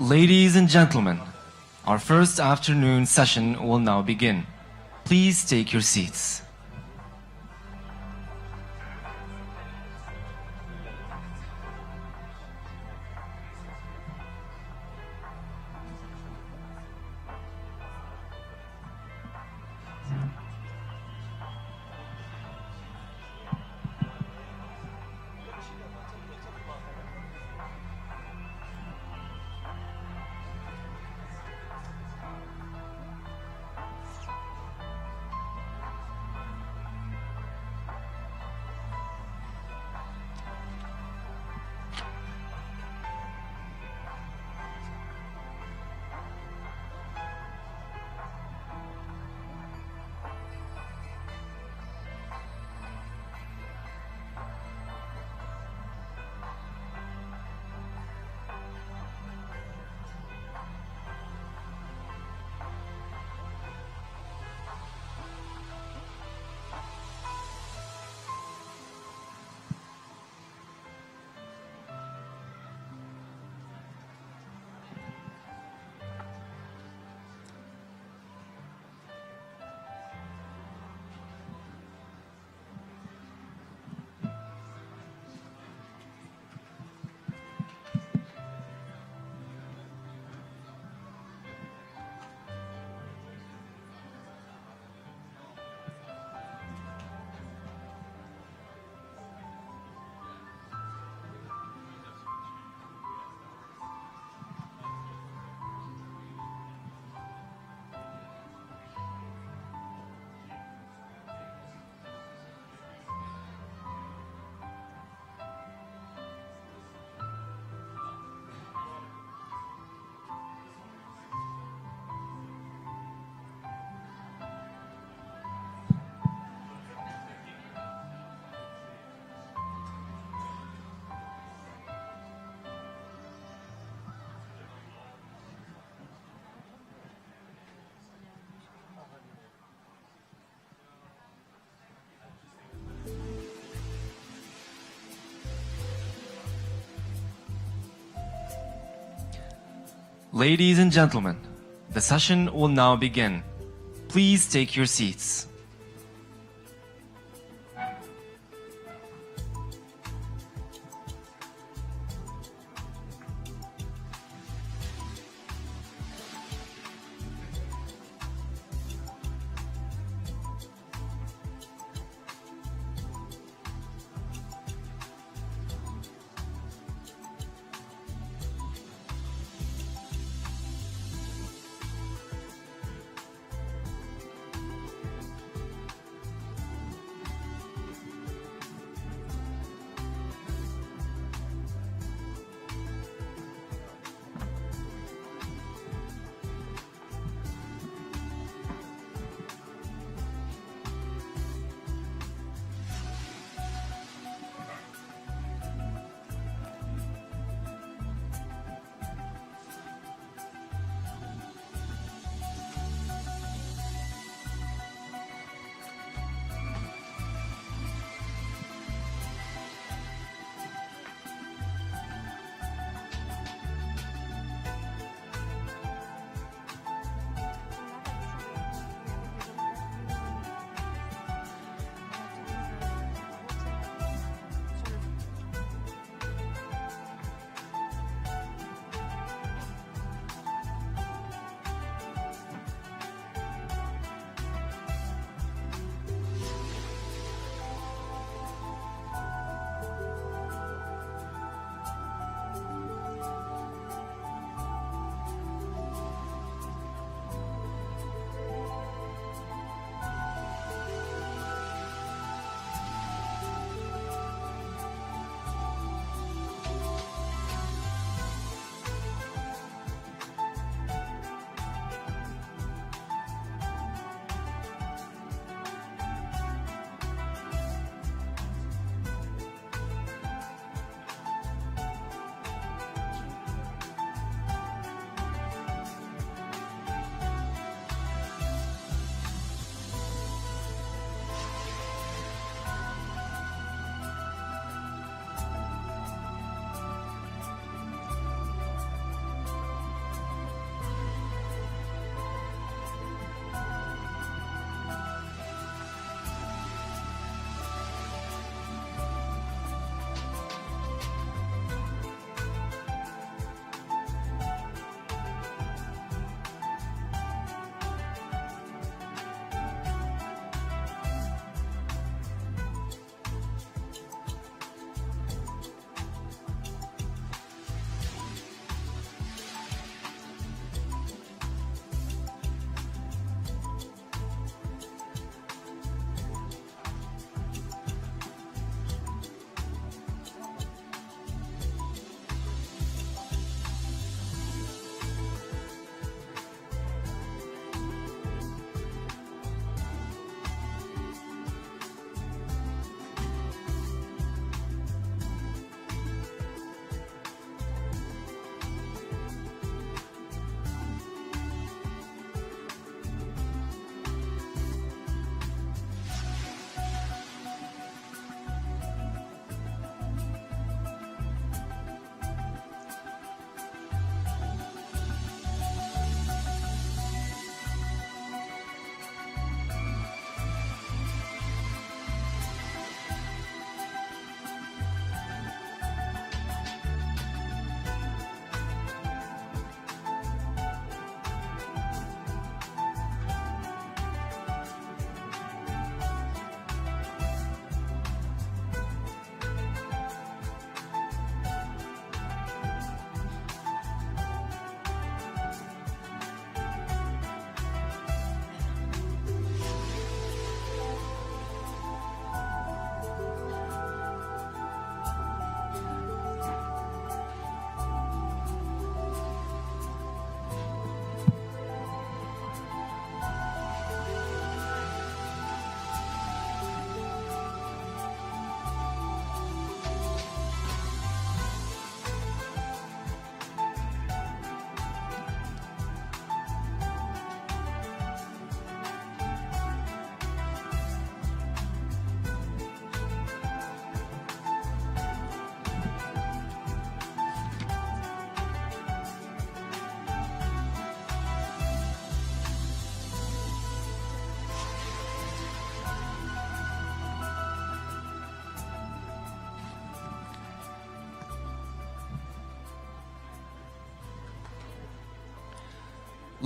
Ladies and gentlemen, our first afternoon session will now begin. Please take your seats. Ladies and gentlemen, the session will now begin. Please take your seats.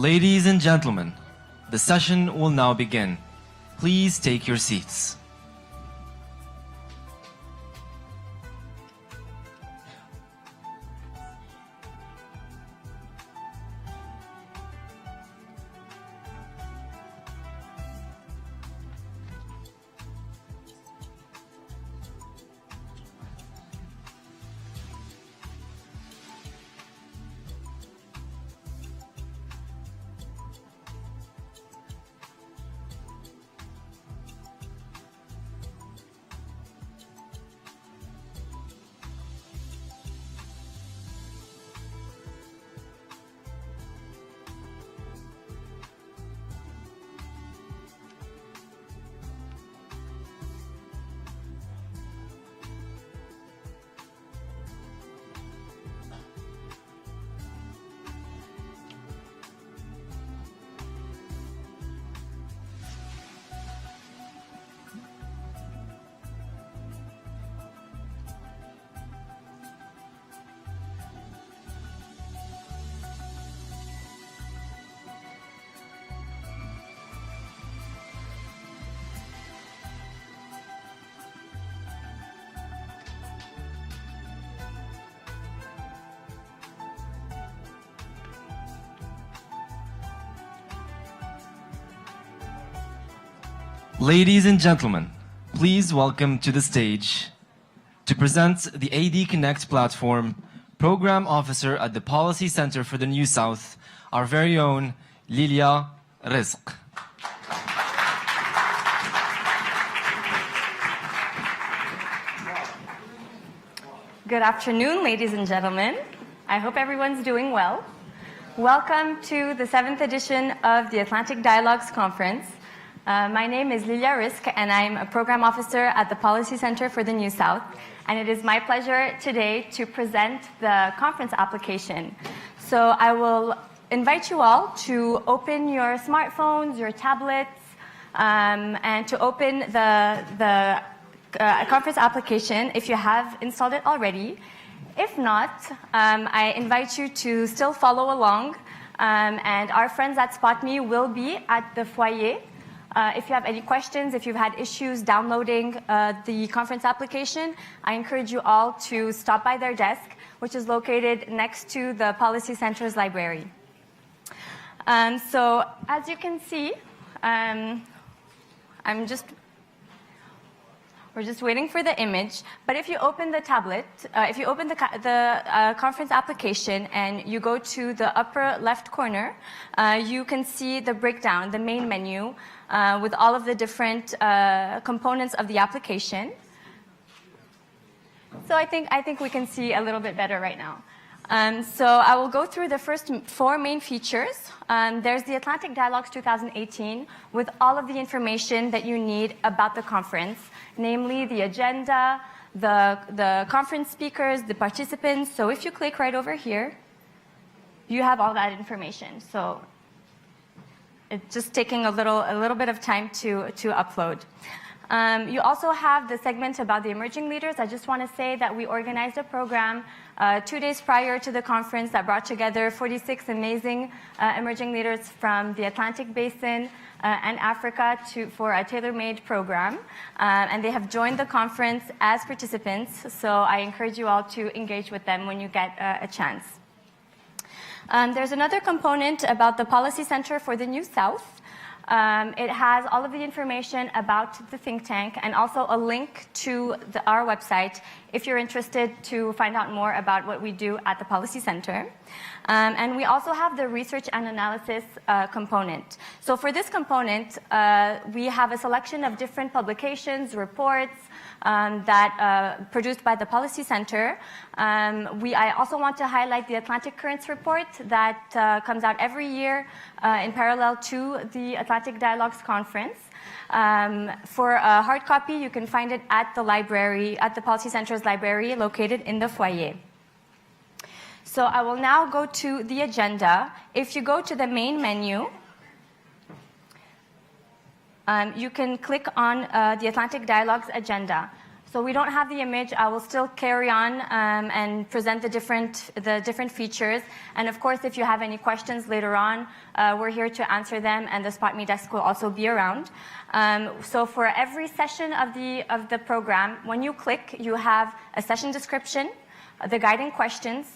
Ladies and gentlemen, the session will now begin. Please take your seats. Ladies and gentlemen, please welcome to the stage to present the AD Connect platform, Program Officer at the Policy Center for the New South, our very own Lilia, Rizk. Good afternoon, ladies and gentlemen. I hope everyone's doing well. Welcome to the 7th edition of the Atlantic Dialogues Conference. My name is Lilia, Rizk, and I'm a Program Officer at the Policy Center for the New South. And it is my pleasure today to present the conference application. So I will invite you all to open your smartphones, your tablets, and to open the conference application if you have installed it already. If not, I invite you to still follow along, and our friends at SpotMe will be at the foyer. If you have any questions, if you've had issues downloading the conference application, I encourage you all to stop by their desk, which is located next to the Policy Center's library. So as you can see, we're just waiting for the image, but if you open the tablet, if you open the conference application and you go to the upper left corner, you can see the breakdown, the main menu, with all of the different components of the application. So I think we can see a little bit better right now. So I will go through the first 4 main features. There's the Atlantic Dialogues 2018 with all of the information that you need about the conference, namely the agenda, the conference speakers, the participants. So if you click right over here, you have all that information. So it's just taking a little bit of time to upload. You also have the segment about the emerging leaders. I just want to say that we organized a program 2 days prior to the conference that brought together 46 amazing emerging leaders from the Atlantic Basin and Africa for a tailor-made program. And they have joined the conference as participants, so I encourage you all to engage with them when you get a chance. There's another component about the Policy Center for the New South. It has all of the information about the think tank and also a link to our website if you're interested to find out more about what we do at the Policy Center. And we also have the research and analysis component. So for this component, we have a selection of different publications, reports, produced by the Policy Center. I also want to highlight the Atlantic Currents report that comes out every year in parallel to the Atlantic Dialogues Conference. For a hard copy, you can find it at the library, at the Policy Center's library located in the foyer. So I will now go to the agenda. If you go to the main menu, you can click on the Atlantic Dialogues agenda. So we don't have the image. I will still carry on and present the different features. And of course, if you have any questions later on, we're here to answer them, and the Spot Me desk will also be around. So for every session of the program, when you click, you have a session description, the guiding questions,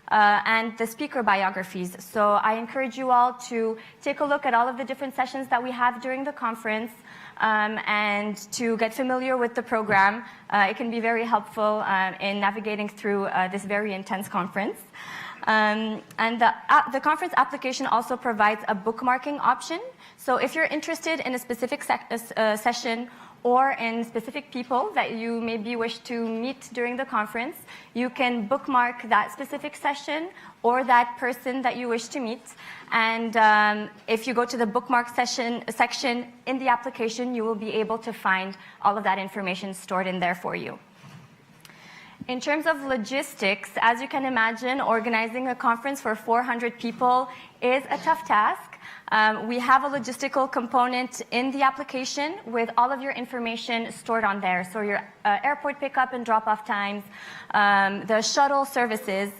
and the speaker biographies. So I encourage you all to take a look at all of the different sessions that we have during the conference, and to get familiar with the program. It can be very helpful in navigating through this very intense conference. And the conference application also provides a bookmarking option. So if you're interested in a specific session or in specific people that you maybe wish to meet during the conference, you can bookmark that specific session or that person that you wish to meet. And if you go to the bookmark section in the application, you will be able to find all of that information stored in there for you. In terms of logistics, as you can imagine, organizing a conference for 400 people is a tough task. We have a logistical component in the application with all of your information stored on there. So your airport pickup and drop-off times, the shuttle services.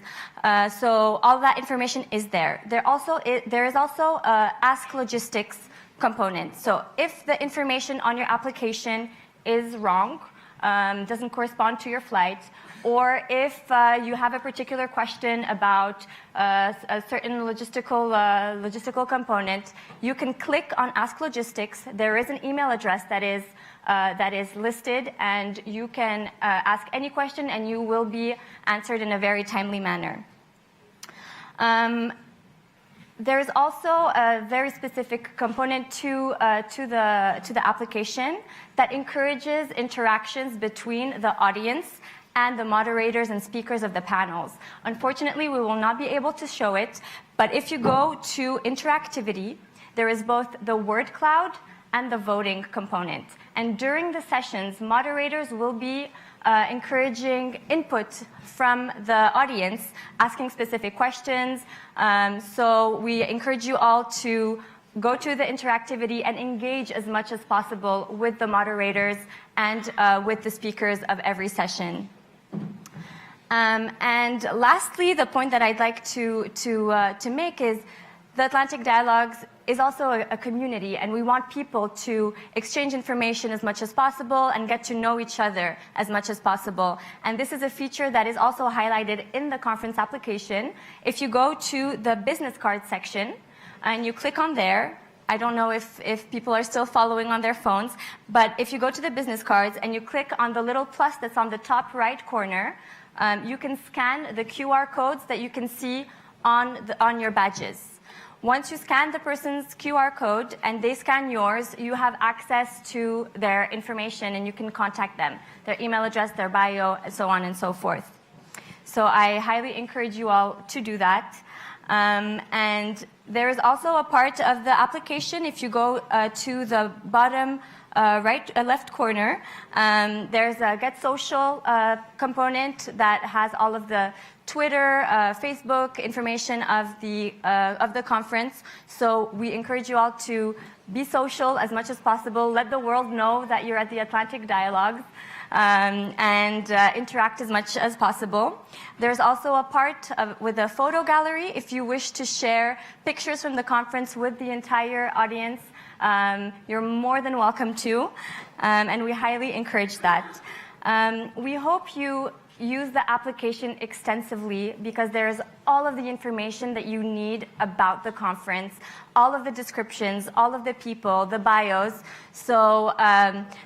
So all that information is there. There is also a Ask Logistics component. So if the information on your application is wrong, doesn't correspond to your flight, or if you have a particular question about a certain logistical component, you can click on Ask Logistics. There is an email address that is listed, and you can ask any question, and you will be answered in a very timely manner. There is also a very specific component to the application that encourages interactions between the audience and the moderators and speakers of the panels. Unfortunately, we will not be able to show it, but if you go to interactivity, there is both the word cloud and the voting component. And during the sessions, moderators will be encouraging input from the audience, asking specific questions. So we encourage you all to go to the interactivity and engage as much as possible with the moderators and with the speakers of every session. And lastly, the point that I'd like to make is the Atlantic Dialogues is also a community, and we want people to exchange information as much as possible and get to know each other as much as possible. And this is a feature that is also highlighted in the conference application. If you go to the business card section and you click on there, I don't know if people are still following on their phones, but if you go to the business cards and you click on the little plus that's on the top right corner, you can scan the QR codes that you can see on your badges. Once you scan the person's QR code and they scan yours, you have access to their information and you can contact them, their email address, their bio, and so on and so forth. So I highly encourage you all to do that. And there is also a part of the application, if you go to the bottom left corner, there's a Get Social component that has all of the Twitter, Facebook information of the conference. So we encourage you all to be social as much as possible. Let the world know that you're at the Atlantic Dialogues, and interact as much as possible. There's also a part with a photo gallery if you wish to share pictures from the conference with the entire audience. You're more than welcome to, and we highly encourage that. We hope you use the application extensively because there's all of the information that you need about the conference, all of the descriptions, all of the people, the bios. So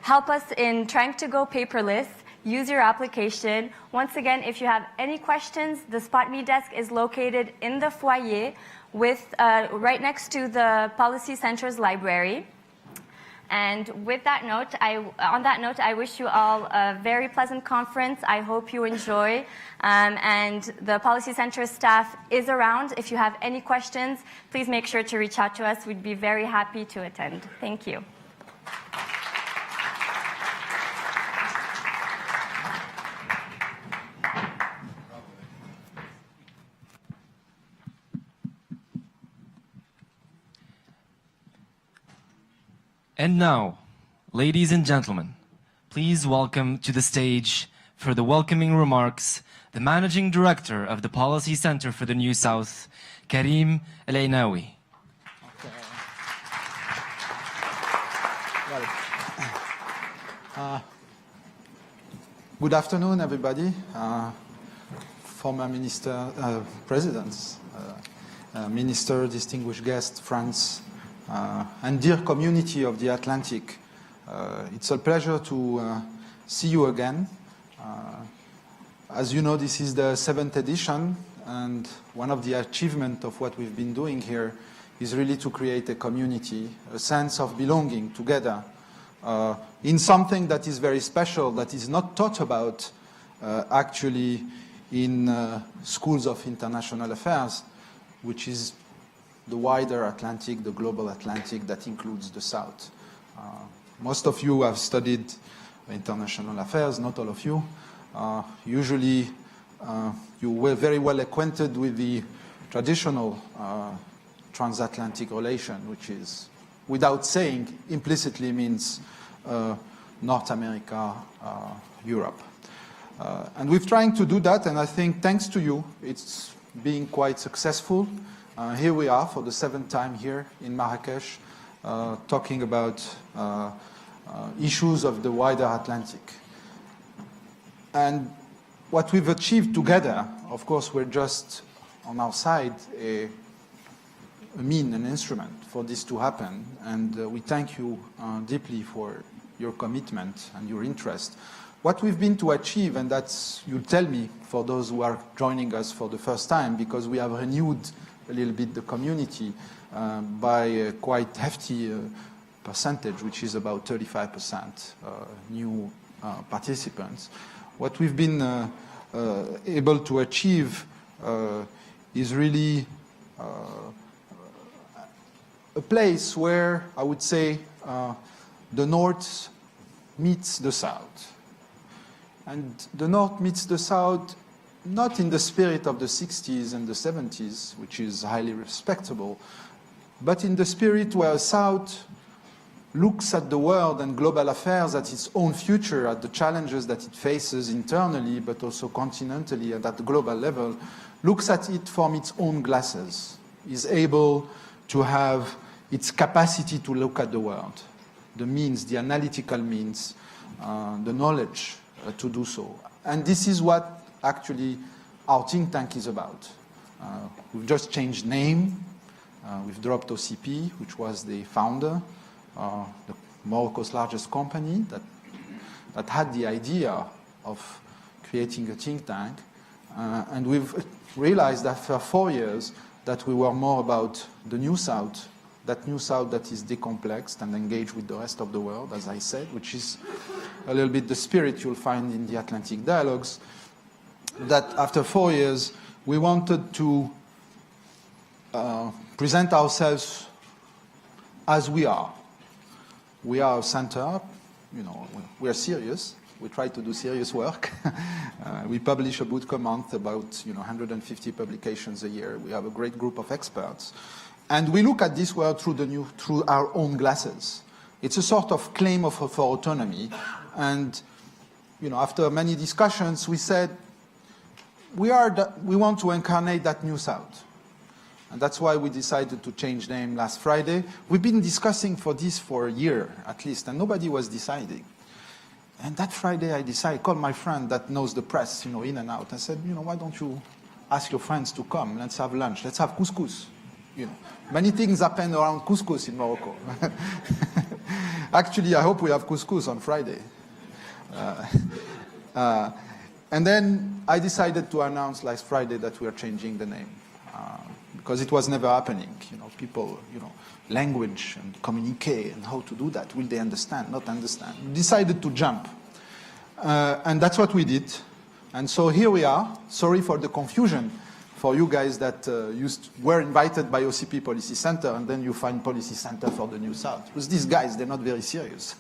help us in trying to go paperless. Use your application. Once again, if you have any questions, the Spot Me desk is located in the foyer with right next to the Policy Center's library. And with that note, on that note, I wish you all a very pleasant conference. I hope you enjoy. And the Policy Center staff is around. If you have any questions, please make sure to reach out to us. We'd be very happy to attend. Thank you. And now, ladies and gentlemen, please welcome to the stage for the welcoming remarks the Managing Director of the Policy Center for the New South, Karim Aynaoui. Good afternoon, everybody. Former minister, presidents, minister, distinguished guests, friends, and dear community of the Atlantic. It's a pleasure to see you again. As you know, this is the 7th edition, and one of the achievements of what we've been doing here is really to create a community, a sense of belonging together in something that is very special, that is not taught about actually in schools of international affairs, which is the wider Atlantic, the global Atlantic that includes the South. Most of you have studied international affairs, not all of you. Usually you were very well acquainted with the traditional transatlantic relation, which is, without saying, implicitly means North America, Europe. And we're trying to do that, and I think thanks to you, it's being quite successful. Here we are for the 7th time here in Marrakesh, talking about issues of the wider Atlantic. And what we've achieved together, of course, we're just on our side a mean, an instrument for this to happen. And we thank you deeply for your commitment and your interest. What we've been to achieve, and that's, you'll tell me, for those who are joining us for the first time, because we have renewed a little bit the community by a quite hefty percentage, which is about 35% new participants. What we've been able to achieve is really a place where I would say the North meets the South. And the North meets the South not in the spirit of the 60s and the 70s, which is highly respectable, but in the spirit where South looks at the world and global affairs, at its own future, at the challenges that it faces internally, but also continentally and at the global level, looks at it from its own glasses, is able to have its capacity to look at the world, the means, the analytical means, the knowledge to do so. And this is what actually our think tank is about. We've just changed name. We've dropped OCP, which was the founder, the Morocco's largest company that had the idea of creating a think tank. And we've realized after 4 years that we were more about the New South, that New South that is decomplexed and engaged with the rest of the world, as I said, which is a little bit the spirit you'll find in the Atlantic dialogues, that after 4 years, we wanted to present ourselves as we are. We are a center, you know, we are serious. We try to do serious work. We publish a book a month, about 150 publications a year. We have a great group of experts. And we look at this world through our own glasses. It's a sort of claim for autonomy. And after many discussions, we said, we want to incarnate that New South. And that's why we decided to change name last Friday. We've been discussing for this for a year, at least, and nobody was deciding. And that Friday, I called my friend that knows the press, in and out. I said, why don't you ask your friends to come? Let's have lunch. Let's have couscous. Many things happen around couscous in Morocco. Actually, I hope we have couscous on Friday. And then I decided to announce last Friday that we are changing the name. Because it was never happening. People, language and communicate and how to do that. Will they understand? Not understand. We decided to jump. And that's what we did. And so here we are. Sorry for the confusion for you guys that were invited by OCP Policy Center, and then you find Policy Center for the New South. Because these guys, they're not very serious.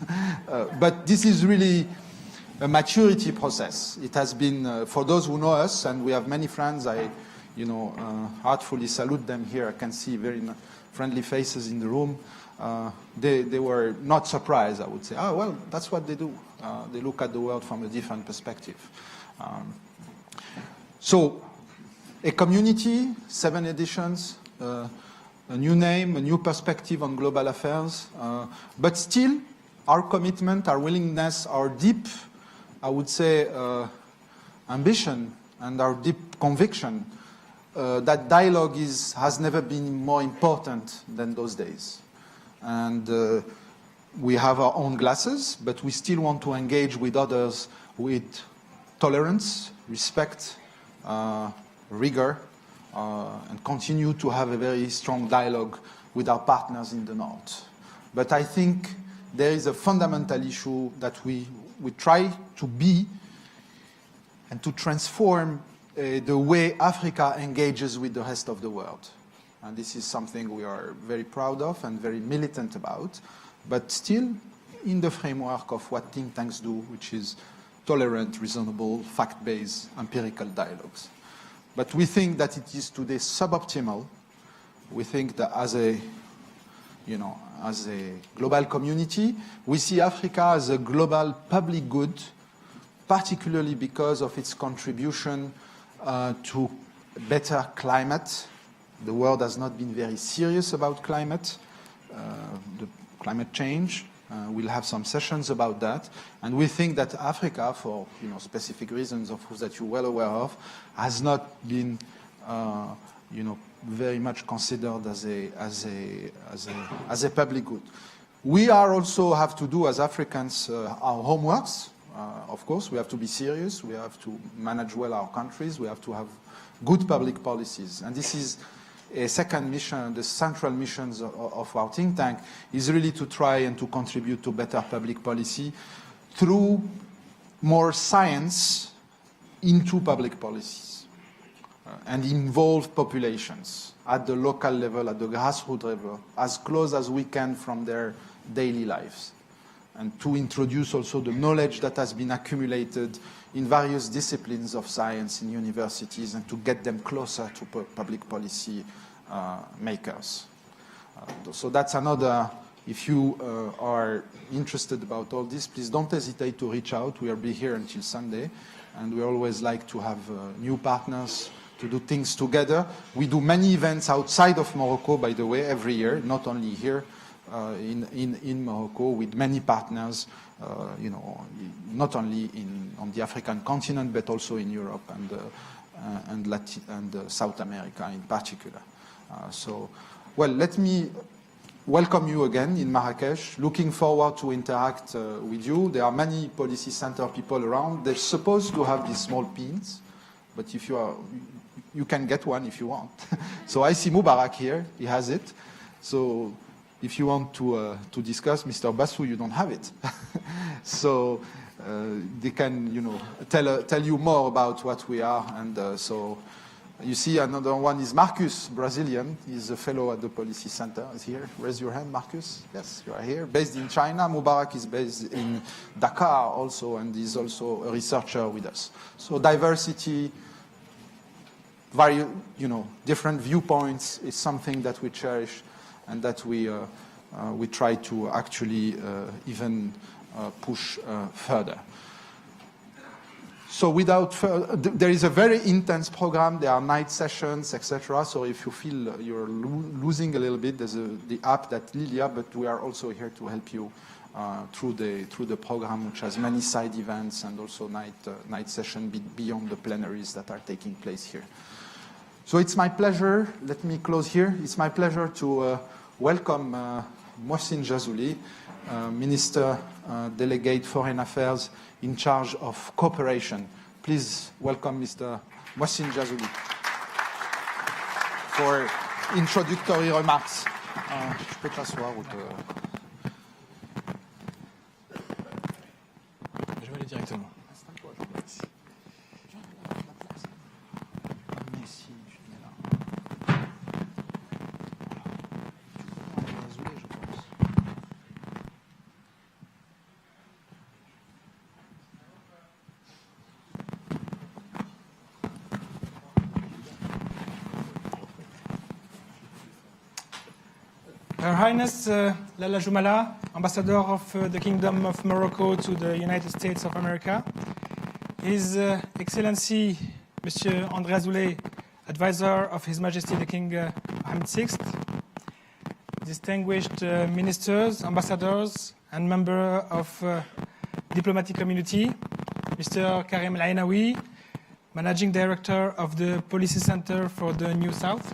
But this is really a maturity process. It has been, for those who know us, and we have many friends, I heartfully salute them here. I can see very friendly faces in the room. they were not surprised, I would say. Oh, well, that's what they do. They look at the world from a different perspective. So, a community, 7 editions, a new name, a new perspective on global affairs, but still our commitment, our willingness, our deep, I would say, ambition and our deep conviction that dialogue has never been more important than those days. And we have our own glasses, but we still want to engage with others with tolerance, respect, rigor, and continue to have a very strong dialogue with our partners in the North. But I think there is a fundamental issue that we try to be and to transform the way Africa engages with the rest of the world. And this is something we are very proud of and very militant about, but still in the framework of what think tanks do, which is tolerant, reasonable, fact-based, empirical dialogues. But we think that it is today suboptimal. We think that as a global community, we see Africa as a global public good, particularly because of its contribution to better climate. The world has not been very serious about climate, the climate change. We'll have some sessions about that. And we think that Africa, for specific reasons of that you're well aware of, has not been very much considered as a public good. We also have to do as Africans our homeworks. Of course, we have to be serious. We have to manage well our countries. We have to have good public policies. And this is a second mission, the central missions of our think tank is really to try and to contribute to better public policy through more science into public policies and involve populations at the local level, at the grassroots level, as close as we can from their daily lives. And to introduce also the knowledge that has been accumulated in various disciplines of science in universities and to get them closer to public policy makers. So that's another, if you are interested about all this, please don't hesitate to reach out. We'll be here until Sunday, and we always like to have new partners to do things together. We do many events outside of Morocco, by the way, every year, not only here. In Morocco with many partners, not only on the African continent, but also in Europe and South America in particular. Let me welcome you again in Marrakesh. Looking forward to interact with you. There are many policy center people around. They're supposed to have these small pins, but if you can get one if you want. So I see Mubarak here. He has it. So if you want to discuss, Mr. Bassou, you don't have it. So they can, tell you more about what we are. And so you see another one is Marcus, Brazilian. He's a fellow at the Policy Center. Is here. Raise your hand, Marcus. Yes, you are here. Based in China. Mubarak is based in Dakar also, and is also a researcher with us. So diversity, different viewpoints is something that we cherish and that we try to actually even push further. So there is a very intense program. There are night sessions, etc. So if you feel you're losing a little bit, there's the app that Lilia, but we are also here to help you through the program, which has many side events and also night session beyond the plenaries that are taking place here. So it's my pleasure. Let me close here. It's my pleasure to welcome Mohcine Jazouli, Minister, Delegate Foreign Affairs in charge of cooperation. Please welcome Mr. Mohcine Jazouli for introductory remarks. Je peux t'asseoir ou te... Je vais aller directement. Her Highness Lalla Joumala, Ambassador of the Kingdom of Morocco to the United States of America, His Excellency Monsieur André Jazouli, Advisor of His Majesty the King Mohammed VI, distinguished ministers, ambassadors, and members of diplomatic community, Mr. Karim Aynaoui, Managing Director of the Policy Center for the New South,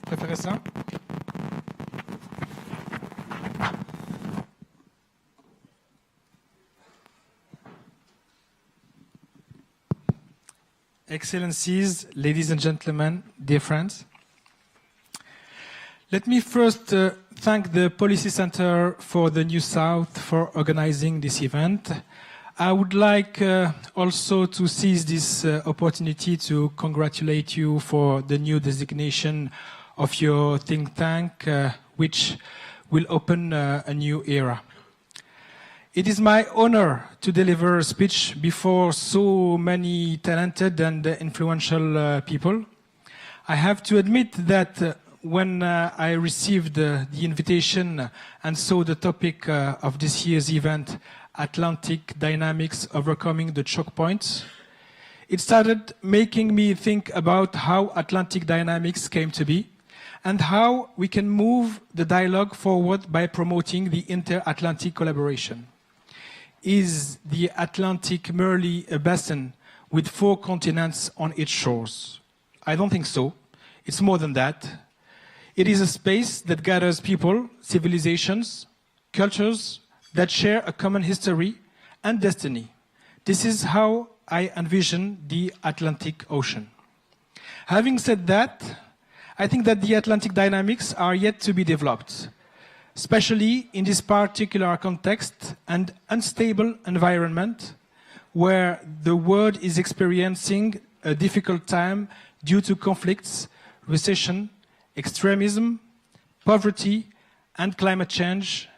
préférez ça? Excellencies, ladies and gentlemen, dear friends. Let me first thank the Policy Center for the New South for organizing this event. I would like also to seize this opportunity to congratulate you for the new designation of your think tank, which will open a new era. It is my honor to deliver a speech before so many talented and influential people. I have to admit that when I received the invitation and saw the topic of this year's event, Atlantic Dynamics Overcoming the Choke Points, it started making me think about how Atlantic Dynamics came to be and how we can move the dialogue forward by promoting the inter-Atlantic collaboration. Is the Atlantic merely a basin with 4 continents on its shores? I don't think so. It's more than that. It is a space that gathers people, civilizations, cultures that share a common history and destiny. This is how I envision the Atlantic Ocean. Having said that, I think that the Atlantic dynamics are yet to be developed, especially in this particular context and unstable environment where the world is experiencing a difficult time due to conflicts, recession, extremism, poverty, and climate change,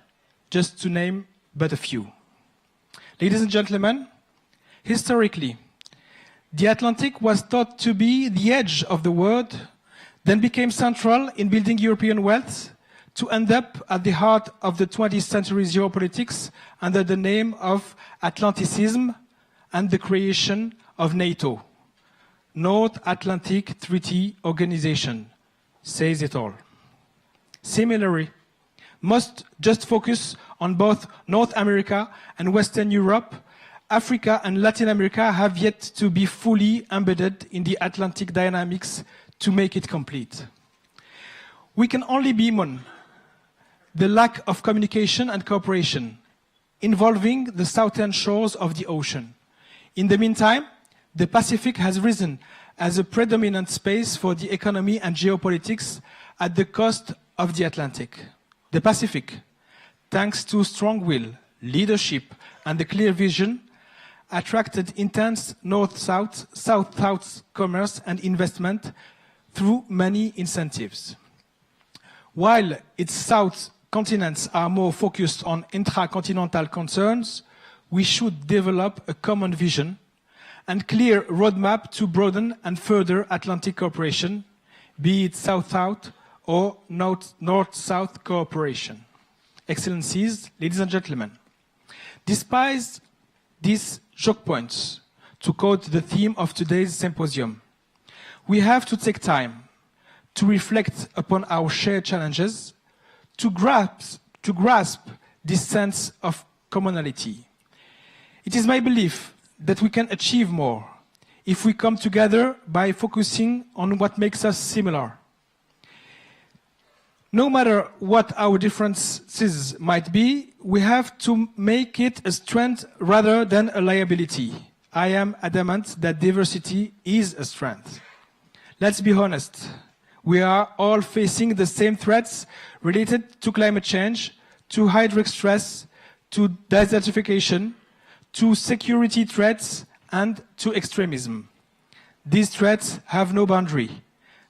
just to name but a few. Ladies and gentlemen, historically, the Atlantic was thought to be the edge of the world, then became central in building European wealth, to end up at the heart of the 20th century geopolitics under the name of Atlanticism and the creation of NATO, North Atlantic Treaty Organization, says it all. Similarly, must just focus on both North America and Western Europe. Africa and Latin America have yet to be fully embedded in the Atlantic dynamics to make it complete. We can only bemoan the lack of communication and cooperation involving the southern shores of the ocean. In the meantime, the Pacific has risen as a predominant space for the economy and geopolitics at the cost of the Atlantic. The Pacific, thanks to strong will, leadership, and a clear vision, attracted intense north-south, south-south commerce and investment through many incentives. While its south continents are more focused on intracontinental concerns, we should develop a common vision and clear roadmap to broaden and further Atlantic cooperation, be it south-south or north-south cooperation. Excellencies, ladies and gentlemen, despite these choke points, to quote the theme of today's symposium, we have to take time to reflect upon our shared challenges, to grasp this sense of commonality. It is my belief that we can achieve more if we come together by focusing on what makes us similar. No matter what our differences might be, we have to make it a strength rather than a liability. I am adamant that diversity is a strength. Let's be honest. We are all facing the same threats related to climate change, to hydric stress, to desertification, to security threats, and to extremism. These threats have no boundary.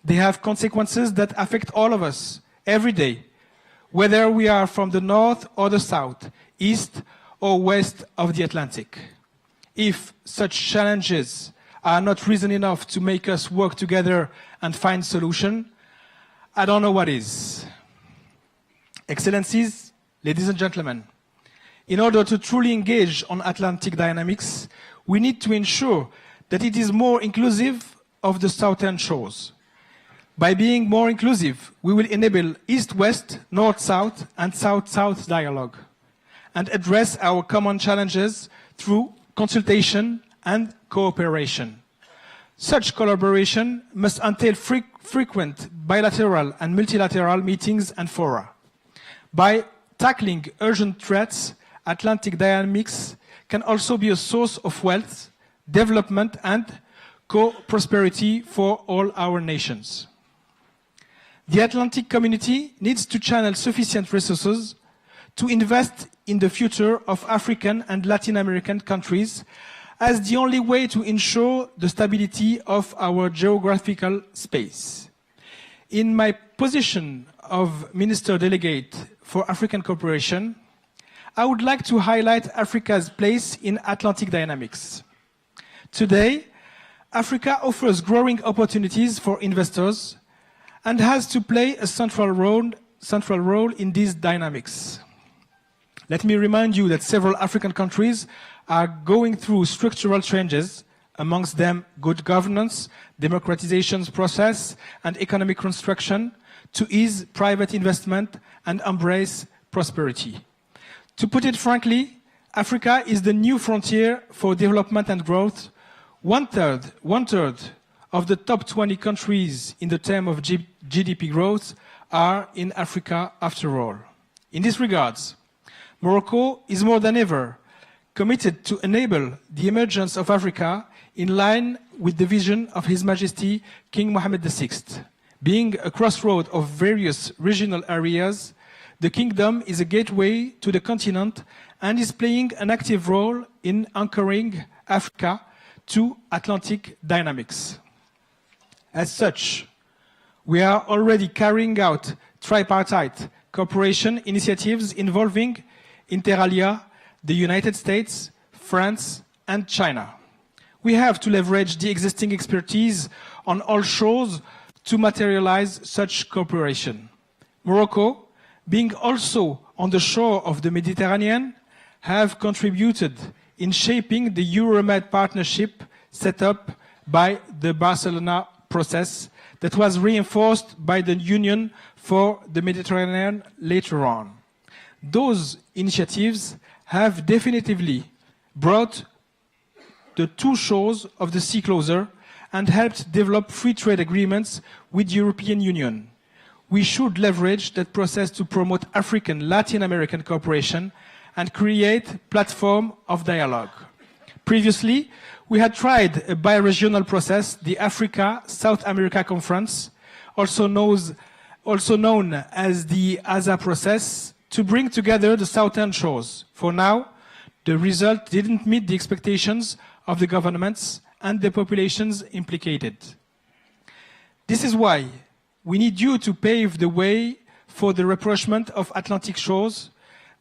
They have consequences that affect all of us every day, whether we are from the north or the south, east or west of the Atlantic. If such challenges are not reason enough to make us work together and find solution, I don't know what is. Excellencies, ladies and gentlemen, in order to truly engage on Atlantic dynamics, we need to ensure that it is more inclusive of the southern shores. By being more inclusive, we will enable East-West, North-South, and South-South dialogue, and address our common challenges through consultation and cooperation. Such collaboration must entail frequent bilateral and multilateral meetings and fora. By tackling urgent threats, Atlantic dynamics can also be a source of wealth, development, and co-prosperity for all our nations. The Atlantic community needs to channel sufficient resources to invest in the future of African and Latin American countries as the only way to ensure the stability of our geographical space. In my position of Minister Delegate for African Cooperation, I would like to highlight Africa's place in Atlantic dynamics. Today, Africa offers growing opportunities for investors and has to play a central role in these dynamics. Let me remind you that several African countries are going through structural changes, amongst them good governance, democratization process, and economic construction to ease private investment and embrace prosperity. To put it frankly, Africa is the new frontier for development and growth. One third of the top 20 countries in the term of GDP growth are in Africa after all. In this regards, Morocco is more than ever committed to enable the emergence of Africa in line with the vision of His Majesty King Mohammed VI. Being a crossroad of various regional areas, the kingdom is a gateway to the continent and is playing an active role in anchoring Africa to Atlantic dynamics. As such, we are already carrying out tripartite cooperation initiatives involving inter alia, the United States, France, and China. We have to leverage the existing expertise on all shores to materialize such cooperation. Morocco, being also on the shore of the Mediterranean, have contributed in shaping the Euromed partnership set up by the Barcelona process that was reinforced by the Union for the Mediterranean later on. Those initiatives have definitively brought the two shores of the sea closer and helped develop free trade agreements with the European Union. We should leverage that process to promote African, Latin American cooperation and create a platform of dialogue. Previously, we had tried a bi-regional process, the Africa-South America Conference, also known as the ASA process, to bring together the southern shores. For now, the result didn't meet the expectations of the governments and the populations implicated. This is why we need you to pave the way for the rapprochement of Atlantic shores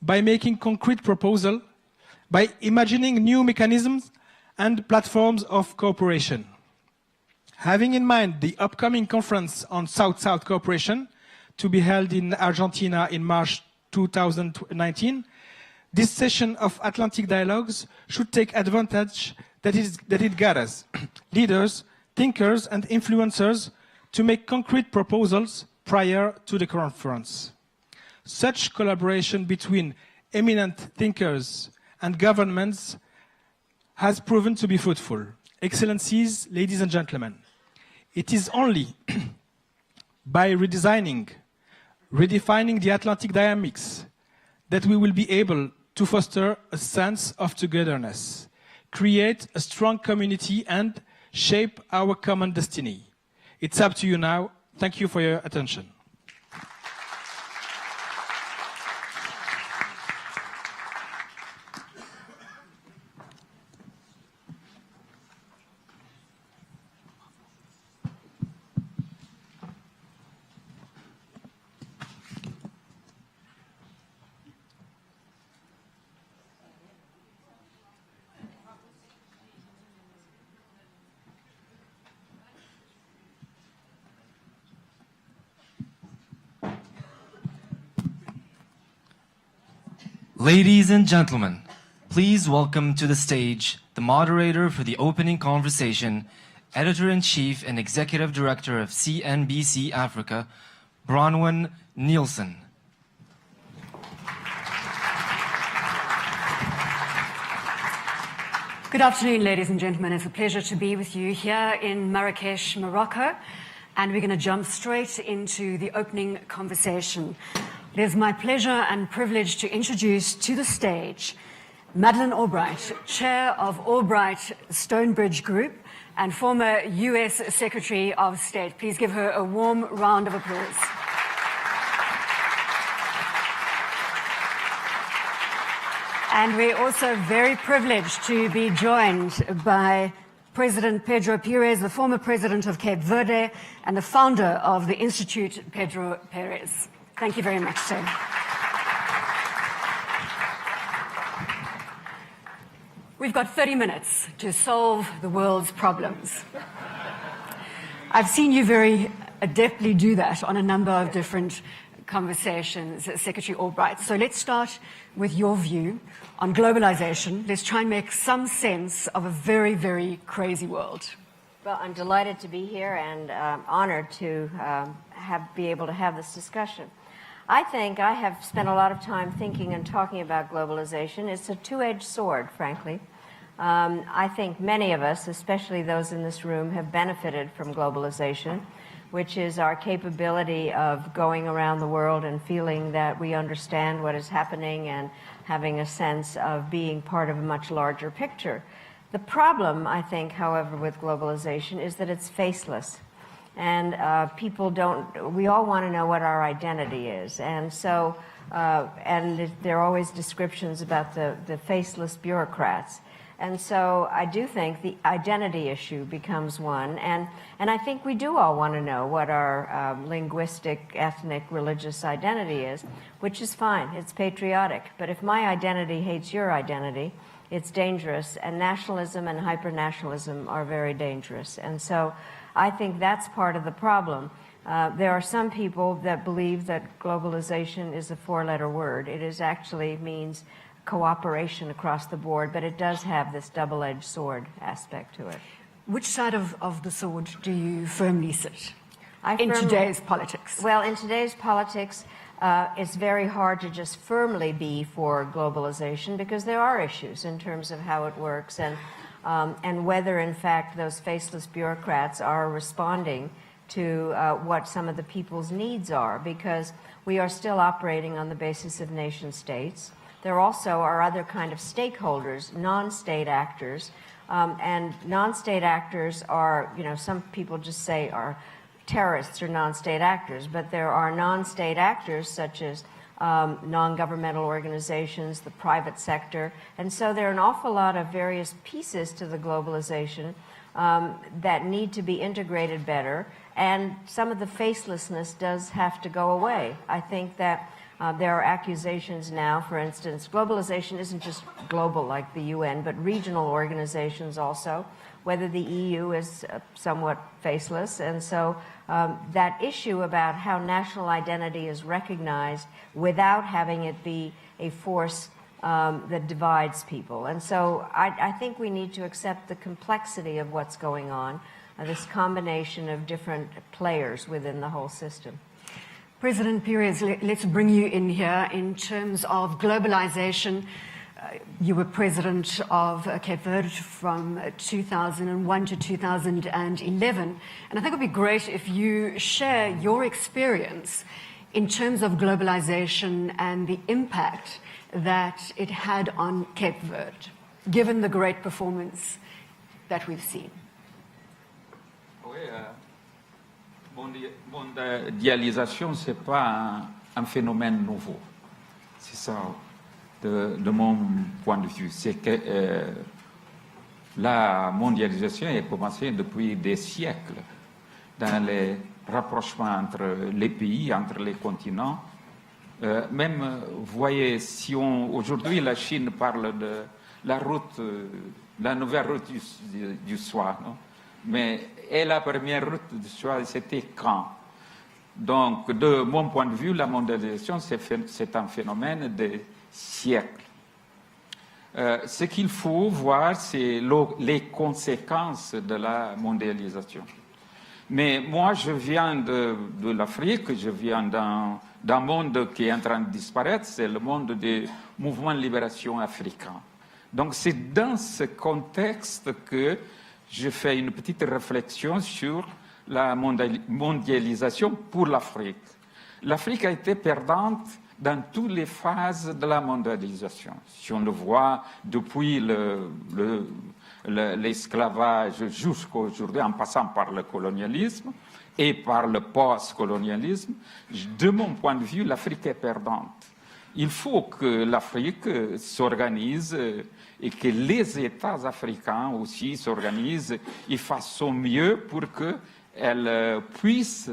by making concrete proposals, by imagining new mechanisms and platforms of cooperation. Having in mind the upcoming conference on South-South cooperation to be held in Argentina in March 2019, this session of Atlantic Dialogues should take advantage that it gathers leaders, thinkers, and influencers to make concrete proposals prior to the conference. Such collaboration between eminent thinkers and governments has proven to be fruitful. Excellencies, ladies and gentlemen, it is only by redefining the Atlantic dynamics that we will be able to foster a sense of togetherness, create a strong community, and shape our common destiny. It's up to you now. Thank you for your attention. Ladies and gentlemen, please welcome to the stage the moderator for the opening conversation, Editor-in-Chief and Executive Director of CNBC Africa, Bronwyn Nielsen. Good afternoon, ladies and gentlemen. It's a pleasure to be with you here in Marrakesh, Morocco, and we're going to jump straight into the opening conversation. It is my pleasure and privilege to introduce to the stage Madeleine Albright, Chair of Albright Stonebridge Group and former US Secretary of State. Please give her a warm round of applause. And we're also very privileged to be joined by President Pedro Pires, the former president of Cape Verde and the founder of the Institute, Pedro, Pires. Thank you very much, sir. We've got 30 minutes to solve the world's problems. I've seen you very adeptly do that on a number of different conversations, Secretary Albright. So let's start with your view on globalization. Let's try and make some sense of a very, very crazy world. Well, I'm delighted to be here and honored to be able to have this discussion. I think I have spent a lot of time thinking and talking about globalization. It's a two-edged sword, frankly. I think many of us, especially those in this room, have benefited from globalization, which is our capability of going around the world and feeling that we understand what is happening and having a sense of being part of a much larger picture. The problem, I think, however, with globalization is that it's faceless. And we all want to know what our identity is. And so, and there are always descriptions about the faceless bureaucrats. And so I do think the identity issue becomes one. And I think we do all want to know what our linguistic, ethnic, religious identity is, which is fine. It's patriotic. But if my identity hates your identity, it's dangerous. And nationalism and hyper-nationalism are very dangerous. And so I think that's part of the problem. There are some people that believe that globalization is a four-letter word. It actually means cooperation across the board, but it does have this double-edged sword aspect to it. Which side of the sword do you firmly sit in today's politics? Well, in today's politics, it's very hard to just firmly be for globalization because there are issues in terms of how it works and whether, in fact, those faceless bureaucrats are responding to what some of the people's needs are, because we are still operating on the basis of nation states. There also are other kind of stakeholders, non-state actors, and non-state actors are, some people just say are terrorists or non-state actors, but there are non-state actors such as non-governmental organizations, the private sector, and so there are an awful lot of various pieces to the globalization that need to be integrated better, and some of the facelessness does have to go away. I think that there are accusations now, for instance, globalization isn't just global like the UN, but regional organizations also, whether the EU is somewhat faceless. And so that issue about how national identity is recognized without having it be a force that divides people. And so I think we need to accept the complexity of what's going on, this combination of different players within the whole system. President Pires, let's bring you in here in terms of globalization. You were president of Cape Verde from 2001 to 2011. And I think it would be great if you share your experience in terms of globalization and the impact that it had on Cape Verde, given the great performance that we've seen. Mondialisation, ce n'est pas un phénomène nouveau. C'est ça, de mon point de vue. C'est que la mondialisation a commencé depuis des siècles dans les rapprochements entre les pays, entre les continents. Même, vous voyez, si aujourd'hui la Chine parle de la route, la nouvelle route du soie, non? Mais la première route du soie, c'était quand? Donc, de mon point de vue, la mondialisation, c'est un phénomène de siècles. Ce qu'il faut voir, c'est les conséquences de la mondialisation. Mais moi, je viens de l'Afrique, je viens d'un monde qui est en train de disparaître, c'est le monde des mouvements de libération africains. Donc c'est dans ce contexte que je fais une petite réflexion sur la mondialisation pour l'Afrique. L'Afrique a été perdante dans toutes les phases de la mondialisation. Si on le voit depuis l'esclavage jusqu'à aujourd'hui, en passant par le colonialisme et par le post-colonialisme, de mon point de vue, l'Afrique est perdante. Il faut que l'Afrique s'organise et que les États africains aussi s'organisent et fassent son mieux pour qu'elle puisse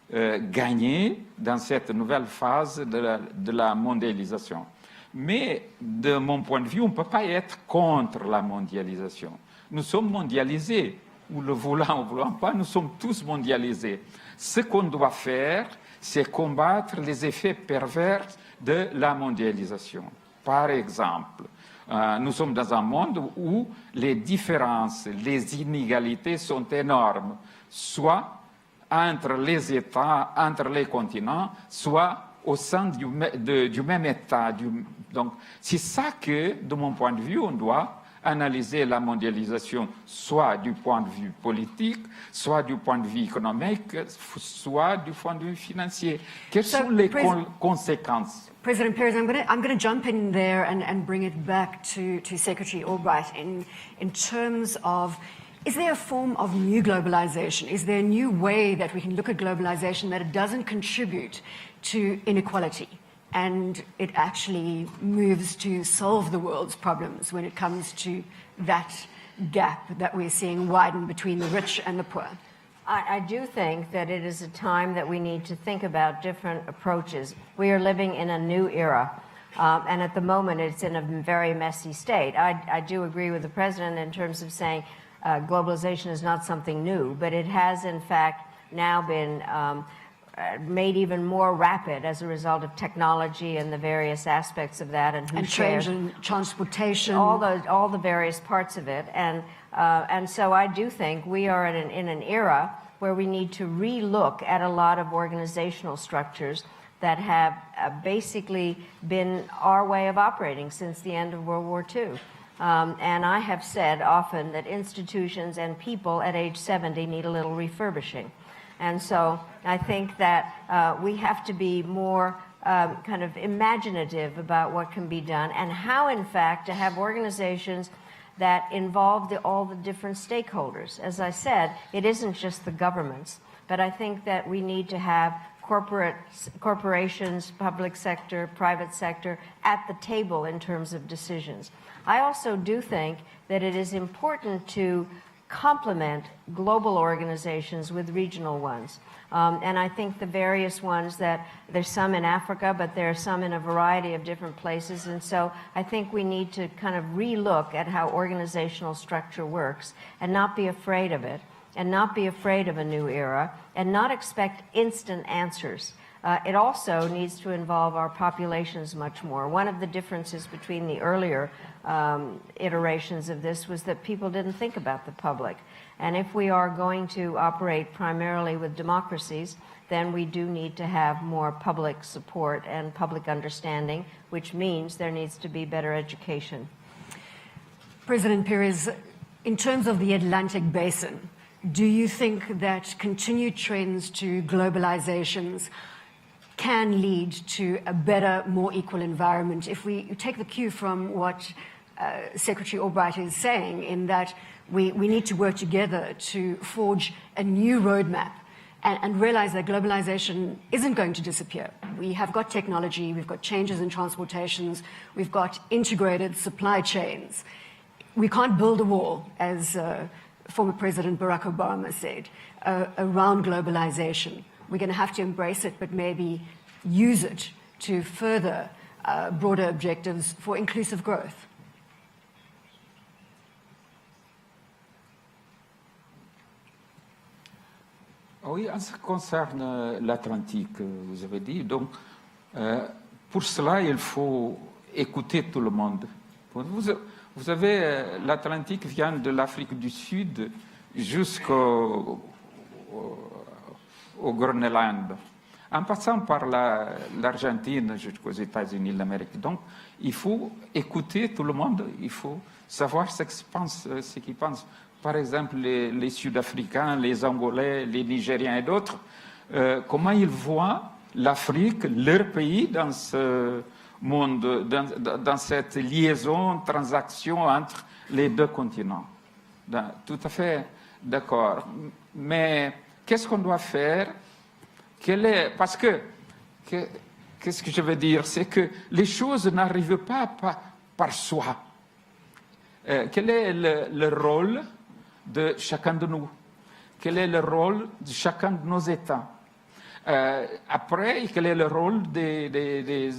gagner dans cette nouvelle phase de la mondialisation. Mais de mon point de vue, on ne peut pas être contre la mondialisation. Nous sommes mondialisés, ou le voulant ou le voulant pas, nous sommes tous mondialisés. Ce qu'on doit faire, c'est combattre les effets pervers de la mondialisation. Par exemple, nous sommes dans un monde où les différences, les inégalités sont énormes, soit entre les États, entre les continents, soit au sein du même État. Donc, c'est ça que, de mon point de vue, on doit analyser la mondialisation, soit du point de vue politique, soit du point de vue économique, soit du point de vue financier. Quelles sont les conséquences? President Pires, I'm going to jump in there and bring it back to Secretary Albright in terms of, is there a form of new globalization? Is there a new way that we can look at globalization that it doesn't contribute to inequality and it actually moves to solve the world's problems when it comes to that gap that we're seeing widen between the rich and the poor? I do think that it is a time that we need to think about different approaches. We are living in a new era, and at the moment it's in a very messy state. I do agree with the President in terms of saying globalization is not something new, but it has in fact now been made even more rapid as a result of technology and the various aspects of that, and trade and transportation, all the various parts of it, and so I do think we are in an era where we need to re-look at a lot of organizational structures that have basically been our way of operating since the end of World War II. And I have said often that institutions and people at age 70 need a little refurbishing. And so I think that we have to be more kind of imaginative about what can be done and how, in fact, to have organizations that involve all the different stakeholders. As I said, it isn't just the governments, but I think that we need to have corporations, public sector, private sector at the table in terms of decisions. I also do think that it is important to complement global organizations with regional ones. And I think the various ones there's some in Africa, but there are some in a variety of different places. And so I think we need to kind of re-look at how organizational structure works and not be afraid of it, and not be afraid of a new era, and not expect instant answers. It also needs to involve our populations much more. One of the differences between the earlier iterations of this was that people didn't think about the public. And if we are going to operate primarily with democracies, then we do need to have more public support and public understanding, which means there needs to be better education. President Pires, in terms of the Atlantic Basin, do you think that continued trends to globalizations can lead to a better, more equal environment? If we take the cue from what Secretary Albright is saying, in that we need to work together to forge a new roadmap and realize that globalization isn't going to disappear. We have got technology, we've got changes in transportations, we've got integrated supply chains. We can't build a wall, as former President Barack Obama said, around globalization. We're going to have to embrace it, but maybe use it to further broader objectives for inclusive growth. Oui, en ce qui concerne l'Atlantique, vous avez dit, donc pour cela, il faut écouter tout le monde. Vous savez, l'Atlantique vient de l'Afrique du Sud jusqu'au Groenland, en passant par l'Argentine jusqu'aux États-Unis d'Amérique. Donc, il faut écouter tout le monde, il faut savoir ce qu'ils pensent. Par exemple, les Sud-Africains, les Angolais, les Nigériens et d'autres, comment ils voient l'Afrique, leur pays, dans ce monde, dans cette liaison, transaction entre les deux continents. Tout à fait d'accord. Mais qu'est-ce qu'on doit faire? Parce que, qu'est-ce que je veux dire? C'est que les choses n'arrivent pas par soi. Quel est le rôle de chacun de nous? Quel est le rôle de chacun de nos États? Après, quel est le rôle des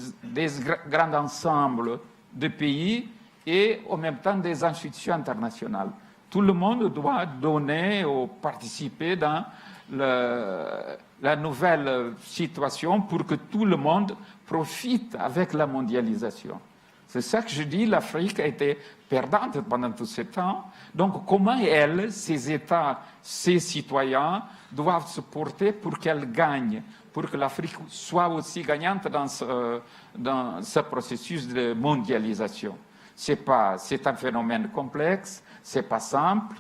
grands ensembles de pays et en même temps des institutions internationales? Tout le monde doit donner ou participer dans la nouvelle situation pour que tout le monde profite avec la mondialisation. C'est ça que je dis, l'Afrique a été perdante pendant tout ce temps. Donc, comment elle, ses États, ses citoyens doivent se porter pour qu'elle gagne, pour que l'Afrique soit aussi gagnante dans ce processus de mondialisation. C'est un phénomène complexe, c'est pas simple,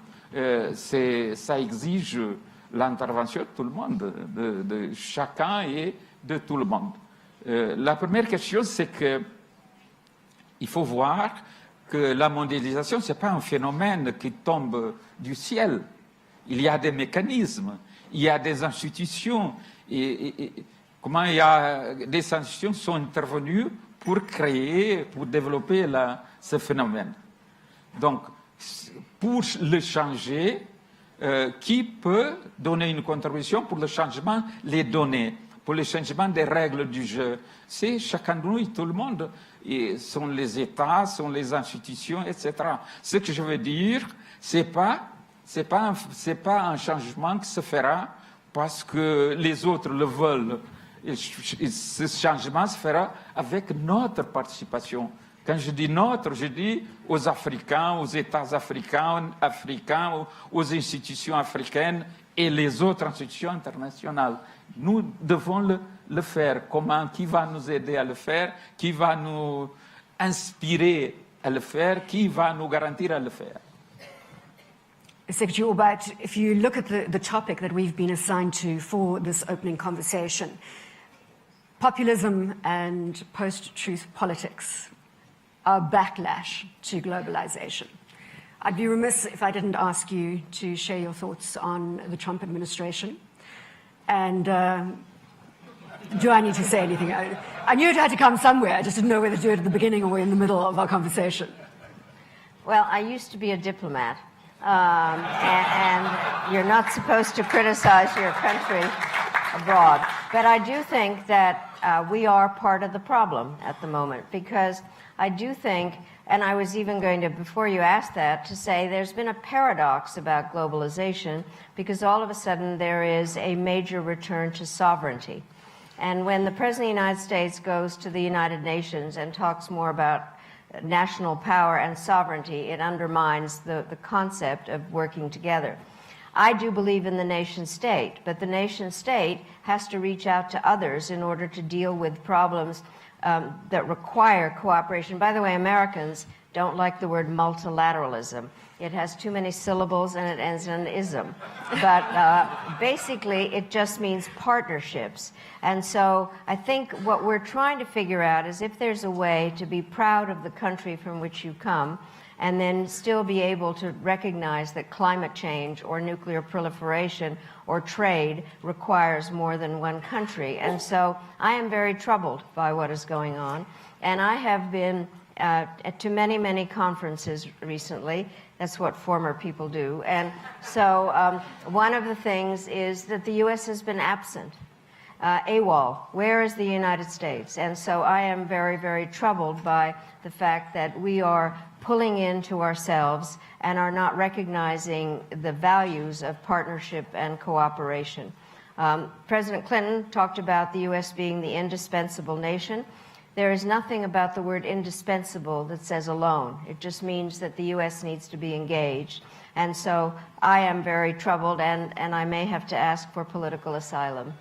ça exige l'intervention de tout le monde, de chacun et de tout le monde. La première chose, c'est que il faut voir que la mondialisation, ce n'est pas un phénomène qui tombe du ciel. Il y a des mécanismes, il y a des institutions. Et comment des institutions sont intervenues pour créer, pour développer ce phénomène. Donc, pour le changer, qui peut donner une contribution pour le changement? Les données, pour le changement des règles du jeu. C'est chacun de nous, tout le monde. Et sont les États, sont les institutions, etc. Ce que je veux dire, c'est pas un changement qui se fera parce que les autres le veulent. Et ce changement se fera avec notre participation. Quand je dis notre, je dis aux Africains, aux États africains, aux institutions africaines et les autres institutions internationales. Nous devons le faire. Comment? Qui va nous aider à le faire? Qui va nous inspirer à le faire? Qui va nous garantir à le faire? Secretary Albright, if you look at the topic that we've been assigned to for this opening conversation, populism and post-truth politics, a backlash to globalization. I'd be remiss if I didn't ask you to share your thoughts on the Trump administration. And do I need to say anything? I knew it had to come somewhere. I just didn't know whether to do it at the beginning or in the middle of our conversation. Well, I used to be a diplomat. And you're not supposed to criticize your country abroad. But I do think that we are part of the problem at the moment, because I do think, and I was even going to, before you asked that, to say there's been a paradox about globalization, because all of a sudden there is a major return to sovereignty. And when the President of the United States goes to the United Nations and talks more about national power and sovereignty, it undermines the concept of working together. I do believe in the nation state, but the nation state has to reach out to others in order to deal with problems that require cooperation. By the way, Americans don't like the word multilateralism. It has too many syllables and it ends in an ism. But basically, it just means partnerships. And so I think what we're trying to figure out is if there's a way to be proud of the country from which you come and then still be able to recognize that climate change or nuclear proliferation or trade requires more than one country. And so I am very troubled by what is going on. And I have been to many, many conferences recently. That's what former people do. And so one of the things is that the U.S. has been absent. AWOL, where is the United States? And so I am very, very troubled by the fact that we are pulling into ourselves and are not recognizing the values of partnership and cooperation. President Clinton talked about the U.S. being the indispensable nation. there is nothing about the word indispensable that says alone. It just means that the U.S. needs to be engaged. And so I am very troubled, and I may have to ask for political asylum.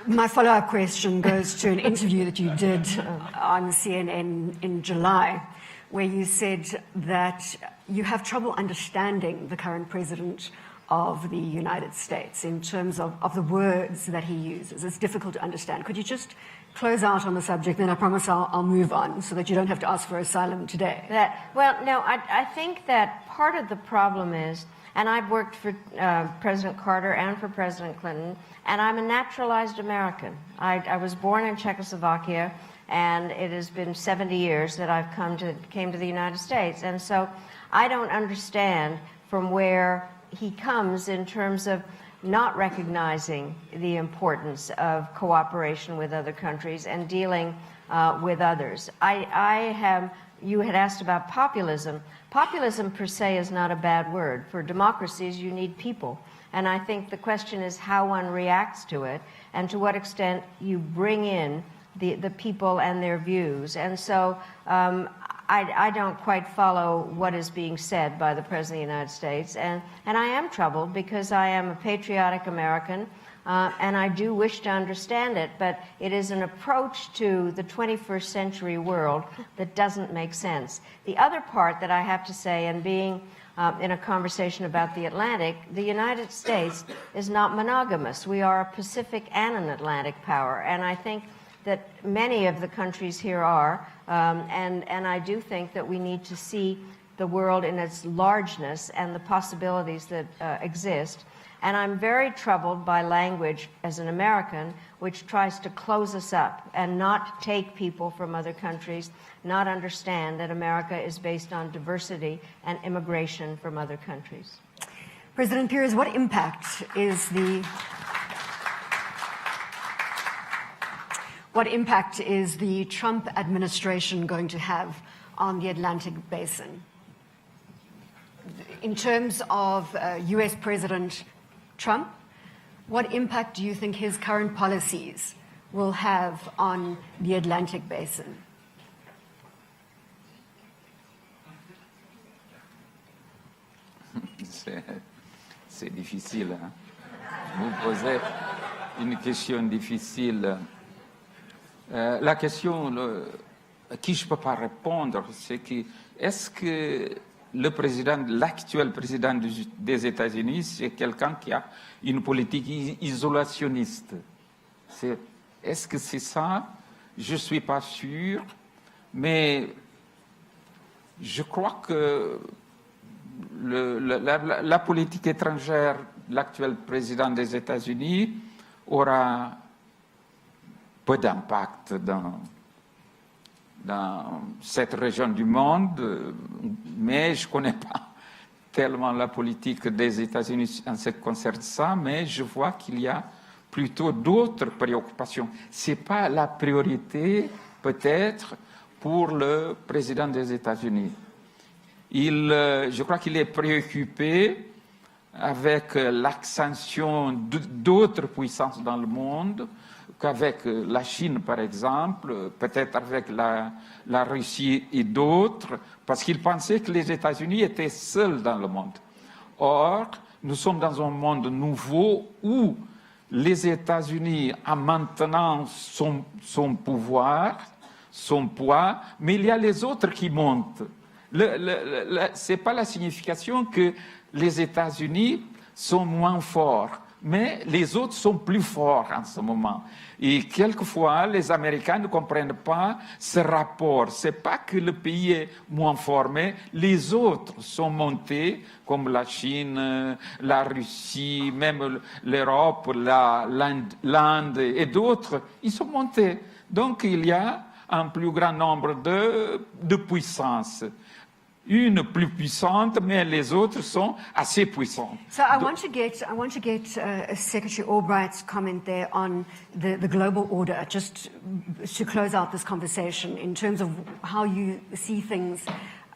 My follow-up question goes to an interview that you did on CNN in July, where you said that you have trouble understanding the current president of the United States in terms of the words that he uses. It's difficult to understand. Could you just close out on the subject, then I promise I'll move on so that you don't have to ask for asylum today? Well, no, I think that part of the problem is, and I've worked for President Carter and for President Clinton, and I'm a naturalized American. I was born in Czechoslovakia, and it has been 70 years that I've came to the United States. And so I don't understand from where he comes in terms of not recognizing the importance of cooperation with other countries and dealing with others. You had asked about populism. Populism per se is not a bad word. For democracies, you need people. And I think the question is how one reacts to it and to what extent you bring in the people and their views. And so I don't quite follow what is being said by the President of the United States. And I am troubled because I am a patriotic American, and I do wish to understand it, but it is an approach to the 21st century world that doesn't make sense. The other part that I have to say, and being in a conversation about the Atlantic, the United States is not monogamous. We are a Pacific and an Atlantic power, and I think that many of the countries here are, and I do think that we need to see the world in its largeness and the possibilities that exist. And I'm very troubled by language as an American which tries to close us up and not take people from other countries, not understand that America is based on diversity and immigration from other countries. President Pires, what impact is the Trump administration going to have on the Atlantic Basin? In terms of US President Trump, what impact do you think his current policies will have on the Atlantic Basin? C'est difficile. Hein? Vous posez une question difficile. La question à qui je ne peux pas répondre, c'est que est-ce que l'actuel président des États-Unis, c'est quelqu'un qui a une politique isolationniste? Est-ce que c'est ça? Je ne suis pas sûr, mais je crois que la politique étrangère de l'actuel président des États-Unis aura peu d'impact dans cette région du monde, mais je ne connais pas tellement la politique des États-Unis en ce qui concerne ça, mais je vois qu'il y a plutôt d'autres préoccupations. Ce n'est pas la priorité, peut-être, pour le président des États-Unis. Je crois qu'il est préoccupé avec l'extension d'autres puissances dans le monde, qu'avec la Chine, par exemple, peut-être avec la Russie et d'autres, parce qu'il pensait que les États-Unis étaient seuls dans le monde. Or, nous sommes dans un monde nouveau où les États-Unis ont maintenant son pouvoir, son poids, mais il y a les autres qui montent. Ce n'est pas la signification que les États-Unis sont moins forts, mais les autres sont plus forts en ce moment. Et quelquefois, les Américains ne comprennent pas ce rapport. Ce n'est pas que le pays est moins fort, mais les autres sont montés, comme la Chine, la Russie, même l'Europe, l'Inde et d'autres, ils sont montés. Donc, il y a un plus grand nombre de puissances. Une plus puissante, mais les autres sont assez puissantes. So I want to get Secretary Albright's comment there on the global order, just to close out this conversation in terms of how you see things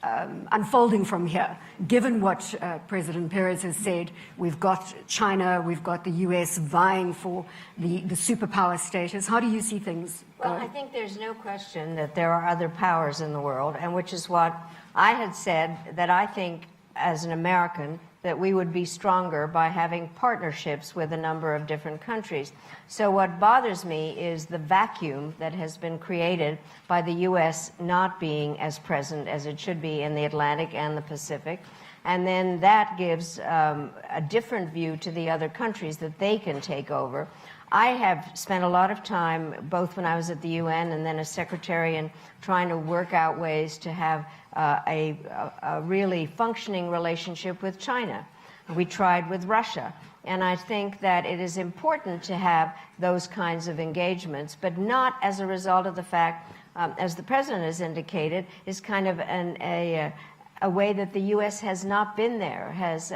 unfolding from here, given what President Pires has said? We've got China, we've got the US vying for the superpower status. How do you see things going? Well, I think there's no question that there are other powers in the world, and which is what I had said, that I think as an American that we would be stronger by having partnerships with a number of different countries. So what bothers me is the vacuum that has been created by the U.S. not being as present as it should be in the Atlantic and the Pacific. And then that gives a different view to the other countries that they can take over. I have spent a lot of time, both when I was at the UN and then as secretary, in trying to work out ways to have a really functioning relationship with China. We tried with Russia. And I think that it is important to have those kinds of engagements, but not as a result of the fact, as the President has indicated, is kind of a way that the U.S. has not been there, has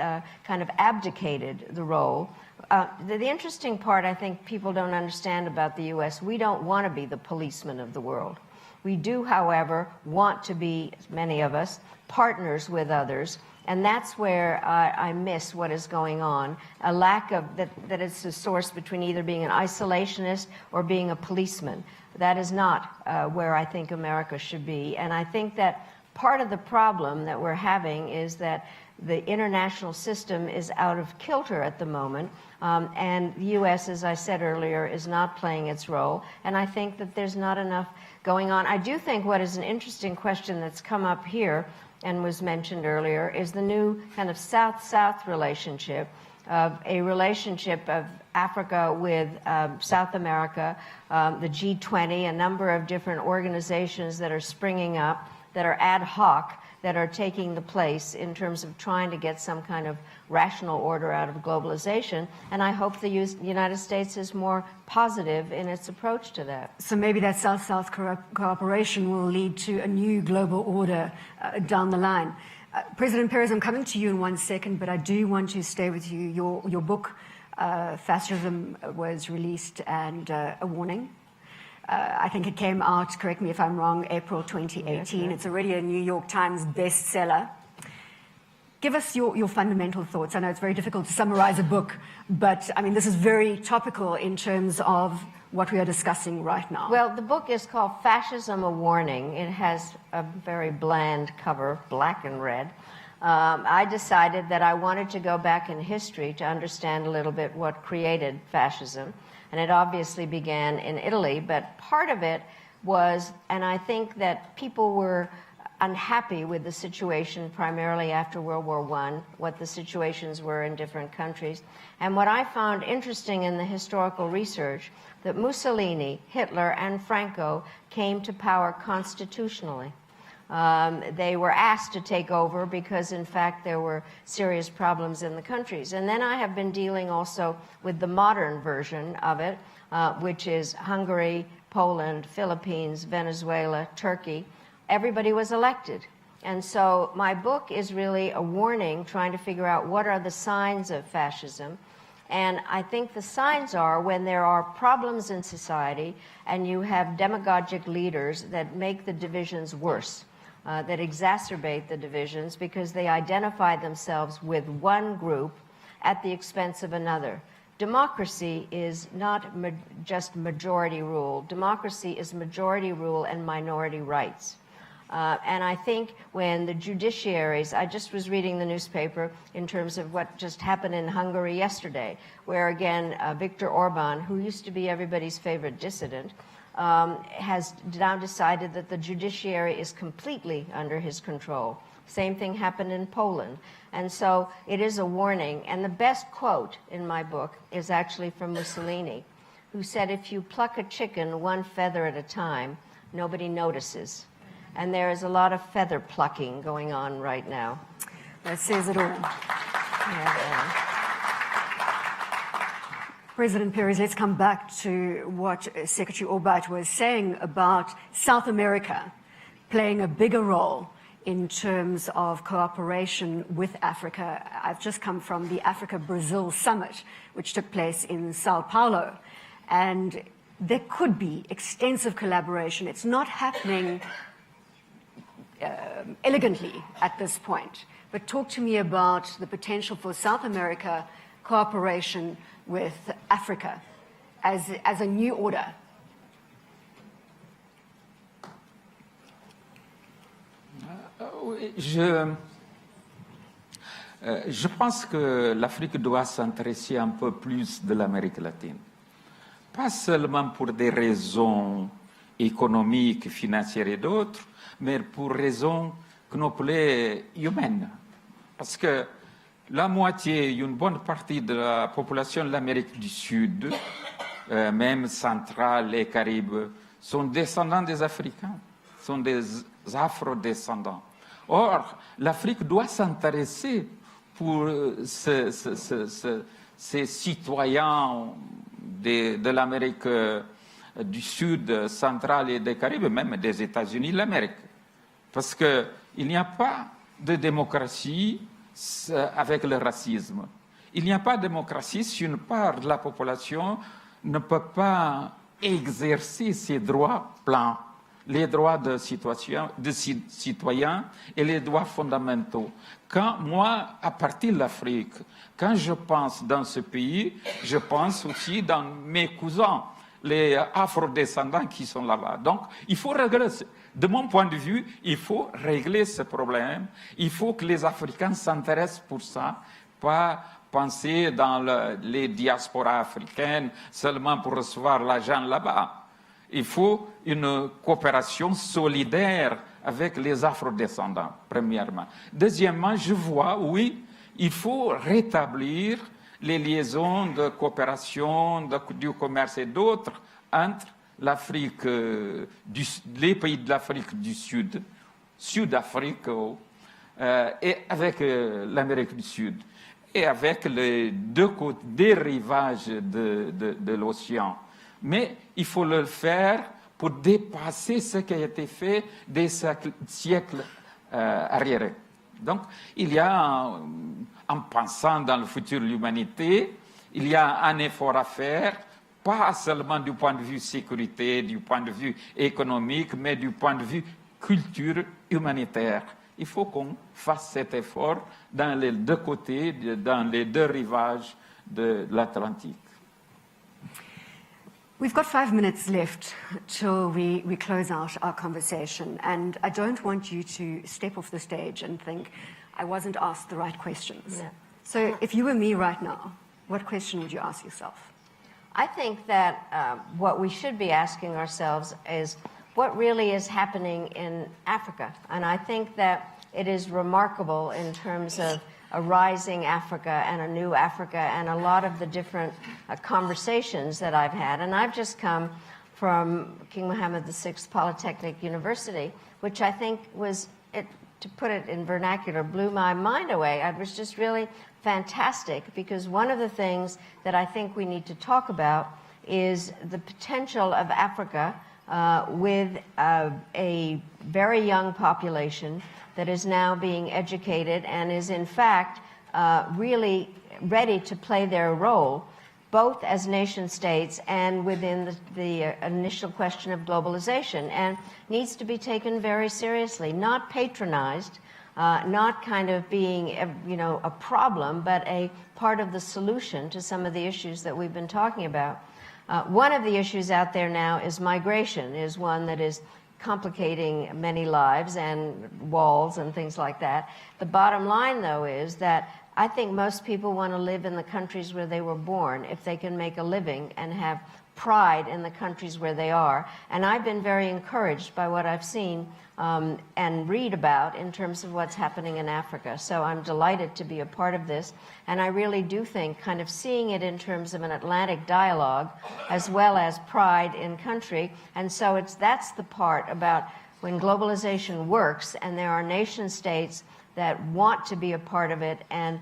kind of abdicated the role. The interesting part, I think, people don't understand about the U.S., we don't want to be the policeman of the world. We do, however, want to be, many of us, partners with others, and that's where I miss what is going on, a lack of, that it's a source between either being an isolationist or being a policeman. That is not where I think America should be, and I think that part of the problem that we're having is that the international system is out of kilter at the moment, and the U.S., as I said earlier, is not playing its role, and I think that there's not enough going on. I do think what is an interesting question that's come up here and was mentioned earlier is the new kind of South-South relationship, a relationship of Africa with South America, the G20, a number of different organizations that are springing up, that are ad hoc, that are taking the place in terms of trying to get some kind of rational order out of globalization. And I hope the United States is more positive in its approach to that. So maybe that South-South cooperation will lead to a new global order down the line. President Pires, I'm coming to you in 1 second, but I do want to stay with you. Your book, Fascism, was released, and a warning. I think it came out, correct me if I'm wrong, April 2018. Yes. It's already a New York Times bestseller. Give us your fundamental thoughts. I know it's very difficult to summarize a book, but I mean, this is very topical in terms of what we are discussing right now. Well, the book is called Fascism, a Warning. It has a very bland cover, black and red. I decided that I wanted to go back in history to understand a little bit what created fascism. And it obviously began in Italy, but part of it was, and I think that people were unhappy with the situation primarily after World War I, what the situations were in different countries. And what I found interesting in the historical research, that Mussolini, Hitler, and Franco came to power constitutionally. They were asked to take over because, in fact, there were serious problems in the countries. And then I have been dealing also with the modern version of it, which is Hungary, Poland, Philippines, Venezuela, Turkey. Everybody was elected. And so my book is really a warning, trying to figure out what are the signs of fascism. And I think the signs are when there are problems in society and you have demagogic leaders that make the divisions worse. That exacerbate the divisions because they identify themselves with one group at the expense of another. Democracy is not just majority rule. Democracy is majority rule and minority rights. And I think when the judiciaries, I just was reading the newspaper in terms of what just happened in Hungary yesterday, where again, Viktor Orban, who used to be everybody's favorite dissident, has now decided that the judiciary is completely under his control. Same thing happened in Poland. And so it is a warning. And the best quote in my book is actually from Mussolini, who said, if you pluck a chicken one feather at a time, nobody notices. And there is a lot of feather plucking going on right now. That says it all. Yeah. President Pires, let's come back to what Secretary Albright was saying about South America playing a bigger role in terms of cooperation with Africa. I've just come from the Africa-Brazil summit, which took place in Sao Paulo, and there could be extensive collaboration. It's not happening elegantly at this point. But talk to me about the potential for South America cooperation with Africa as a new order. Je pense que l'Afrique doit s'intéresser un peu plus de l'Amérique latine. Pas seulement pour des raisons économiques, financières et d'autres, mais pour raisons qu'on appelait humaines. Parce que la moitié, une bonne partie de la population de l'Amérique du Sud, même centrale et Caraïbes, sont descendants des Africains, sont des afro-descendants. Or, l'Afrique doit s'intéresser pour ces citoyens de l'Amérique du Sud, centrale et des Caraïbes, même des États-Unis d'Amérique. Parce qu'il n'y a pas de démocratie avec le racisme. Il n'y a pas de démocratie si une part de la population ne peut pas exercer ses droits pleins, les droits de citoyens et les droits fondamentaux. Quand moi, à partir de l'Afrique, quand je pense dans ce pays, je pense aussi dans mes cousins, les afro-descendants qui sont là-bas. Donc, il faut régler, de mon point de vue, il faut régler ce problème. Il faut que les Africains s'intéressent pour ça, pas penser dans les diasporas africaines seulement pour recevoir l'argent là-bas. Il faut une coopération solidaire avec les afro-descendants, premièrement. Deuxièmement, je vois, oui, il faut rétablir les liaisons de coopération, du commerce et d'autres entre l'Afrique, les pays de l'Afrique du Sud, Sud-Afrique, et avec l'Amérique du Sud, et avec les deux côtés des rivages de l'océan. Mais il faut le faire pour dépasser ce qui a été fait des siècles arrière. Donc, il y a, en pensant dans le futur de l'humanité, il y a un effort à faire, pas seulement du point de vue sécurité, du point de vue économique, mais du point de vue culture humanitaire. Il faut qu'on fasse cet effort dans les deux côtés, dans les deux rivages de l'Atlantique. We've got 5 minutes left till we close out our conversation, and I don't want you to step off the stage and think, I wasn't asked the right questions. Yeah. So if you were me right now, what question would you ask yourself? I think that what we should be asking ourselves is what really is happening in Africa. And I think that it is remarkable in terms of a rising Africa and a new Africa and a lot of the different conversations that I've had. And I've just come from King Mohammed VI Polytechnic University, which I think was, to put it in vernacular, blew my mind away. It was just really fantastic, because one of the things that I think we need to talk about is the potential of Africa with a very young population that is now being educated and is in fact really ready to play their role, both as nation states and within the initial question of globalization, and needs to be taken very seriously, not patronized, not kind of being a problem, but a part of the solution to some of the issues that we've been talking about. One of the issues out there now is migration, is one that is complicating many lives and walls and things like that. The bottom line, though, is that I think most people want to live in the countries where they were born if they can make a living and have pride in the countries where they are. And I've been very encouraged by what I've seen and read about in terms of what's happening in Africa. So I'm delighted to be a part of this. And I really do think kind of seeing it in terms of an Atlantic dialogue as well as pride in country. And so that's the part about when globalization works and there are nation states that want to be a part of it and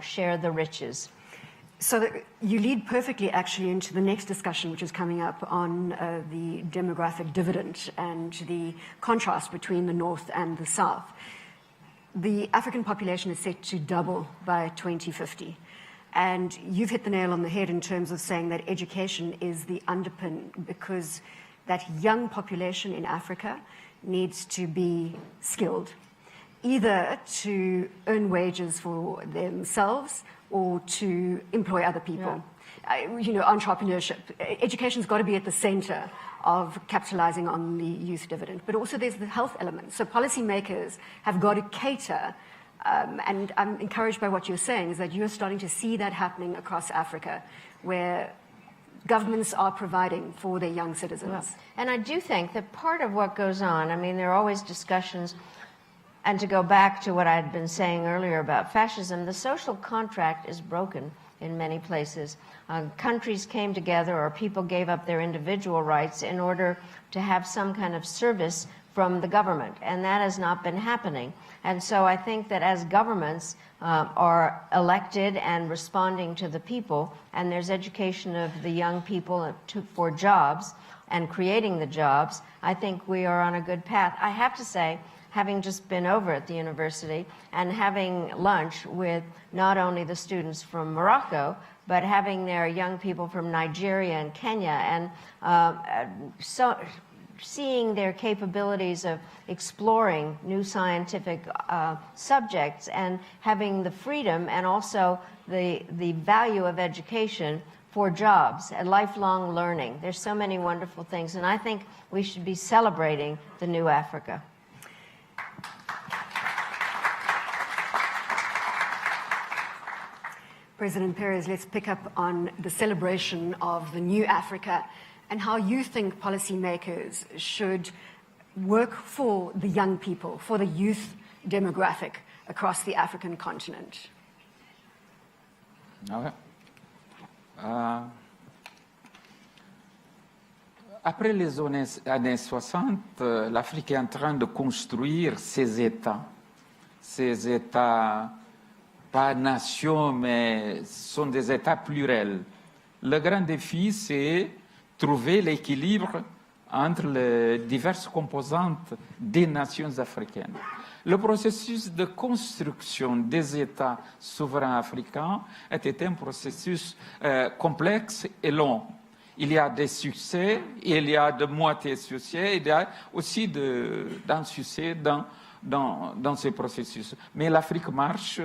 share the riches. So you lead perfectly actually into the next discussion, which is coming up on the demographic dividend and the contrast between the North and the South. The African population is set to double by 2050. And you've hit the nail on the head in terms of saying that education is the underpin, because that young population in Africa needs to be skilled, either to earn wages for themselves or to employ other people. Entrepreneurship. Education's got to be at the center of capitalizing on the youth dividend. But also there's the health element. So policymakers have got to cater, and I'm encouraged by what you're saying, is that you're starting to see that happening across Africa, where governments are providing for their young citizens. Well, and I do think that part of what goes on, I mean, there are always discussions, and to go back to what I had been saying earlier about fascism, the social contract is broken in many places. Countries came together, or people gave up their individual rights in order to have some kind of service from the government, and that has not been happening. And so I think that as governments are elected and responding to the people, and there's education of the young people for jobs and creating the jobs, I think we are on a good path. I have to say, having just been over at the university and having lunch with not only the students from Morocco, but having their young people from Nigeria and Kenya, and seeing their capabilities of exploring new scientific subjects, and having the freedom and also the value of education for jobs and lifelong learning. There's so many wonderful things, and I think we should be celebrating the new Africa. President Pires, let's pick up on the celebration of the new Africa and how you think policymakers should work for the young people, for the youth demographic across the African continent. Après les années 60, l'Afrique est en train de construire ses États pas nations, mais sont des États pluriels. Le grand défi, c'est trouver l'équilibre entre les diverses composantes des nations africaines. Le processus de construction des États souverains africains a été un processus complexe et long. Il y a des succès, il y a de moitié succès, il y a aussi d'un succès dans ce processus. Mais l'Afrique marche,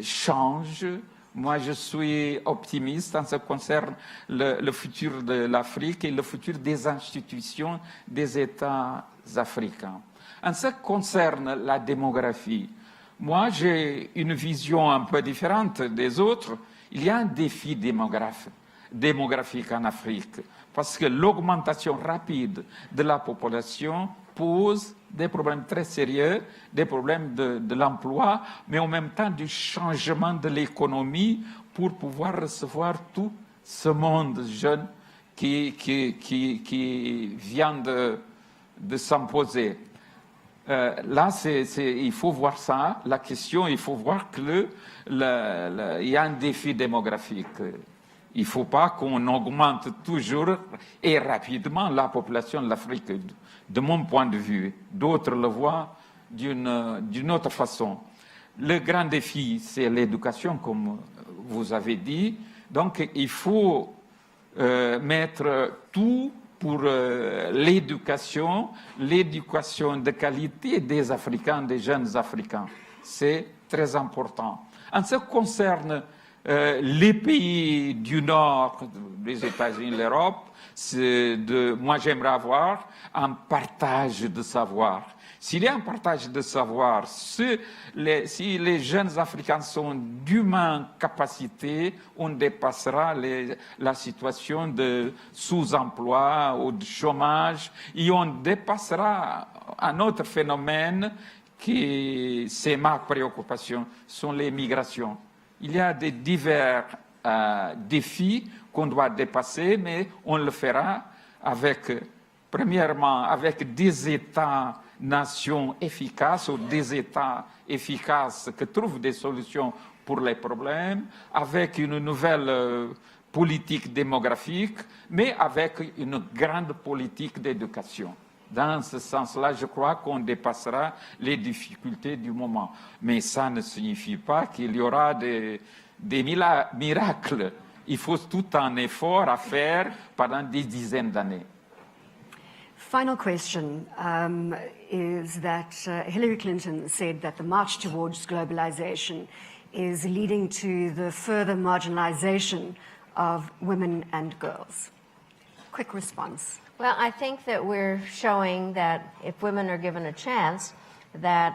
change. Moi, je suis optimiste en ce qui concerne le futur de l'Afrique et le futur des institutions des États africains. En ce qui concerne la démographie, moi, j'ai une vision un peu différente des autres. Il y a un défi démographique en Afrique, parce que l'augmentation rapide de la population pose des problèmes très sérieux, des problèmes de l'emploi, mais en même temps du changement de l'économie pour pouvoir recevoir tout ce monde jeune qui vient de s'imposer. Là, il faut voir ça. La question, il faut voir qu'il y a un défi démographique. Il ne faut pas qu'on augmente toujours et rapidement la population de l'Afrique, de mon point de vue. D'autres le voient d'une autre façon. Le grand défi, c'est l'éducation, comme vous avez dit. Donc, il faut mettre tout pour l'éducation de qualité des Africains, des jeunes Africains. C'est très important. En ce qui concerne les pays du Nord, les États-Unis, l'Europe, moi j'aimerais avoir un partage de savoir. S'il y a un partage de savoir, si les jeunes Africains sont d'humaine capacité, on dépassera la situation de sous-emploi ou de chômage et on dépassera un autre phénomène qui, c'est ma préoccupation, sont les migrations. Il y a des divers défis qu'on doit dépasser, mais on le fera premièrement, avec des États-nations efficaces ou des États efficaces qui trouvent des solutions pour les problèmes, avec une nouvelle politique démographique, mais avec une grande politique d'éducation. Dans ce sens-là, je crois qu'on dépassera les difficultés du moment. Mais ça ne signifie pas qu'il y aura des miracles. Il faut tout un effort à faire pendant des dizaines d'années. final question is that Hillary Clinton said that the march towards globalization is leading to the further marginalization of women and girls. Quick response. Well, I think that we're showing that if women are given a chance, that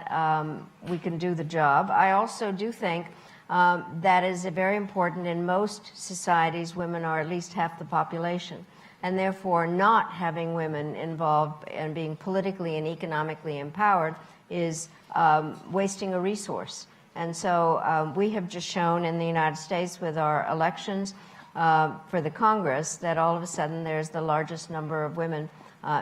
we can do the job. I also do think that is very important. In most societies, women are at least half the population. And therefore, not having women involved and being politically and economically empowered is wasting a resource. And so we have just shown in the United States with our elections for the Congress that all of a sudden there's the largest number of women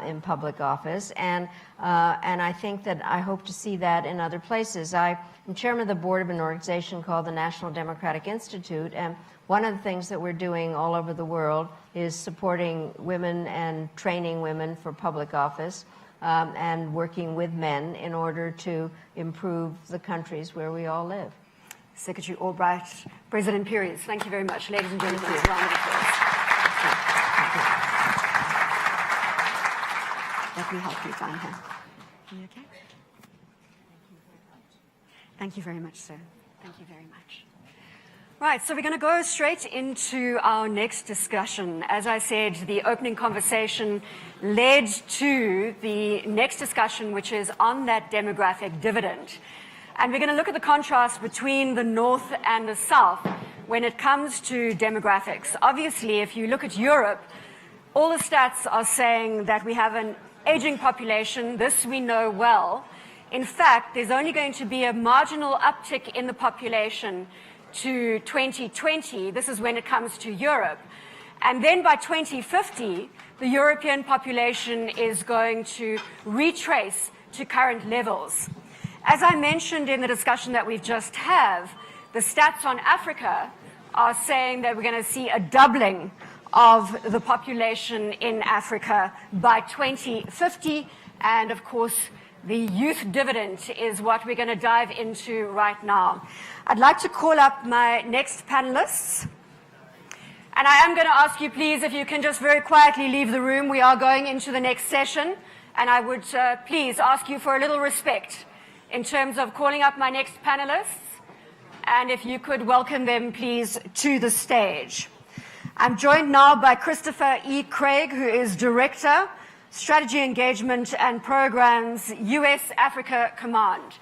in public office. And I think that I hope to see that in other places. I am chairman of the board of an organization called the National Democratic Institute, and one of the things that we're doing all over the world is supporting women and training women for public office and working with men in order to improve the countries where we all live. Secretary Albright, President Pires, thank you very much. Ladies and gentlemen, a round of applause. Let me help you down here. Are you okay? Thank you very much, sir. Thank you very much. Right, so we're going to go straight into our next discussion. As I said, the opening conversation led to the next discussion, which is on that demographic dividend. And we're going to look at the contrast between the North and the South when it comes to demographics. Obviously, if you look at Europe, all the stats are saying that we have an aging population. This we know well. In fact, there's only going to be a marginal uptick in the population to 2020. This is when it comes to Europe. And then by 2050, the European population is going to retrace to current levels. As I mentioned in the discussion that we've just had, the stats on Africa are saying that we're going to see a doubling of the population in Africa by 2050. And of course, the youth dividend is what we're going to dive into right now. I'd like to call up my next panelists. And I am going to ask you, please, if you can just very quietly leave the room. We are going into the next session. And I would please ask you for a little respect in terms of calling up my next panelists. And if you could welcome them, please, to the stage. I'm joined now by Christopher E. Craig, who is Director, Strategy Engagement and Programs, US Africa Command.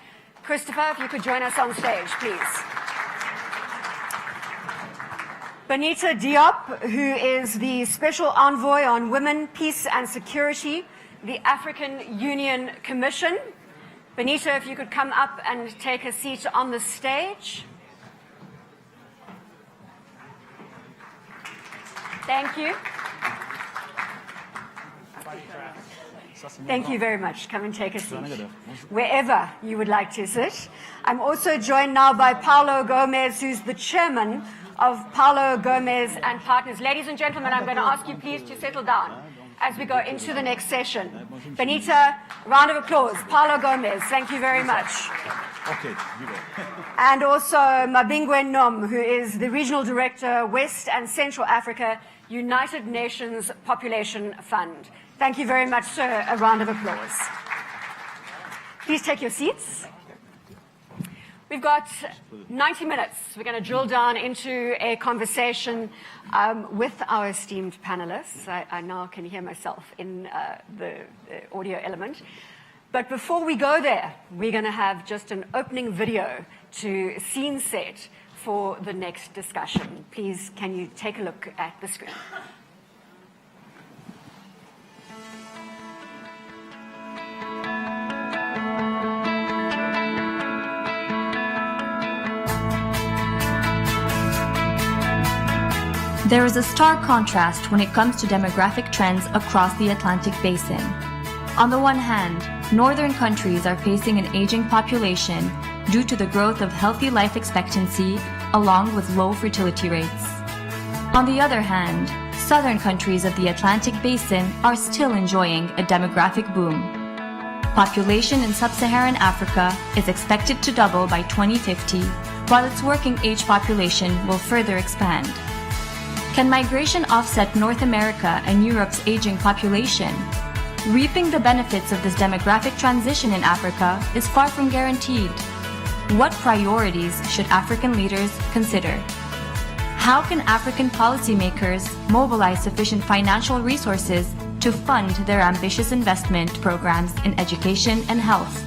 Christopher, if you could join us on stage, please. Benita Diop, who is the Special Envoy on Women, Peace and Security, the African Union Commission. Benita, if you could come up and take a seat on the stage. Thank you. Thank you very much. Come and take a seat, wherever you would like to sit. I'm also joined now by Paulo Gomez, who's the chairman of Paulo Gomez and Partners. Ladies and gentlemen, I'm going to ask you please to settle down as we go into the next session. Benita, round of applause. Paulo Gomez, thank you very much. Okay, you go. And also Mabingwe Nom, who is the Regional Director, West and Central Africa, United Nations Population Fund. Thank you very much, sir. A round of applause. Please take your seats. We've got 90 minutes. We're going to drill down into a conversation with our esteemed panelists. I now can hear myself in the audio element. But before we go there, we're going to have just an opening video to scene set for the next discussion. Please, can you take a look at the screen? There is a stark contrast when it comes to demographic trends across the Atlantic Basin. On the one hand, northern countries are facing an aging population due to the growth of healthy life expectancy along with low fertility rates. On the other hand, southern countries of the Atlantic Basin are still enjoying a demographic boom. Population in sub-Saharan Africa is expected to double by 2050, while its working age population will further expand. Can migration offset North America and Europe's aging population? Reaping the benefits of this demographic transition in Africa is far from guaranteed. What priorities should African leaders consider? How can African policymakers mobilize sufficient financial resources to fund their ambitious investment programs in education and health?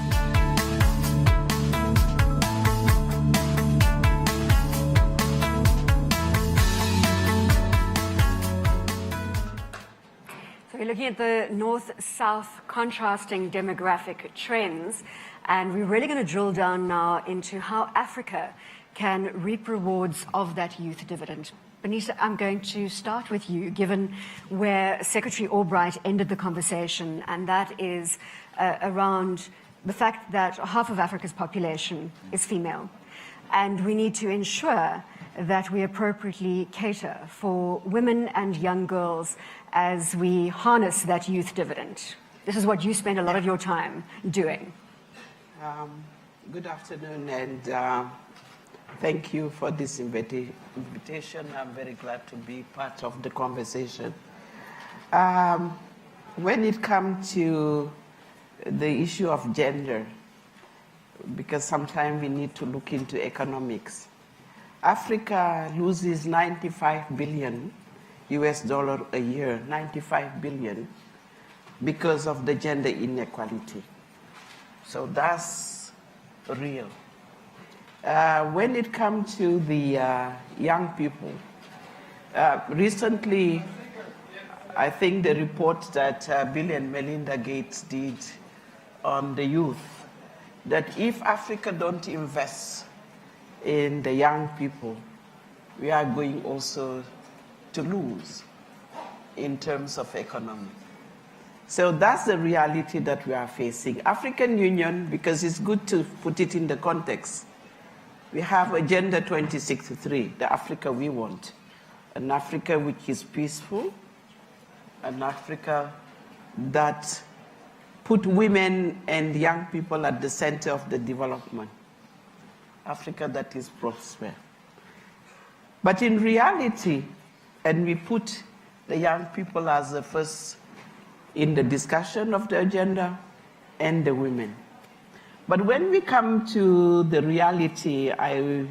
So we're looking at the north-south contrasting demographic trends, and we're really going to drill down now into how Africa can reap rewards of that youth dividend. Benita, I'm going to start with you, given where Secretary Albright ended the conversation, and that is around the fact that half of Africa's population is female. And we need to ensure that we appropriately cater for women and young girls as we harness that youth dividend. This is what you spend a lot of your time doing. Good afternoon, and thank you for this invitation. I'm very glad to be part of the conversation. When it comes to the issue of gender, because sometimes we need to look into economics, Africa loses $95 billion a year, 95 billion, because of the gender inequality. So that's real. When it comes to the young people, recently, I think the report that Bill and Melinda Gates did on the youth, that if Africa don't invest in the young people, we are going also to lose in terms of economy. So that's the reality that we are facing. African Union, because it's good to put it in the context, we have Agenda 2063, the Africa we want, an Africa which is peaceful, an Africa that put women and young people at the center of the development, Africa that is prosperous. But in reality, and we put the young people as the first in the discussion of the agenda, and the women. But when we come to the reality, I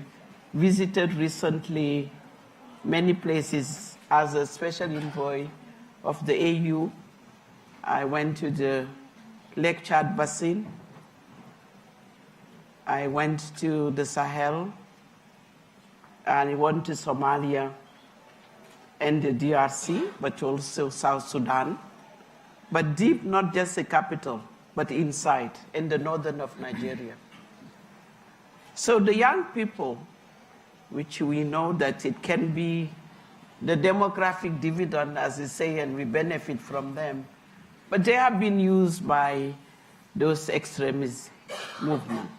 visited recently many places as a special envoy of the AU. I went to the Lake Chad Basin. I went to the Sahel, and I went to Somalia and the DRC, but also South Sudan. But deep, not just the capital, but inside, in the northern of Nigeria. So the young people, which we know that it can be the demographic dividend, as they say, and we benefit from them, but they have been used by those extremist movements.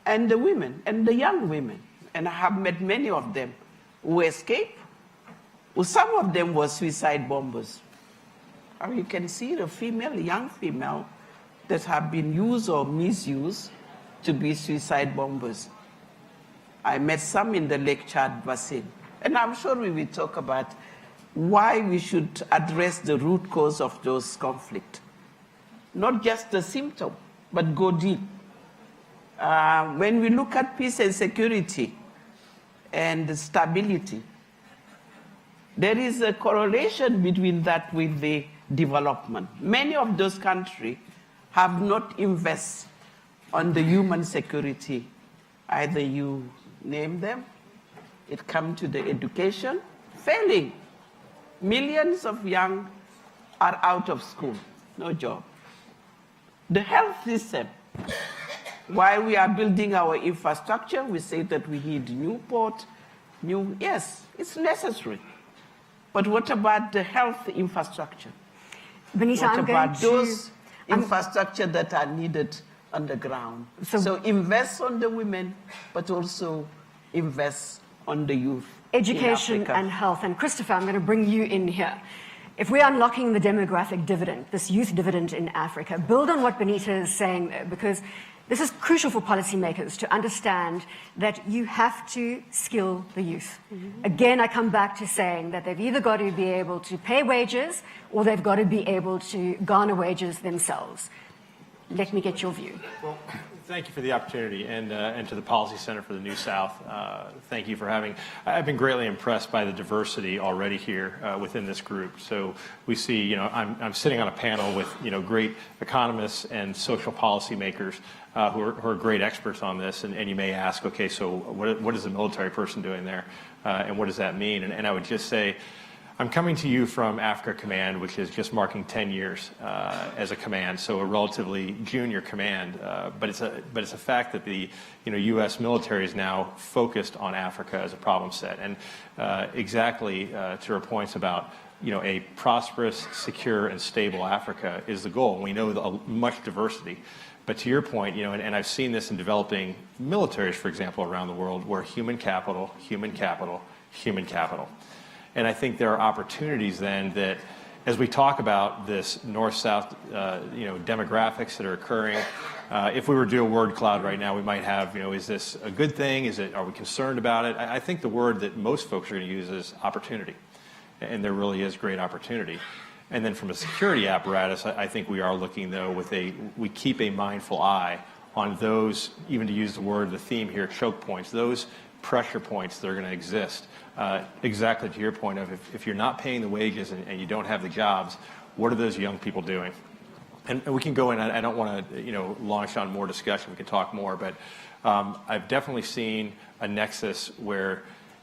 And the women, and the young women, and I have met many of them who escaped. Well, some of them were suicide bombers. You can see the young female that have been used or misused to be suicide bombers. I met some in the Lake Chad Basin. And I'm sure we will talk about why we should address the root cause of those conflicts. Not just the symptom, but go deep. When we look at peace and security and stability, there is a correlation between that with the development. Many of those countries have not invested on the human security. Either you name them, it comes to the education, failing. Millions of young are out of school, no job. The health system, while we are building our infrastructure, we say that we need new port, yes, it's necessary. But what about the health infrastructure? Benita, what about those infrastructure that are needed on the ground? So invest on the women, but also invest on the youth. Education and health. And Christopher, I'm going to bring you in here. If we're unlocking the demographic dividend, this youth dividend in Africa, build on what Benita is saying, because This is crucial for policymakers to understand that you have to skill the youth. Again, I come back to saying that they've either got to be able to pay wages or they've got to be able to garner wages themselves. Let me get your view. Well, thank you for the opportunity, and to the Policy Center for the New South. Thank you for having. I've been greatly impressed by the diversity already here within this group. So we see, you know, I'm sitting on a panel with, you know, great economists and social policy makers who are great experts on this. And you may ask, okay, so what is a military person doing there, and what does that mean? And I would just say, I'm coming to you from Africa Command, which is just marking 10 years as a command, so a relatively junior command. But it's a fact that the U.S. military is now focused on Africa as a problem set, and exactly to your points about a prosperous, secure, and stable Africa is the goal. We know much diversity. But to your point, and I've seen this in developing militaries, for example, around the world, where human capital, human capital, human capital. And I think there are opportunities then that, as we talk about this north-south, demographics that are occurring, if we were to do a word cloud right now, we might have, is this a good thing? Are we concerned about it? I think the word that most folks are going to use is opportunity, and there really is great opportunity. And then from a security apparatus, I think we are looking though we keep a mindful eye on those, even to use the word, the theme here, choke points, those pressure points that are going to exist. Exactly to your point of if you're not paying the wages and you don't have the jobs, what are those young people doing? And we can go in, I don't want to launch on more discussion, we can talk more, but I've definitely seen a nexus where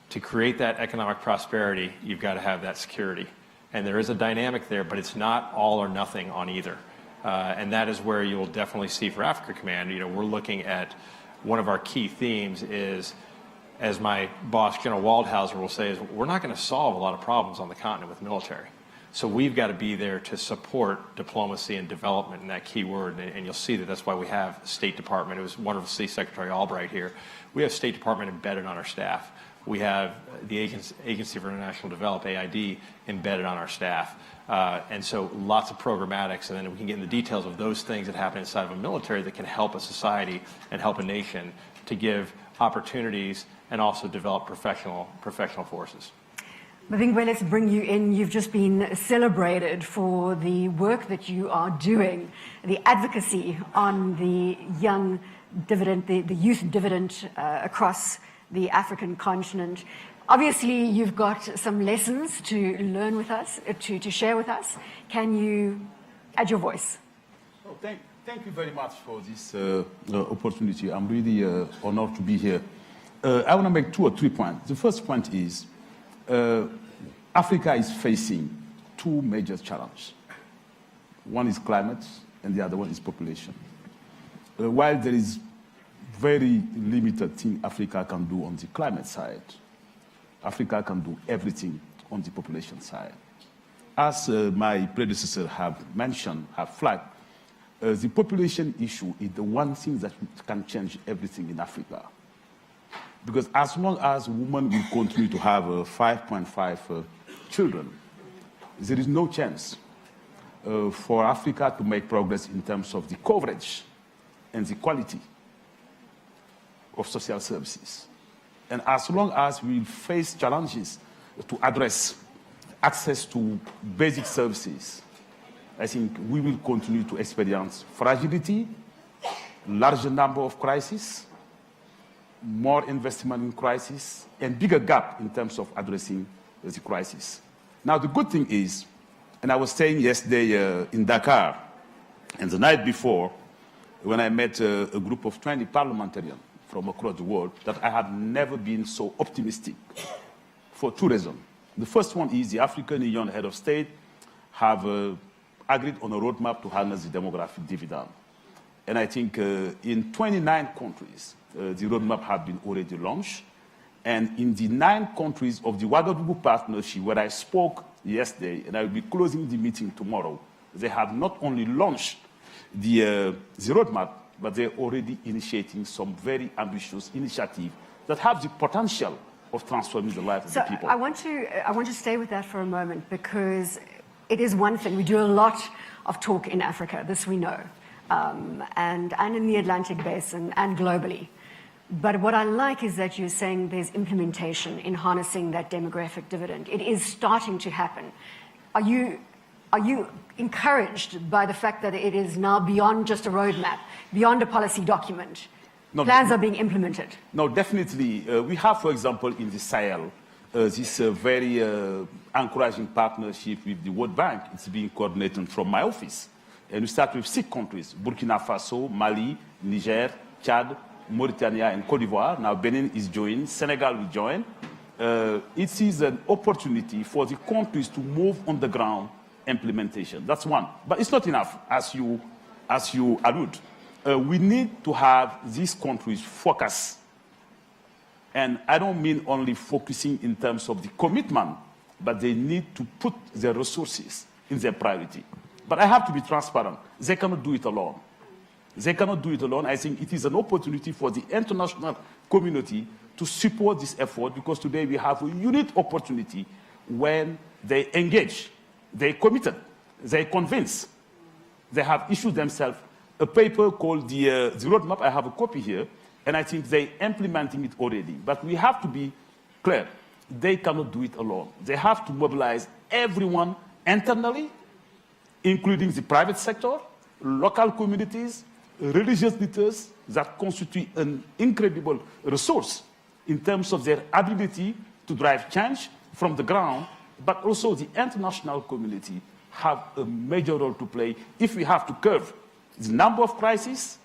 to create that economic prosperity, you've got to have that security. And there is a dynamic there, but it's not all or nothing on either. And that is where you'll definitely see for Africa Command, we're looking at one of our key themes is, as my boss, General Waldhauser, will say, is we're not going to solve a lot of problems on the continent with military. So we've got to be there to support diplomacy and development in that key word. And you'll see that that's why we have State Department. It was wonderful to see Secretary Albright here. We have State Department embedded on our staff. We have the Agency for International Development, AID, embedded on our staff. And so lots of programmatics, and then we can get into the details of those things that happen inside of a military that can help a society and help a nation to give opportunities and also develop professional forces. I think, well, let's bring you in. You've just been celebrated for the work that you are doing, the advocacy on the young dividend, the youth dividend across the African continent. Obviously, you've got some lessons to learn with us, to share with us. Can you add your voice? Oh, thank you very much for this opportunity. I'm really honored to be here. I want to make 2 or 3 points. The first point is Africa is facing 2 major challenges. One is climate, and the other one is population. While there is very limited thing Africa can do on the climate side, Africa can do everything on the population side. As my predecessor have flagged, the population issue is the one thing that can change everything in Africa. Because as long as women will continue to have 5.5 children, there is no chance for Africa to make progress in terms of the coverage and the quality of social services. And as long as we face challenges to address access to basic services, I think we will continue to experience fragility, larger number of crises, more investment in crisis, and bigger gap in terms of addressing the crisis. Now, the good thing is, and I was saying yesterday in Dakar, and the night before, when I met a group of 20 parliamentarians from across the world, that I have never been so optimistic for 2 reasons. The first one is the African Union head of state have agreed on a roadmap to harness the demographic dividend. And I think in 29 countries, the roadmap has been already launched. And in the 9 countries of the Ouagadougou Partnership, where I spoke yesterday, and I will be closing the meeting tomorrow, they have not only launched the roadmap, but they're already initiating some very ambitious initiatives that have the potential of transforming the lives of the people. I want to stay with that for a moment, because it is one thing. We do a lot of talk in Africa, this we know. and in the Atlantic Basin and globally. But what I like is that you're saying there's implementation in harnessing that demographic dividend. It is starting to happen. Are you encouraged by the fact that it is now beyond just a roadmap, beyond a policy document? No, plans are being implemented. No, definitely. We have, for example, in the Sahel, this very encouraging partnership with the World Bank. It's being coordinated from my office. And we start with 6 countries: Burkina Faso, Mali, Niger, Chad, Mauritania, and Cote d'Ivoire. Now Benin is joining, Senegal will join. It is an opportunity for the countries to move on the ground implementation. That's one. But it's not enough, as you allude. We need to have these countries focus. And I don't mean only focusing in terms of the commitment, but they need to put their resources in their priority. But I have to be transparent. They cannot do it alone. They cannot do it alone. I think it is an opportunity for the international community to support this effort, because today we have a unique opportunity when they engage, they committed, they convince, they have issued themselves a paper called the roadmap. I have a copy here, and I think they're implementing it already. But we have to be clear. They cannot do it alone. They have to mobilize everyone internally, including the private sector, local communities, religious leaders that constitute an incredible resource in terms of their ability to drive change from the ground, but also the international community have a major role to play if we have to curb the number of crises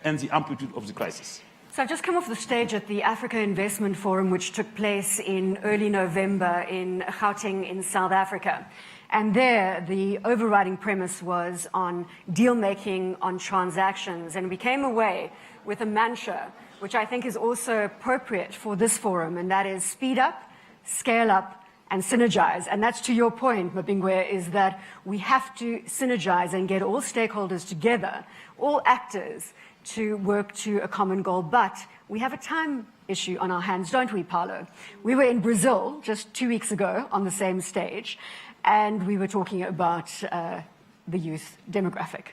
and the amplitude of the crisis. So I've just come off the stage at the Africa Investment Forum, which took place in early November in Gauteng in South Africa. And there, the overriding premise was on deal-making, on transactions. And we came away with a mantra, which I think is also appropriate for this forum, and that is speed up, scale up, and synergize. And that's to your point, Mabingwe, is that we have to synergize and get all stakeholders together, all actors, to work to a common goal. But we have a time issue on our hands, don't we, Paulo? We were in Brazil just 2 weeks ago on the same stage, and we were talking about the youth demographic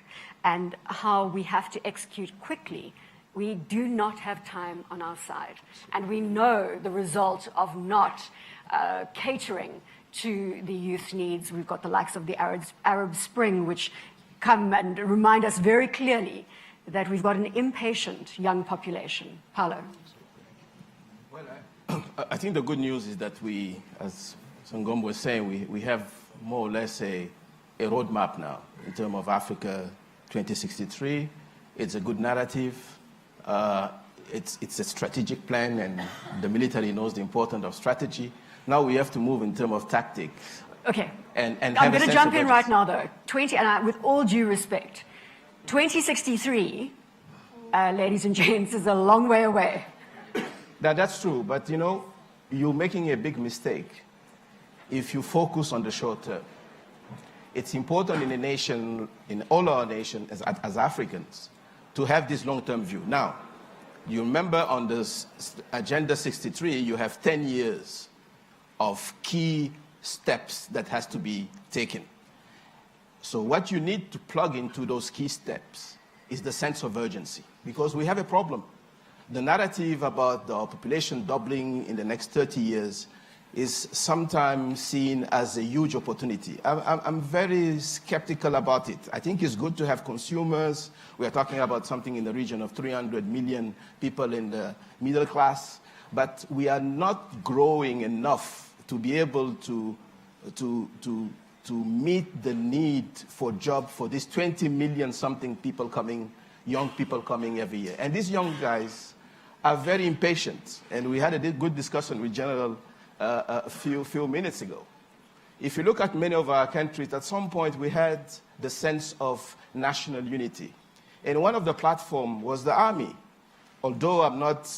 and how we have to execute quickly. We do not have time on our side. And we know the result of not catering to the youth needs. We've got the likes of the Arab Spring, which come and remind us very clearly that we've got an impatient young population. Paulo. Well, I think the good news is that we, as Sangom was saying, we have more or less a roadmap now in terms of Africa 2063. It's a good narrative. It's a strategic plan, and the military knows the importance of strategy. Now we have to move in terms of tactics. Okay. And I'm going to jump in right now, though. With all due respect, 2063, ladies and gents, is a long way away. That's true, but you know, you're making a big mistake if you focus on the short term. It's important in a nation, in all our nations, as Africans, to have this long-term view. Now, you remember on this Agenda 63, you have 10 years of key steps that has to be taken. So what you need to plug into those key steps is the sense of urgency, because we have a problem. The narrative about the population doubling in the next 30 years is sometimes seen as a huge opportunity. I'm very skeptical about it. I think it's good to have consumers. We are talking about something in the region of 300 million people in the middle class, but we are not growing enough to be able to meet the need for job for these 20 million something people coming, young people coming every year. And these young guys are very impatient. And we had a good discussion with General a few minutes ago. If you look at many of our countries, at some point we had the sense of national unity. And one of the platforms was the army. Although I'm not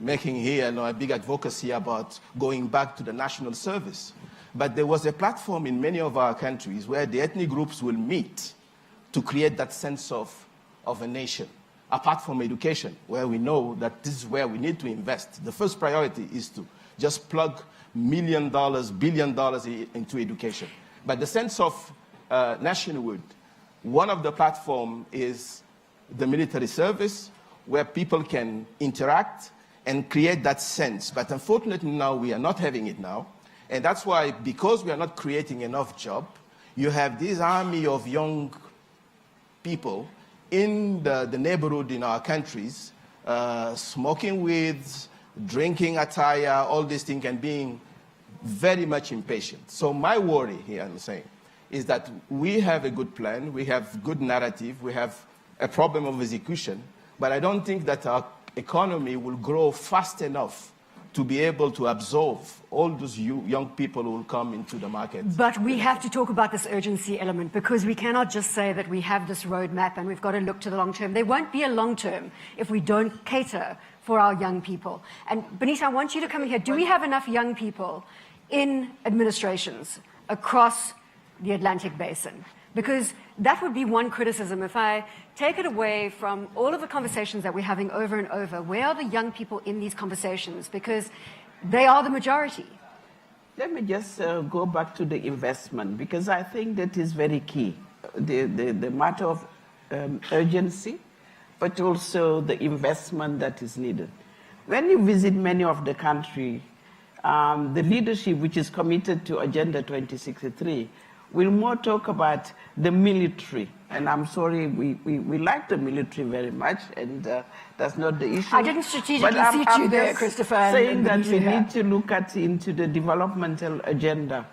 making here a big advocacy about going back to the national service, but there was a platform in many of our countries where the ethnic groups will meet to create that sense of a nation, apart from education, where we know that this is where we need to invest. The first priority is to just plug $1 million, $1 billion into education. But the sense of nationhood One of the platforms is the military service, where people can interact and create that sense. But unfortunately now we are not having it now. And that's why, because we are not creating enough jobs, you have this army of young people in the neighborhood in our countries, smoking weeds, drinking attire, all these things, and being very much impatient. So my worry here, I'm saying, is that we have a good plan, we have good narrative, we have a problem of execution, but I don't think that our economy will grow fast enough to be able to absorb all those young people who will come into the market. But we have to talk about this urgency element, because we cannot just say that we have this roadmap and we've got to look to the long term. There won't be a long term if we don't cater for our young people. And Benita, I want you to come in here. Do we have enough young people in administrations across the Atlantic Basin? Because that would be one criticism. If I take it away from all of the conversations that we're having over and over, where are the young people in these conversations? Because they are the majority. Let me just go back to the investment, because I think that is very key. The matter of urgency, but also the investment that is needed. When you visit many of the country, the leadership which is committed to Agenda 2063 will more talk about the military. And I'm sorry, we like the military very much, and that's not the issue. I didn't strategically seat you there, Christopher. Saying that we need to look into the developmental agenda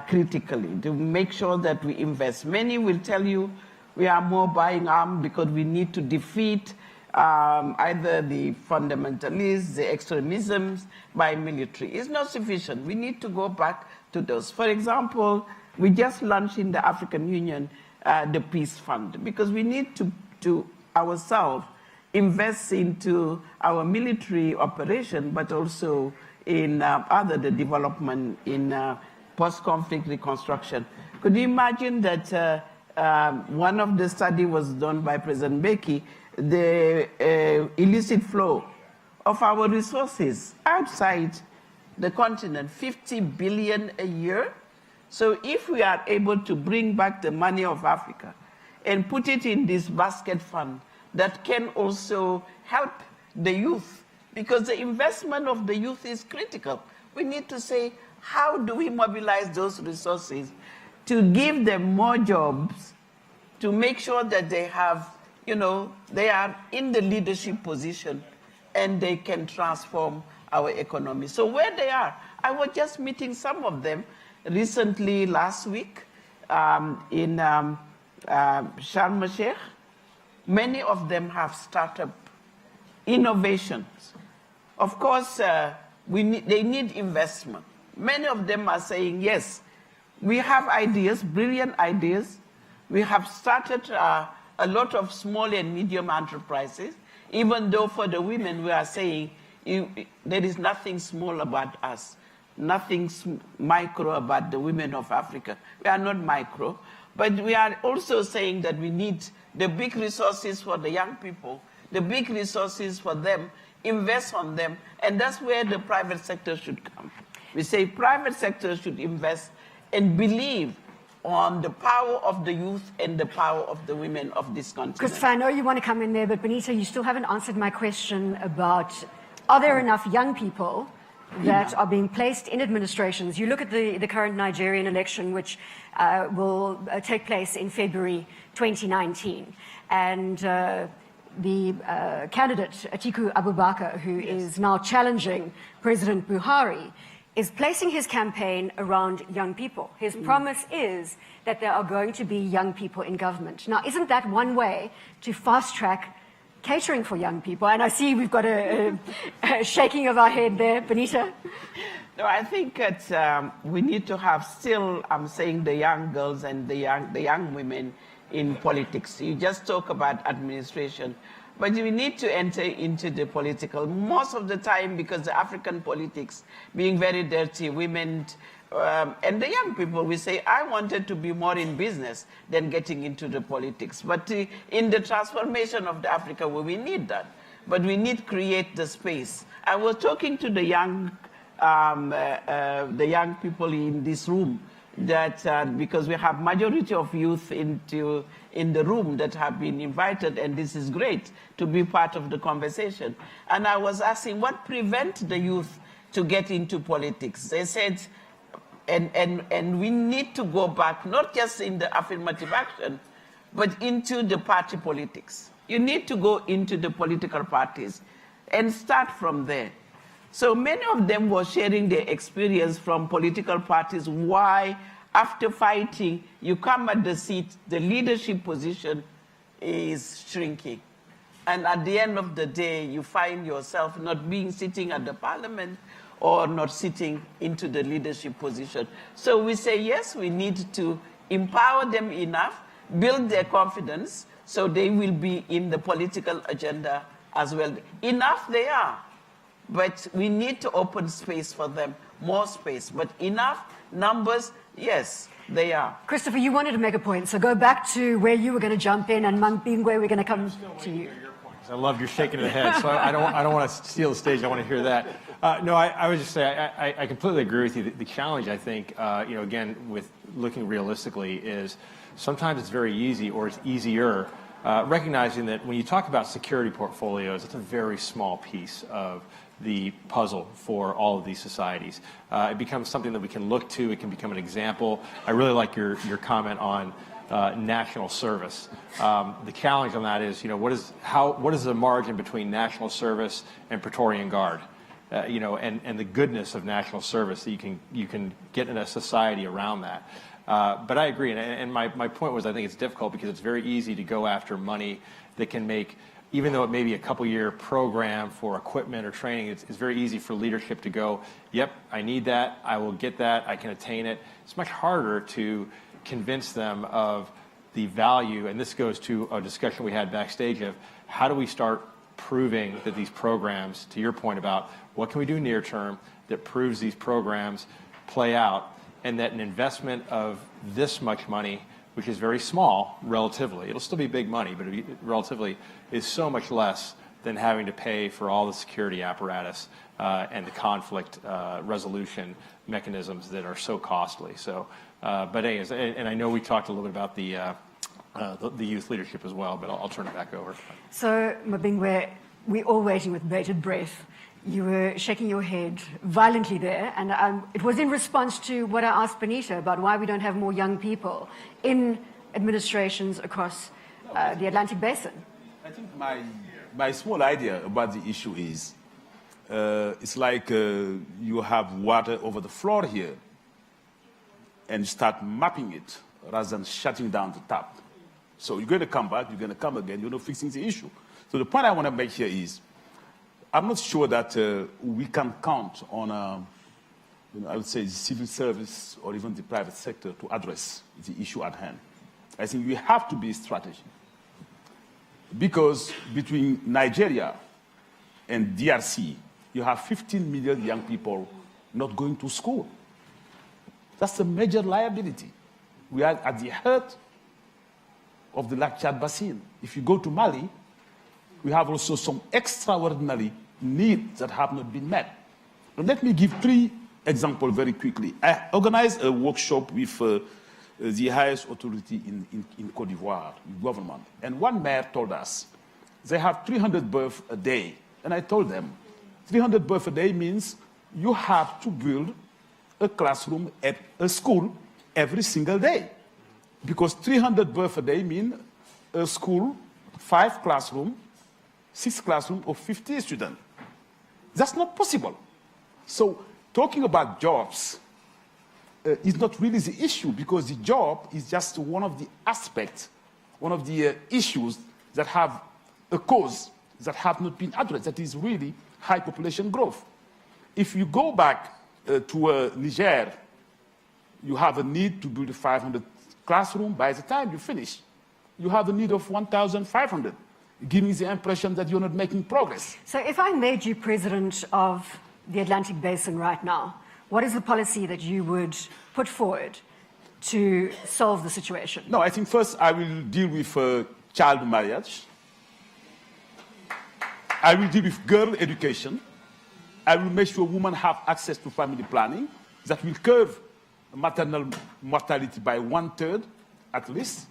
critically, to make sure that we invest. Many will tell you we are more buying arms because we need to defeat either the fundamentalists, the extremisms by military. It's not sufficient. We need to go back to those. For example, we just launched in the African Union the Peace Fund, because we need to ourselves invest into our military operation, but also in the development in post-conflict reconstruction. Could you imagine that one of the studies was done by President Mbeki, the illicit flow of our resources outside the continent, 50 billion a year? So if we are able to bring back the money of Africa and put it in this basket fund, that can also help the youth, because the investment of the youth is critical. We need to say, how do we mobilize those resources to give them more jobs, to make sure that they have, they are in the leadership position and they can transform our economy. So where they are, I was just meeting some of them recently last week in Sharm el-Sheikh. Many of them have startup innovations. Of course, they need investment. Many of them are saying, yes, we have ideas, brilliant ideas. We have started a lot of small and medium enterprises, even though for the women we are saying there is nothing small about us. Nothing micro about the women of Africa. We are not micro, but we are also saying that we need the big resources for the young people, the big resources for them, invest on them, and that's where the private sector should come. We say private sector should invest and believe on the power of the youth and the power of the women of this continent. Christopher, I know you want to come in there, but Benita, you still haven't answered my question about, are there enough young people that are being placed in administrations? You look at the current Nigerian election, which will take place in February 2019. And the candidate, Atiku Abubakar, who is now challenging President Buhari, is placing his campaign around young people. His promise is that there are going to be young people in government. Now, isn't that one way to fast-track catering for young people? And I see we've got a shaking of our head there. Benita? No, I think that we need to have still, I'm saying, the young girls and the young women in politics. You just talk about administration, but we need to enter into the political. Most of the time, because the African politics being very dirty, women and the young people, we say, I wanted to be more in business than getting into the politics. But in the transformation of the Africa, we need that. But we need to create the space. I was talking to the young people in this room, that because we have majority of youth into in the room that have been invited, and this is great to be part of the conversation. And I was asking, what prevents the youth to get into politics? They said, and we need to go back, not just in the affirmative action, but into the party politics. You need to go into the political parties and start from there. So many of them were sharing their experience from political parties, why after fighting, you come at the seat, the leadership position is shrinking. And at the end of the day, you find yourself not being sitting at the parliament or not sitting into the leadership position. So we say, yes, we need to empower them enough, build their confidence, so they will be in the political agenda as well. Enough they are, but we need to open space for them, more space. But enough numbers, yes, they are. Christopher, you wanted to make a point, so go back to where you were going to jump in, and Mangpingwe, we're going to come to you. I love your shaking of the head, so I don't want to steal the stage. I want to hear that. No, I would just say I completely agree with you. The challenge, I think, again, with looking realistically, is sometimes it's very easy, or it's easier, recognizing that when you talk about security portfolios, it's a very small piece of the puzzle for all of these societies. It becomes something that we can look to. It can become an example. I really like your comment on national service. The challenge on that is, what is the margin between national service and Praetorian Guard? And the goodness of national service that you can get in a society around that. But I agree, and my point was, I think it's difficult because it's very easy to go after money that can make, even though it may be a couple-year program for equipment or training, it's very easy for leadership to go, yep, I need that, I will get that, I can attain it. It's much harder to convince them of the value, and this goes to a discussion we had backstage of how do we start proving that these programs, to your point about what can we do near term that proves these programs play out, and that an investment of this much money, which is very small relatively, it'll still be big money, but relatively is so much less than having to pay for all the security apparatus and the conflict resolution mechanisms that are so costly. So, but anyways, and I know we talked a little bit about the youth leadership as well, but I'll turn it back over. So, Mabingwe, we're all waiting with bated breath. You were shaking your head violently there, and it was in response to what I asked Benita about why we don't have more young people in administrations across the Atlantic Basin. I think my small idea about the issue is, it's like you have water over the floor here, and you start mapping it rather than shutting down the tap. So you're going to come back, you're going to come again, you're not fixing the issue. So the point I want to make here is, I'm not sure that we can count on, I would say, the civil service or even the private sector to address the issue at hand. I think we have to be a strategy. Because between Nigeria and DRC, you have 15 million young people not going to school. That's a major liability. We are at the heart of the Lake Chad Basin. If you go to Mali, we have also some extraordinary needs that have not been met. But let me give 3 examples very quickly. I organized a workshop with the highest authority in Côte d'Ivoire, government. And one mayor told us they have 300 births a day. And I told them, 300 births a day means you have to build a classroom at a school every single day. Because 300 births a day means a school, 5 classrooms, 6 classrooms of 50 students. That's not possible. So talking about jobs is not really the issue, because the job is just one of the aspects, one of the issues that have a cause that have not been addressed, that is really high population growth. If you go back to Niger, you have a need to build a 500 classroom. By the time you finish, you have a need of 1,500. Giving the impression that you're not making progress. So if I made you president of the Atlantic Basin right now, what is the policy that you would put forward to solve the situation? No, I think first I will deal with child marriage. I will deal with girl education. I will make sure women have access to family planning. That will curb maternal mortality by 1/3 at least.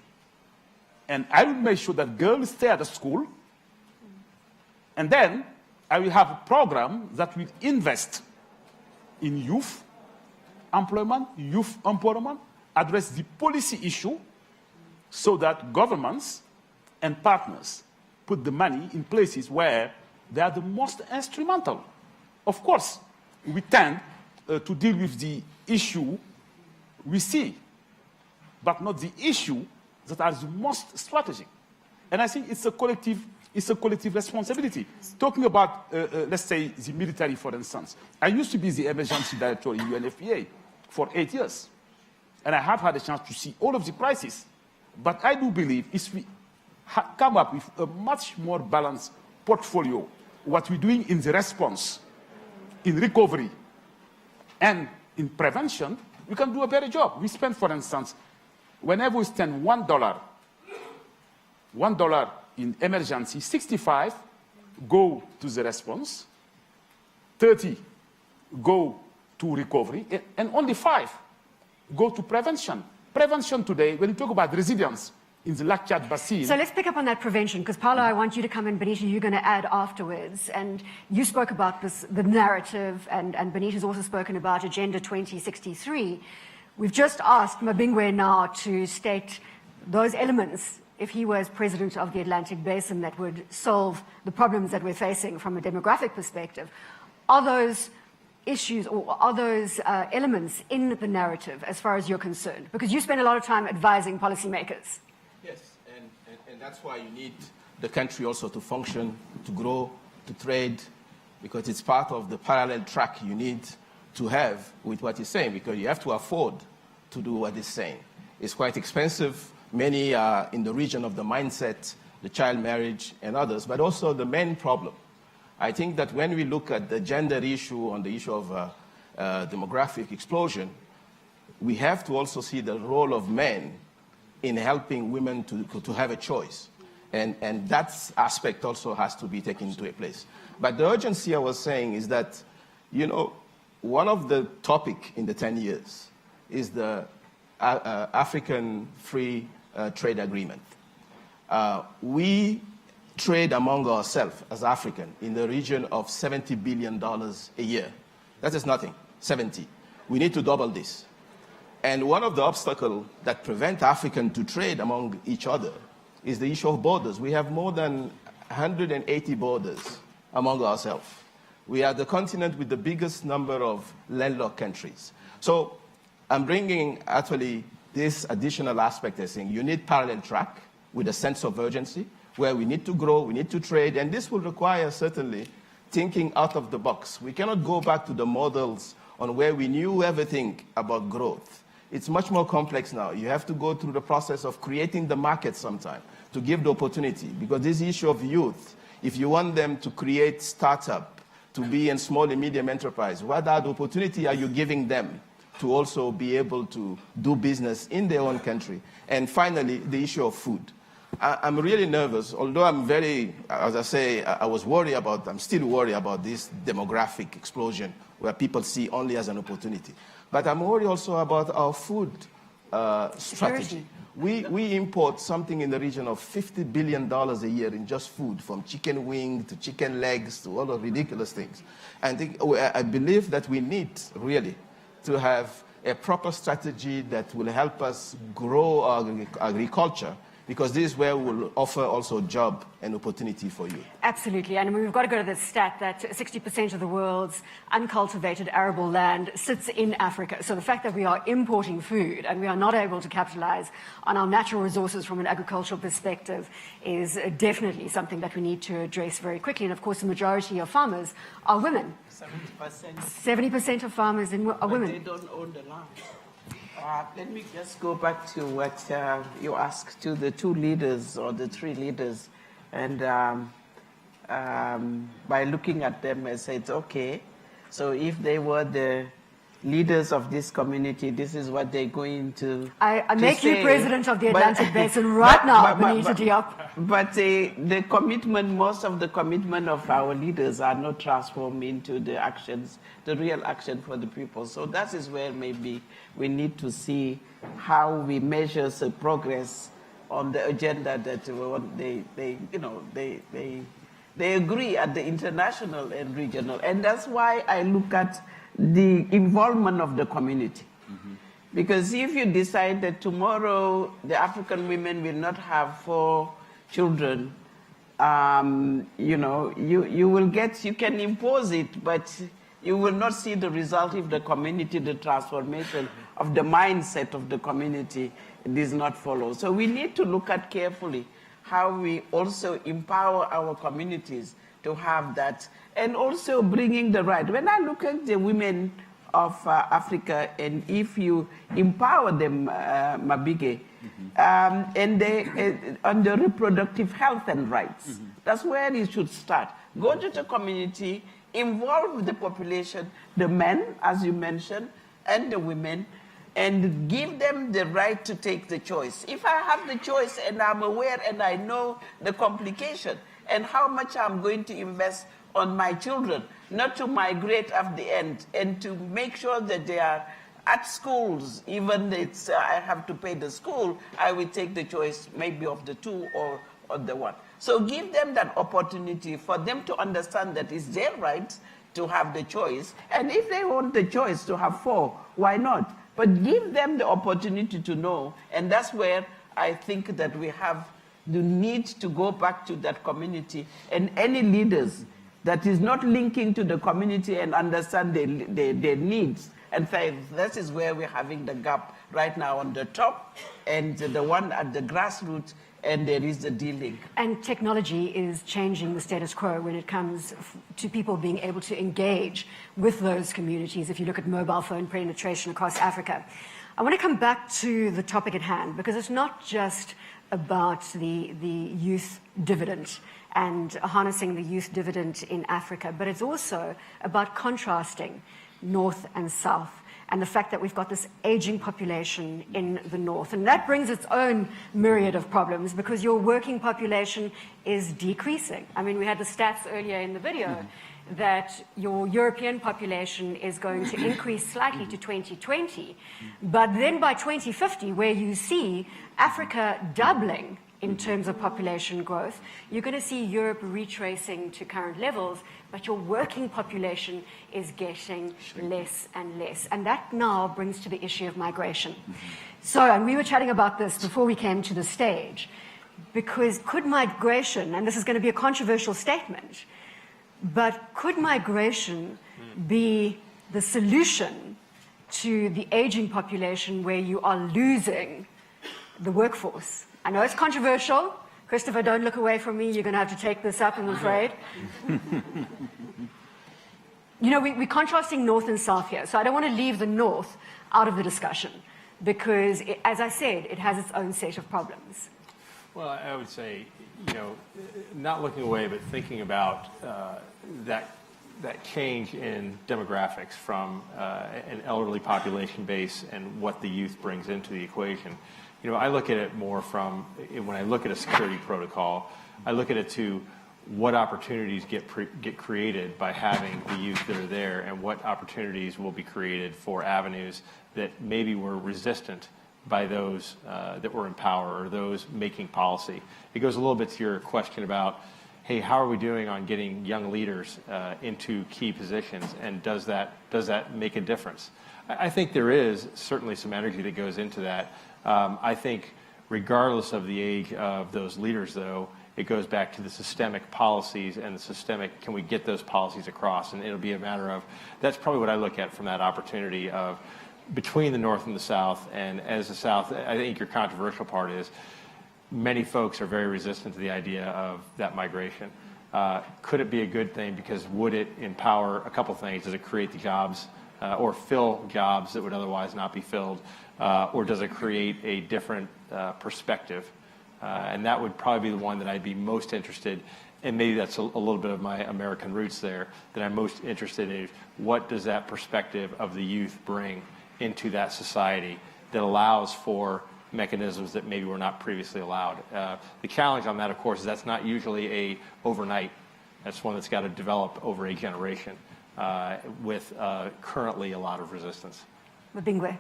And I will make sure that girls stay at the school. And then I will have a program that will invest in youth employment, youth empowerment, address the policy issue so that governments and partners put the money in places where they are the most instrumental. Of course, we tend to deal with the issue we see, but not the issue that are the most strategic. And I think it's a collective responsibility. Talking about, let's say, the military, for instance. I used to be the emergency director in UNFPA for 8 years. And I have had a chance to see all of the crises. But I do believe if we come up with a much more balanced portfolio, what we're doing in the response, in recovery, and in prevention, we can do a better job. We spend, for instance, whenever we spend $1 in emergency, 65 go to the response, 30 go to recovery, and only 5 go to prevention. Prevention today, when you talk about resilience in the Lac Chad Basin. So let's pick up on that prevention, because Paolo, I want you to come in. Benita, you're going to add afterwards. And you spoke about this, the narrative, and Benita's also spoken about Agenda 2063. We've just asked Mabingwe now to state those elements, if he was president of the Atlantic Basin, that would solve the problems that we're facing from a demographic perspective. Are those issues or are those elements in the narrative as far as you're concerned? Because you spend a lot of time advising policymakers. Yes, and that's why you need the country also to function, to grow, to trade, because it's part of the parallel track you need to have with what he's saying, because you have to afford to do what he's saying. It's quite expensive. Many are in the region of the mindset, the child marriage, and others, but also the main problem. I think that when we look at the gender issue on the issue of demographic explosion, we have to also see the role of men in helping women to have a choice. And that aspect also has to be taken into place. But the urgency I was saying is that, you know, one of the topics in the 10 years is the African Free Trade Agreement. We trade among ourselves as African in the region of $70 billion a year. That is nothing, 70. We need to double this. And one of the obstacles that prevent Africans to trade among each other is the issue of borders. We have more than 180 borders among ourselves. We are the continent with the biggest number of landlocked countries. So I'm bringing actually this additional aspect of saying you need parallel track with a sense of urgency where we need to grow, we need to trade, and this will require certainly thinking out of the box. We cannot go back to the models on where we knew everything about growth. It's much more complex now. You have to go through the process of creating the market sometime to give the opportunity, because this issue of youth, if you want them to create startup, to be in small and medium enterprise, what are the opportunity are you giving them to also be able to do business in their own country? And finally, the issue of food. I'm really nervous, although I'm very, as I say, I'm still worried about this demographic explosion where people see only as an opportunity. But I'm worried also about our food strategy. We import something in the region of $50 billion a year in just food, from chicken wing to chicken legs to all the ridiculous things. And I believe that we need really to have a proper strategy that will help us grow our agriculture, because this is where we'll offer also job and opportunity for you. Absolutely, and we've got to go to the stat that 60% of the world's uncultivated arable land sits in Africa. So the fact that we are importing food and we are not able to capitalize on our natural resources from an agricultural perspective is definitely something that we need to address very quickly. And of course, the majority of farmers are women. 70%. 70% of farmers are women. But they don't own the land. Let me just go back to what you asked to the two leaders or the three leaders. And by looking at them, I said, okay, so if they were the leaders of this community, this is what they're going to I make say. you president of the Atlantic Basin right now, Benita Diop. But the commitment, most of the commitment of our leaders are not transformed into the actions, the real action for the people. So that is where maybe we need to see how we measure the progress on the agenda that they agree at the international and regional. And that's why I look at the involvement of the community. Because if you decide that tomorrow the African women will not have 4 children, you can impose it, but you will not see the result if the community, the transformation of the mindset of the community does not follow. So we need to look at carefully how we also empower our communities to have that, and also bringing the right. When I look at the women of Africa, and if you empower them, Mabige, and they on the reproductive health and rights, that's where it should start. Go to the community, involve the population, the men, as you mentioned, and the women, and give them the right to take the choice. If I have the choice and I'm aware and I know the complication and how much I'm going to invest on my children, not to migrate at the end, and to make sure that they are at schools, even if I have to pay the school, I will take the choice maybe of the 2 or the 1. So give them that opportunity for them to understand that it's their right to have the choice. And if they want the choice to have 4, why not? But give them the opportunity to know. And that's where I think that we have the need to go back to that community, and any leaders that is not linking to the community and understand their needs. And say, this is where we're having the gap right now on the top, and the one at the grassroots, and there is the dealing. And technology is changing the status quo when it comes to people being able to engage with those communities. If you look at mobile phone penetration across Africa. I want to come back to the topic at hand, because it's not just about the youth dividend and harnessing the youth dividend in Africa, but it's also about contrasting North and South, and the fact that we've got this aging population in the North. And that brings its own myriad of problems, because your working population is decreasing. I mean, we had the stats earlier in the video that your European population is going to increase slightly to 2020, but then by 2050, where you see Africa doubling in terms of population growth, you're going to see Europe retracing to current levels, but your working population is getting less and less. And that now brings to the issue of migration. So, and we were chatting about this before we came to the stage, because could migration, and this is going to be a controversial statement, but could migration be the solution to the aging population where you are losing the workforce? I know it's controversial. Christopher, don't look away from me. You're going to have to take this up, I'm afraid. You know, we're contrasting North and South here, so I don't want to leave the North out of the discussion, because, as I said, it has its own set of problems. Well, I would say, you know, not looking away, but thinking about that change in demographics from an elderly population base and what the youth brings into the equation. You know, I look at it more from, when I look at a security protocol, I look at it to what opportunities get created by having the youth that are there, and what opportunities will be created for avenues that maybe were resistant by those that were in power or those making policy. It goes a little bit to your question about, hey, how are we doing on getting young leaders into key positions, and does that make a difference? I think there is certainly some energy that goes into that. I think regardless of the age of those leaders, though, it goes back to the systemic policies and the systemic, can we get those policies across? And it'll be a matter of, that's probably what I look at from that opportunity of between the North and the South. And as the South, I think your controversial part is many folks are very resistant to the idea of that migration. Could it be a good thing? Because would it empower a couple things? Does it create the jobs or fill jobs that would otherwise not be filled? Or does it create a different perspective? And that would probably be the one that I'd be most interested in. And maybe that's a little bit of my American roots there, that I'm most interested in. What does that perspective of the youth bring into that society that allows for mechanisms that maybe were not previously allowed? The challenge on that, of course, is that's not usually a overnight. That's one that's got to develop over a generation with currently a lot of resistance. Mabingwe.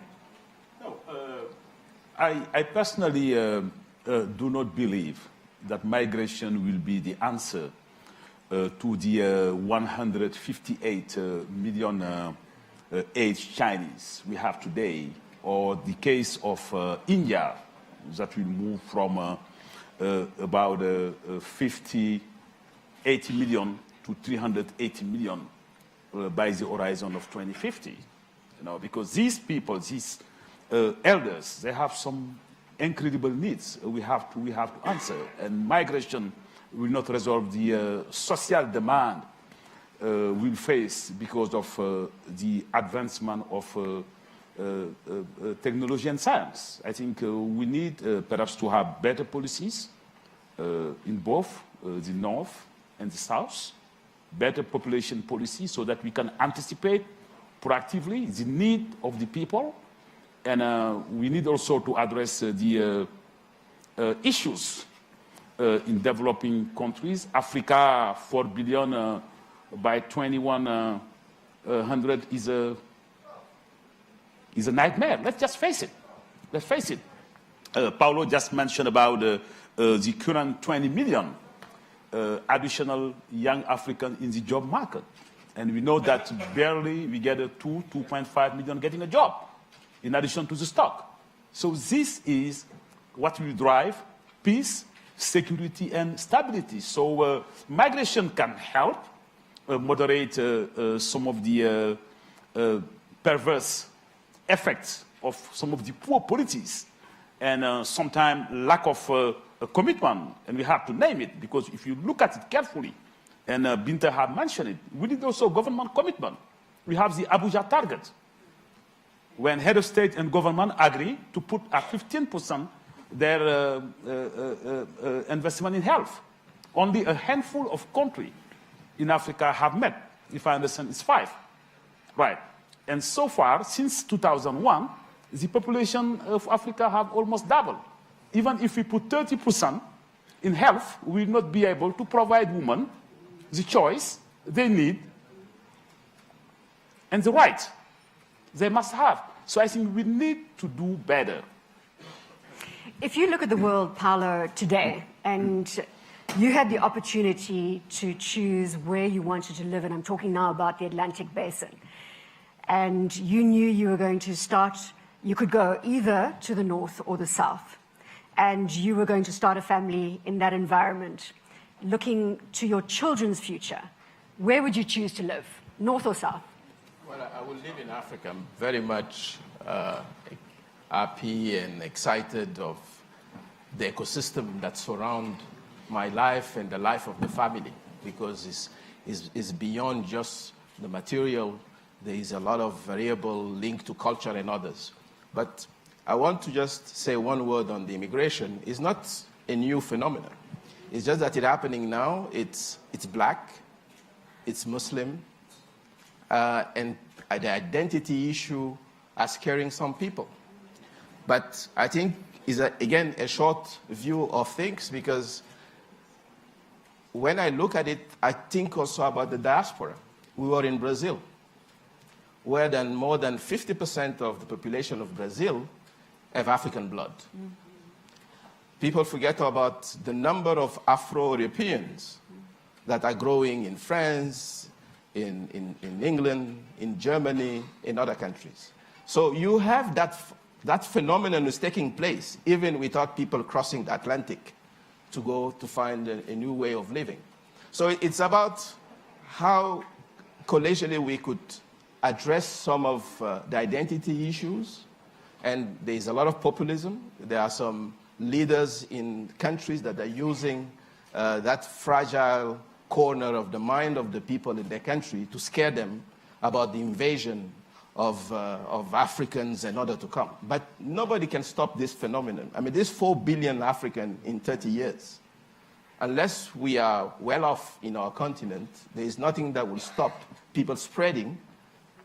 No, I personally do not believe that migration will be the answer to the 158 million aged Chinese we have today, or the case of India, that will move from about 80 million to 380 million by the horizon of 2050. You know, because these people, these elders, they have some incredible needs we have to answer, and migration will not resolve the social demand we'll face because of the advancement of technology and science. I think we need perhaps to have better policies in both the North and the South, better population policy so that we can anticipate proactively the need of the people. And we need also to address the issues in developing countries. Africa, 4 billion by 2100 is a nightmare. Let's just face it. Let's face it. Paulo just mentioned about the current 20 million additional young Africans in the job market. And we know that barely we get 2.5 million getting a job in addition to the stock. So this is what will drive peace, security, and stability. So migration can help moderate some of the perverse effects of some of the poor policies and sometimes lack of commitment. And we have to name it, because if you look at it carefully, and Binta had mentioned it, we need also government commitment. We have the Abuja target, when head of state and government agree to put at 15% their investment in health. Only a handful of countries in Africa have met. If I understand, it's 5. Right. And so far, since 2001, the population of Africa have almost doubled. Even if we put 30% in health, we will not be able to provide women the choice they need and the right they must have. So I think we need to do better. If you look at the world, Paulo, today, and you had the opportunity to choose where you wanted to live, and I'm talking now about the Atlantic Basin, and you knew you were going to start, you could go either to the north or the south, and you were going to start a family in that environment, looking to your children's future, where would you choose to live, north or south? Well, I will live in Africa. I'm very much happy and excited of the ecosystem that surrounds my life and the life of the family, because it's beyond just the material. There is a lot of variable linked to culture and others. But I want to just say one word on the immigration. It's not a new phenomenon. It's just that it's happening now. It's black, it's Muslim, and the identity issue are scaring some people. But I think it's, again, a short view of things, because when I look at it, I think also about the diaspora. We were in Brazil, where more than 50% of the population of Brazil have African blood. Mm-hmm. People forget about the number of Afro-Europeans that are growing in France, in England, in Germany, in other countries. So you have that phenomenon is taking place, even without people crossing the Atlantic to go to find a new way of living. So it's about how collegially we could address some of the identity issues. And there's a lot of populism. There are some leaders in countries that are using that fragile corner of the mind of the people in their country to scare them about the invasion of Africans in order to come. But nobody can stop this phenomenon. I mean, there's 4 billion Africans in 30 years. Unless we are well off in our continent, there is nothing that will stop people spreading.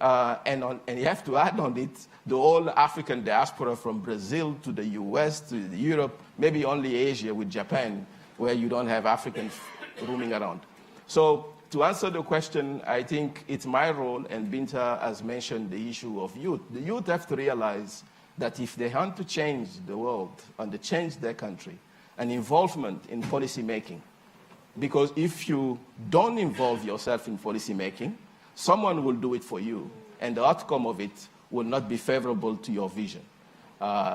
And you have to add on it the whole African diaspora from Brazil to the US to Europe, maybe only Asia with Japan, where you don't have Africans roaming around. So to answer the question, I think it's my role, and Binta has mentioned the issue of youth. The youth have to realize that if they want to change the world and to change their country, an involvement in policy making. Because if you don't involve yourself in policy making, someone will do it for you, and the outcome of it will not be favorable to your vision.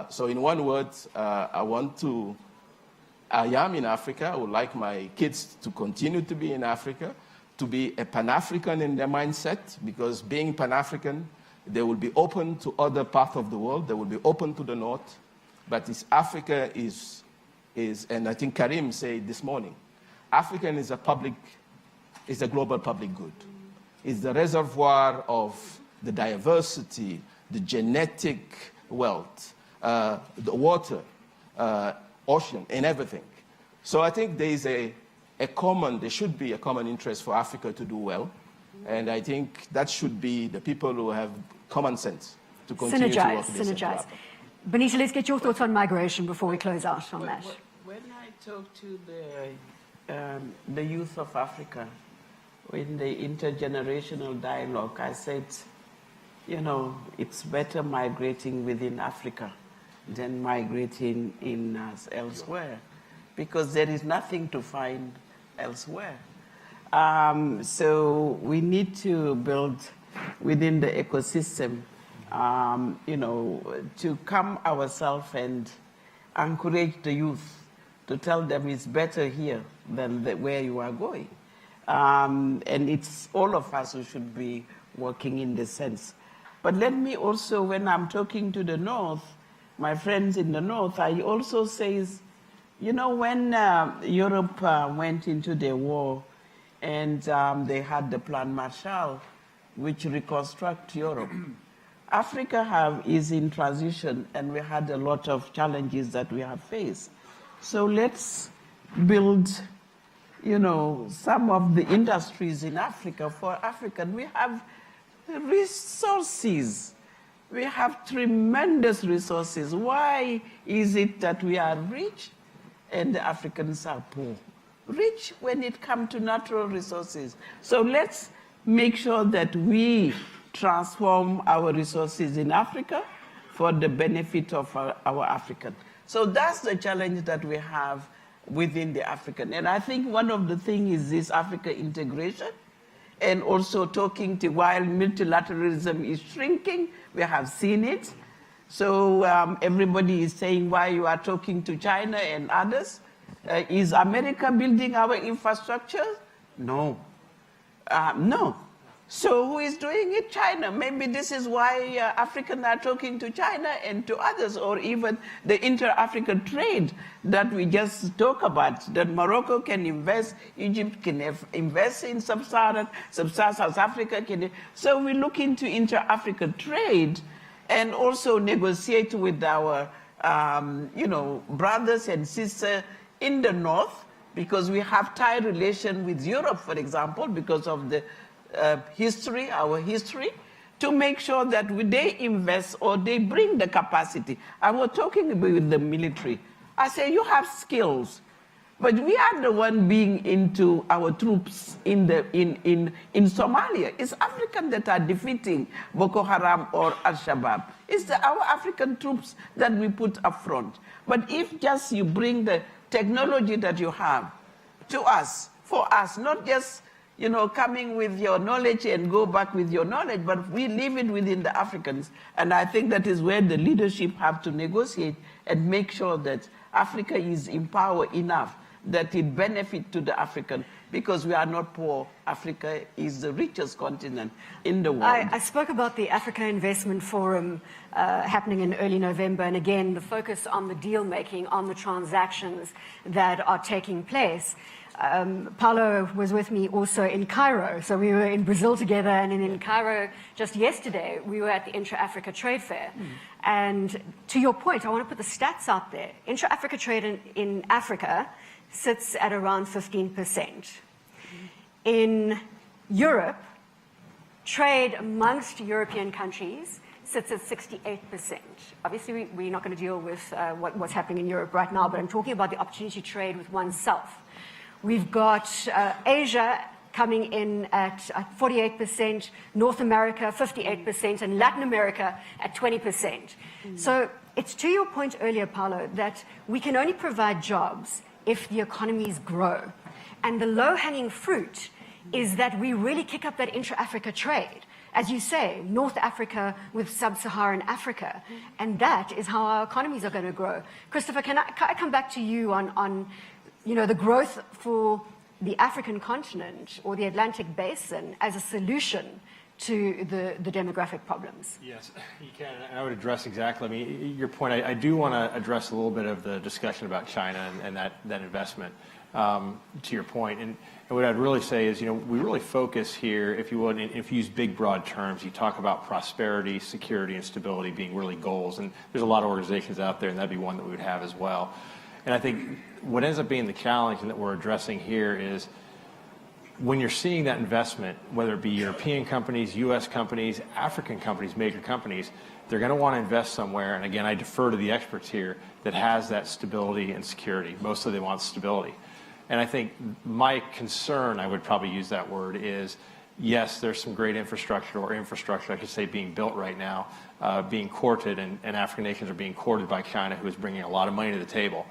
So in one word, I am in Africa. I would like my kids to continue to be in Africa, to be a Pan-African in their mindset, because being Pan-African, they will be open to other parts of the world. They will be open to the North. But Africa is, and I think Karim said this morning, Africa is a global public good. It's the reservoir of the diversity, the genetic wealth, the water, ocean, and everything. So I think there is there should be a common interest for Africa to do well. And I think that should be the people who have common sense to continue to work this. Synergize. Benita, let's get your thoughts on migration before we close out on that. When I talk to the youth of Africa, in the intergenerational dialogue, I said, you know, it's better migrating within Africa than migrating elsewhere, because there is nothing to find elsewhere. So we need to build within the ecosystem, you know, to come ourselves and encourage the youth to tell them it's better here than where you are going. And it's all of us who should be working in this sense. But let me also, when I'm talking to the North, my friends in the North, I also say, you know, when Europe went into the war and they had the Plan Marshall, which reconstruct Europe, Africa is in transition, and we had a lot of challenges that we have faced. So let's build, you know, some of the industries in Africa for African. We have resources. We have tremendous resources. Why is it that we are rich and the Africans are poor? Rich when it comes to natural resources. So let's make sure that we transform our resources in Africa for the benefit of our African. So that's the challenge that we have within the African. And I think one of the things is this Africa integration, and also talking to, while multilateralism is shrinking, we have seen it. So everybody is saying why you are talking to China and others. Is America building our infrastructure? No. No. So who is doing it? China. Maybe this is why Africans are talking to China and to others, or even the inter-African trade that we just talk about, that Morocco can invest, Egypt can invest in sub-Saharan South Africa. So we look into inter-African trade and also negotiate with our you know, brothers and sisters in the North, because we have tight relation with Europe, for example, because of the history, our history, to make sure that they invest or they bring the capacity. I was talking with the military. I say, you have skills, but we are the one being into our troops in Somalia. It's Africans that are defeating Boko Haram or Al-Shabaab. It's our African troops that we put up front. But if just you bring the technology that you have to us, for us, not just, you know, coming with your knowledge and go back with your knowledge, but we leave it within the Africans. And I think that is where the leadership have to negotiate and make sure that Africa is empowered enough that it benefit to the African, because we are not poor. Africa is the richest continent in the world. I spoke about the Africa Investment Forum happening in early November, and again, the focus on the deal making, on the transactions that are taking place. Paulo was with me also in Cairo. So we were in Brazil together, and in Cairo just yesterday, we were at the Intra-Africa Trade Fair. And to your point, I want to put the stats out there. Intra-Africa trade in Africa sits at around 15%. In Europe, trade amongst European countries sits at 68%. Obviously, we're not going to deal with what's happening in Europe right now, but I'm talking about the opportunity to trade with oneself. We've got Asia coming in at 48%, North America 58%, and Latin America at 20%. So it's to your point earlier, Paulo, that we can only provide jobs if the economies grow. And the low-hanging fruit is that we really kick up that intra-Africa trade. As you say, North Africa with sub-Saharan Africa. And that is how our economies are going to grow. Christopher, can I come back to you on the growth for the African continent or the Atlantic Basin as a solution to the demographic problems? Yes, you can. I would address exactly, your point. I do want to address a little bit of the discussion about China and that investment, to your point. And what I'd really say is, we really focus here, if you would, and if you use big, broad terms, you talk about prosperity, security, and stability being really goals. And there's a lot of organizations out there, and that'd be one that we would have as well. And I think what ends up being the challenge and that we're addressing here is when you're seeing that investment, whether it be European companies, U.S. companies, African companies, major companies, they're going to want to invest somewhere. And again, I defer to the experts here that has that stability and security. Mostly they want stability. And I think my concern, I would probably use that word, is yes, there's some great infrastructure, or infrastructure, I should say, being built right now, being courted, and African nations are being courted by China, who is bringing a lot of money to the table.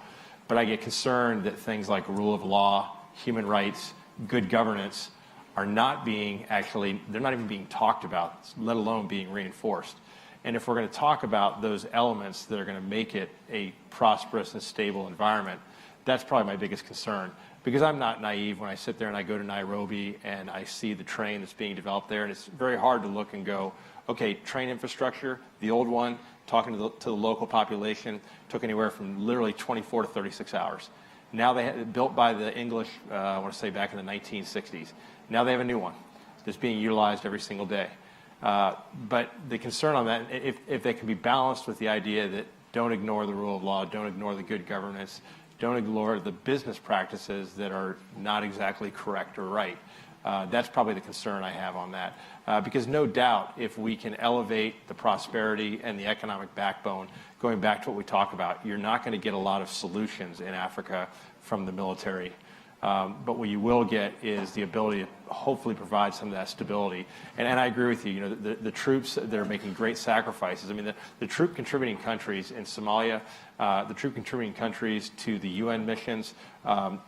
But I get concerned that things like rule of law, human rights, good governance are not being they're not even being talked about, let alone being reinforced. And if we're going to talk about those elements that are going to make it a prosperous and stable environment, that's probably my biggest concern. Because I'm not naive when I sit there and I go to Nairobi and I see the train that's being developed there, and it's very hard to look and go, okay, train infrastructure, the old one, talking to the local population, took anywhere from literally 24 to 36 hours. Now they had built by the English, I want to say back in the 1960s. Now they have a new one that's being utilized every single day. But the concern on that, if they can be balanced with the idea that don't ignore the rule of law, don't ignore the good governance, don't ignore the business practices that are not exactly correct or right. That's probably the concern I have on that. Because no doubt, if we can elevate the prosperity and the economic backbone, going back to what we talk about, you're not going to get a lot of solutions in Africa from the military. But what you will get is the ability to hopefully provide some of that stability. And I agree with you, the troops, they're making great sacrifices. I mean, the troop contributing countries in Somalia, the troop contributing countries to the UN missions,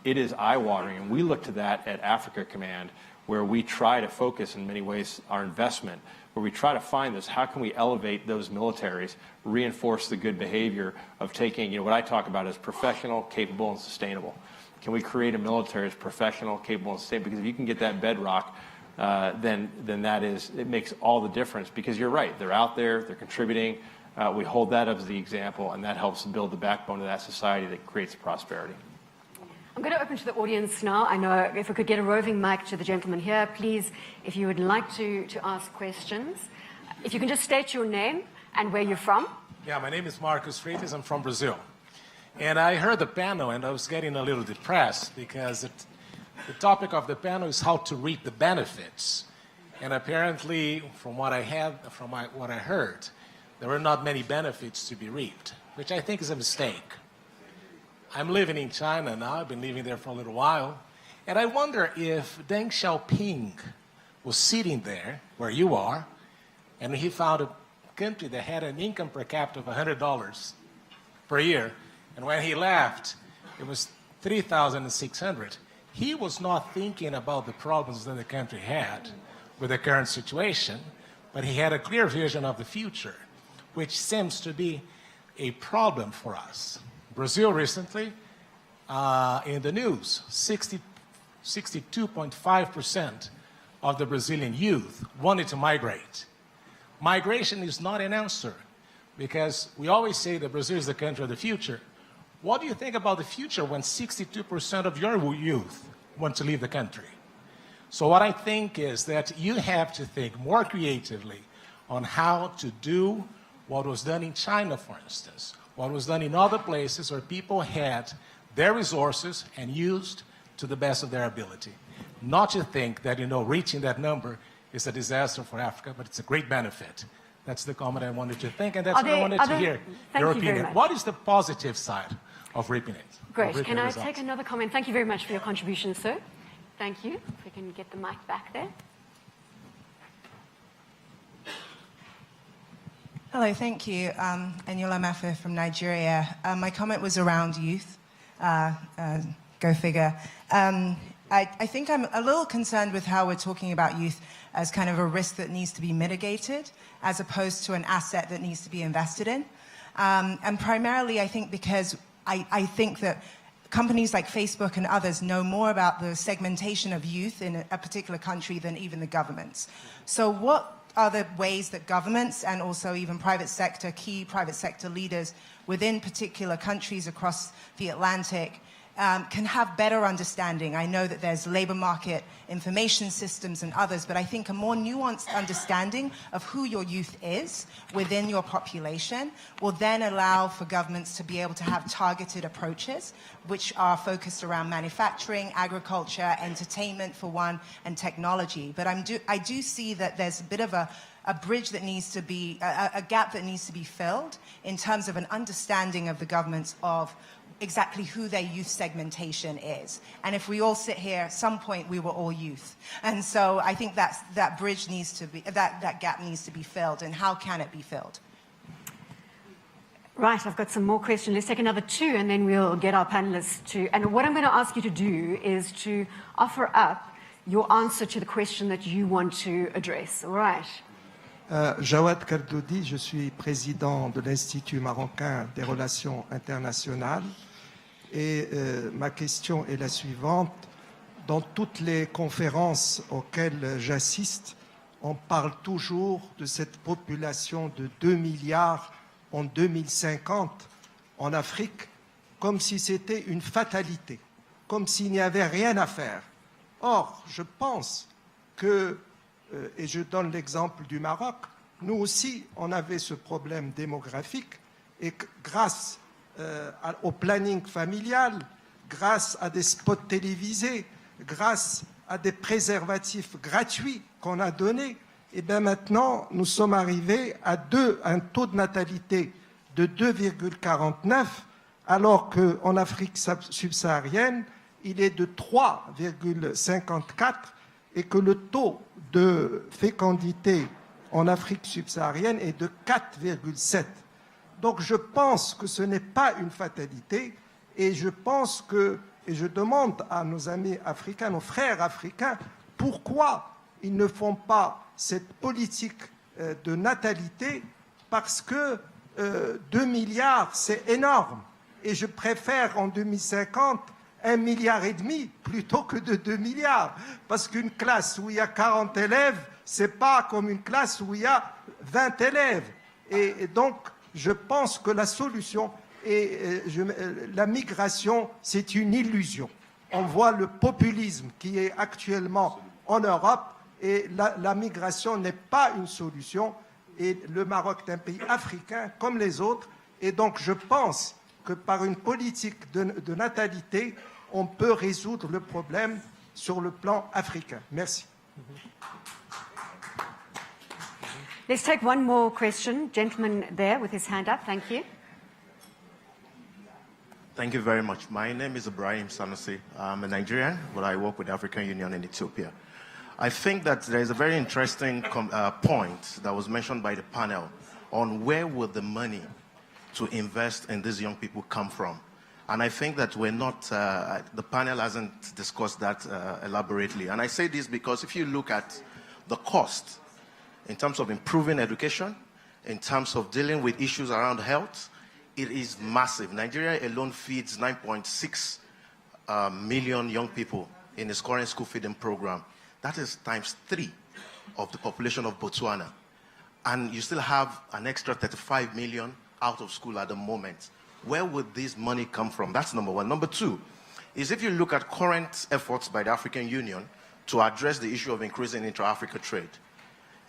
it is eye-watering. And we look to that at Africa Command, where we try to focus in many ways our investment, where we try to find this, how can we elevate those militaries, reinforce the good behavior of taking, what I talk about as professional, capable, and sustainable. Can we create a military that's professional, capable, and sustainable? Because if you can get that bedrock, then it makes all the difference. Because you're right, they're out there, they're contributing. We hold that up as the example, and that helps build the backbone of that society that creates prosperity. I'm going to open to the audience now. I know if we could get a roving mic to the gentleman here, please, if you would like to ask questions. If you can just state your name and where you're from. Yeah, my name is Marcos Freitas. I'm from Brazil. And I heard the panel, and I was getting a little depressed because the topic of the panel is how to reap the benefits. And apparently, from what I heard, there were not many benefits to be reaped, which I think is a mistake. I'm living in China now. I've been living there for a little while. And I wonder if Deng Xiaoping was sitting there, where you are, and he found a country that had an income per capita of $100 per year. And when he left, it was $3,600. He was not thinking about the problems that the country had with the current situation, but he had a clear vision of the future, which seems to be a problem for us. Brazil recently, in the news, 62.5% of the Brazilian youth wanted to migrate. Migration is not an answer, because we always say that Brazil is the country of the future. What do you think about the future when 62% of your youth want to leave the country? So what I think is that you have to think more creatively on how to do what was done in China, for instance, what was done in other places where people had their resources and used to the best of their ability. Not to think that, reaching that number is a disaster for Africa, but it's a great benefit. That's the comment I wanted to think, and that's what I wanted to hear your opinion. What is the positive side of reaping it? Great. Can I take another comment? Thank you very much for your contribution, sir. Thank you. If we can get the mic back there. Hello, thank you. Eniola Mafe from Nigeria. My comment was around youth. Go figure. I think I'm a little concerned with how we're talking about youth as kind of a risk that needs to be mitigated as opposed to an asset that needs to be invested in. And primarily, I think because I think that companies like Facebook and others know more about the segmentation of youth in a particular country than even the governments. So what are the ways that governments and also even private sector, key private sector leaders within particular countries across the Atlantic can have better understanding? I know that there's labor market information systems and others, but I think a more nuanced understanding of who your youth is within your population will then allow for governments to be able to have targeted approaches which are focused around manufacturing, agriculture, entertainment for one, and technology. But I do see that there's a bit of a bridge that needs to be, a gap that needs to be filled in terms of an understanding of the governments of exactly who their youth segmentation is. And if we all sit here, at some point we were all youth. And so I think that bridge needs to be, that gap needs to be filled. And how can it be filled? Right, I've got some more questions. Let's take another two and then we'll get our panelists to, and what I'm going to ask you to do is to offer up your answer to the question that you want to address, all right? Jawad Kardoudi, je suis président de l'Institut marocain des relations internationales. Et ma question est la suivante. Dans toutes les conférences auxquelles j'assiste, on parle toujours de cette population de 2 milliards en 2050 en Afrique, comme si c'était une fatalité, comme s'il n'y avait rien à faire. Or, je pense que, et je donne l'exemple du Maroc, nous aussi, on avait ce problème démographique, et grâce au planning familial, grâce à des spots télévisés, grâce à des préservatifs gratuits qu'on a donnés, et bien maintenant, nous sommes arrivés à un taux de natalité de 2,49, alors qu'en Afrique subsaharienne, il est de 3,54, et que le taux de fécondité en Afrique subsaharienne est de 4,7. Donc je pense que ce n'est pas une fatalité, et je pense que, et je demande à nos amis africains, nos frères africains, pourquoi ils ne font pas cette politique de natalité, parce que 2 milliards, c'est énorme. Et je préfère en 2050 1,5 milliard plutôt que de 2 milliards. Parce qu'une classe où il y a 40 élèves, ce n'est pas comme une classe où il y a 20 élèves. Et donc, je pense que la solution, la migration, c'est une illusion. On voit le populisme qui est actuellement en Europe, et la migration n'est pas une solution. Et le Maroc est un pays africain comme les autres. Et donc, je pense que par une politique de natalité, on peut résoudre le problème sur le plan africain. Merci. Let's take one more question. Gentleman there with his hand up. Thank you. Thank you very much. My name is Ibrahim Sanusi. I'm a Nigerian, but I work with the African Union in Ethiopia. I think that there is a very interesting point that was mentioned by the panel on where will the money to invest in these young people come from. And I think that we're not, the panel hasn't discussed that elaborately. And I say this because if you look at the cost in terms of improving education, in terms of dealing with issues around health, it is massive. Nigeria alone feeds 9.6 million young people in its current school feeding program. That is ×3 of the population of Botswana. And you still have an extra 35 million out of school at the moment. Where would this money come from? That's number one. Number two is if you look at current efforts by the African Union to address the issue of increasing intra-Africa trade,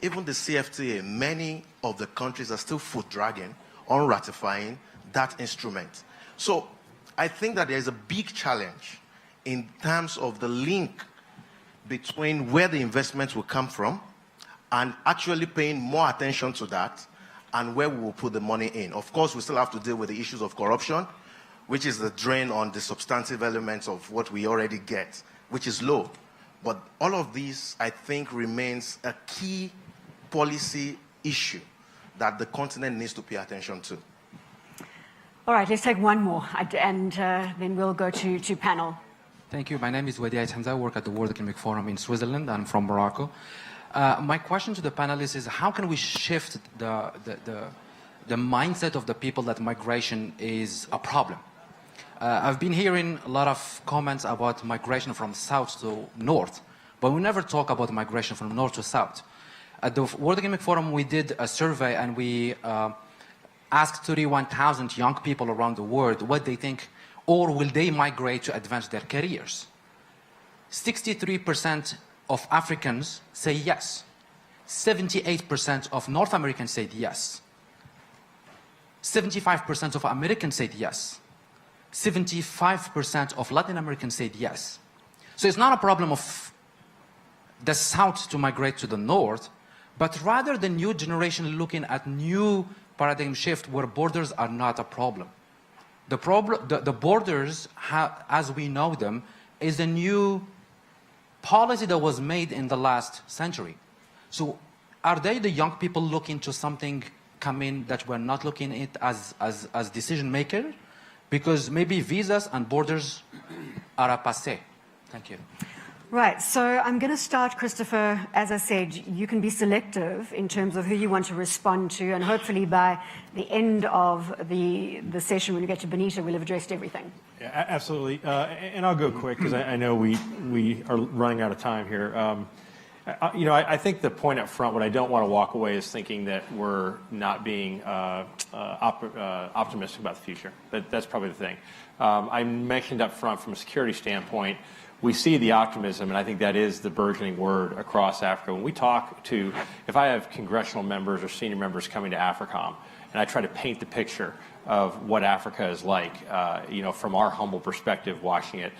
even the CFTA, many of the countries are still foot-dragging on ratifying that instrument. So I think that there is a big challenge in terms of the link between where the investments will come from and actually paying more attention to that and where we will put the money in. Of course, we still have to deal with the issues of corruption, which is the drain on the substantive elements of what we already get, which is low. But all of this, I think, remains a key policy issue that the continent needs to pay attention to. All right, let's take one more, and then we'll go to panel. Thank you. My name is Wadi Hamza. I work at the World Economic Forum in Switzerland. I'm from Morocco. My question to the panelists is, how can we shift the mindset of the people that migration is a problem? I've been hearing a lot of comments about migration from south to north, but we never talk about migration from north to south. At the World Economic Forum, we did a survey and we asked 31,000 young people around the world what they think, or will they migrate to advance their careers. 63% of Africans say yes. 78% of North Americans said yes. 75% of Americans said yes. 75% of Latin Americans said yes. So it's not a problem of the South to migrate to the North, but rather the new generation looking at new paradigm shift where borders are not a problem. The borders, as we know them, is a new policy that was made in the last century. So are they, the young people, looking to something come in that we're not looking at as decision maker? Because maybe visas and borders are a passé. Thank you. Right, so I'm going to start, Christopher. As I said, you can be selective in terms of who you want to respond to, and hopefully by the end of the session, when we get to Benita, we'll have addressed everything. Yeah, absolutely. And I'll go quick because I know we are running out of time here. I think the point up front, what I don't want to walk away is thinking that we're not being optimistic about the future. That's probably the thing. I mentioned up front from a security standpoint, we see the optimism, and I think that is the burgeoning word across Africa. When we talk to, if I have congressional members or senior members coming to AFRICOM, and I try to paint the picture of what Africa is like, from our humble perspective, watching it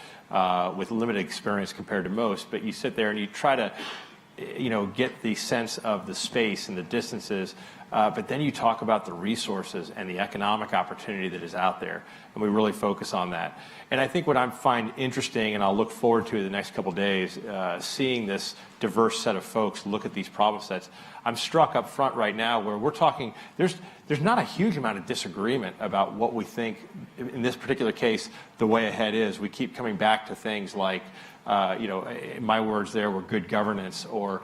with limited experience compared to most, but you sit there and you try to, get the sense of the space and the distances, but then you talk about the resources and the economic opportunity that is out there, and we really focus on that. And I think what I find interesting, and I'll look forward to the next couple of days, seeing this diverse set of folks look at these problem sets. I'm struck up front right now where we're talking, there's not a huge amount of disagreement about what we think, in this particular case, the way ahead is. We keep coming back to things like, my words there were good governance, or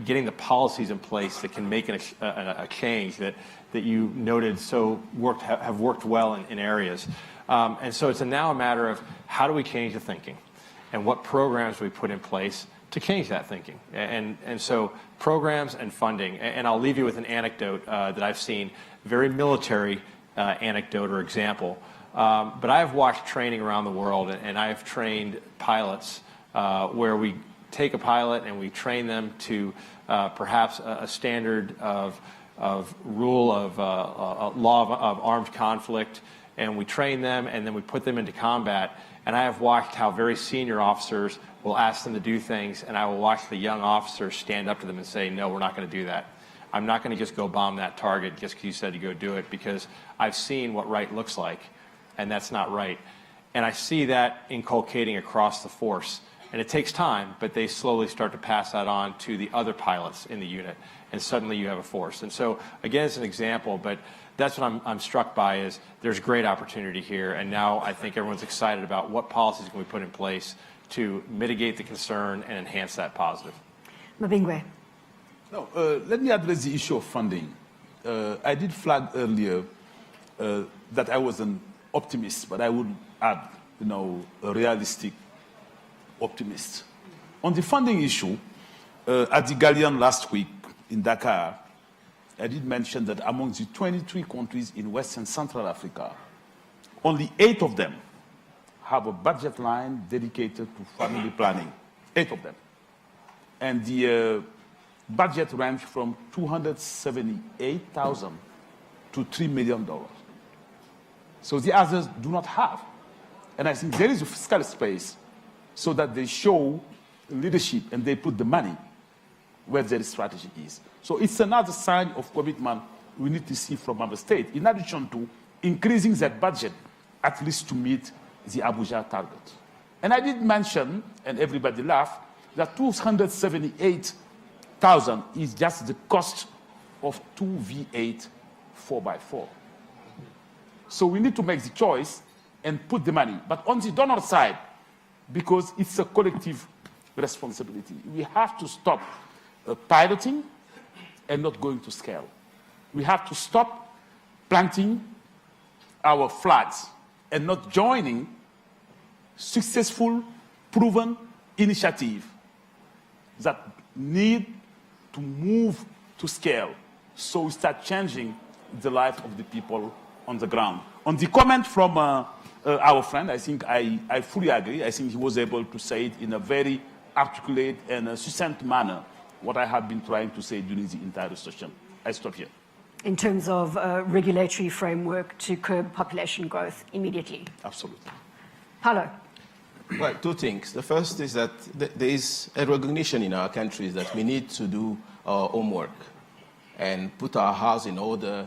getting the policies in place that can make a change that you noted have worked well in areas. And so it's now a matter of how do we change the thinking and what programs do we put in place to change that thinking. And so programs and funding, and I'll leave you with an anecdote that I've seen, very military anecdote or example. But I have watched training around the world, and I have trained pilots where we take a pilot and we train them to perhaps a standard of rule of law of armed conflict, and we train them and then we put them into combat. And I have watched how very senior officers will ask them to do things, and I will watch the young officers stand up to them and say, no, we're not going to do that. I'm not going to just go bomb that target just because you said to go do it, because I've seen what right looks like, and that's not right. And I see that inculcating across the force. And it takes time, but they slowly start to pass that on to the other pilots in the unit, and suddenly you have a force. And so, again, it's an example, but that's what I'm struck by, is there's great opportunity here, and now I think everyone's excited about what policies can we put in place to mitigate the concern and enhance that positive. Mabingwe. No, let me address the issue of funding. I did flag earlier that I was an optimist, but I would add, a realistic optimist. On the funding issue, at the Guardian last week in Dakar, I did mention that among the 23 countries in West and Central Africa, only 8 of them have a budget line dedicated to family planning. 8 of them. And the budget range from $278,000 to $3 million. So the others do not have. And I think there is a fiscal space so that they show leadership and they put the money where their strategy is. So it's another sign of commitment we need to see from member states, in addition to increasing that budget at least to meet the Abuja target. And I did mention, and everybody laughed, that 278,000 is just the cost of 2 V8 4x4. So we need to make the choice and put the money. But on the donor side, because it's a collective responsibility, we have to stop piloting and not going to scale. We have to stop planting our flags and not joining successful, proven initiatives that need to move to scale so we start changing the life of the people on the ground. On the comment from our friend, I think I fully agree. I think he was able to say it in a very articulate and succinct manner, what I have been trying to say during the entire session. I stop here. In terms of a regulatory framework to curb population growth immediately. Absolutely. Paulo. Well, two things. The first is that there is a recognition in our countries that we need to do our homework and put our house in order.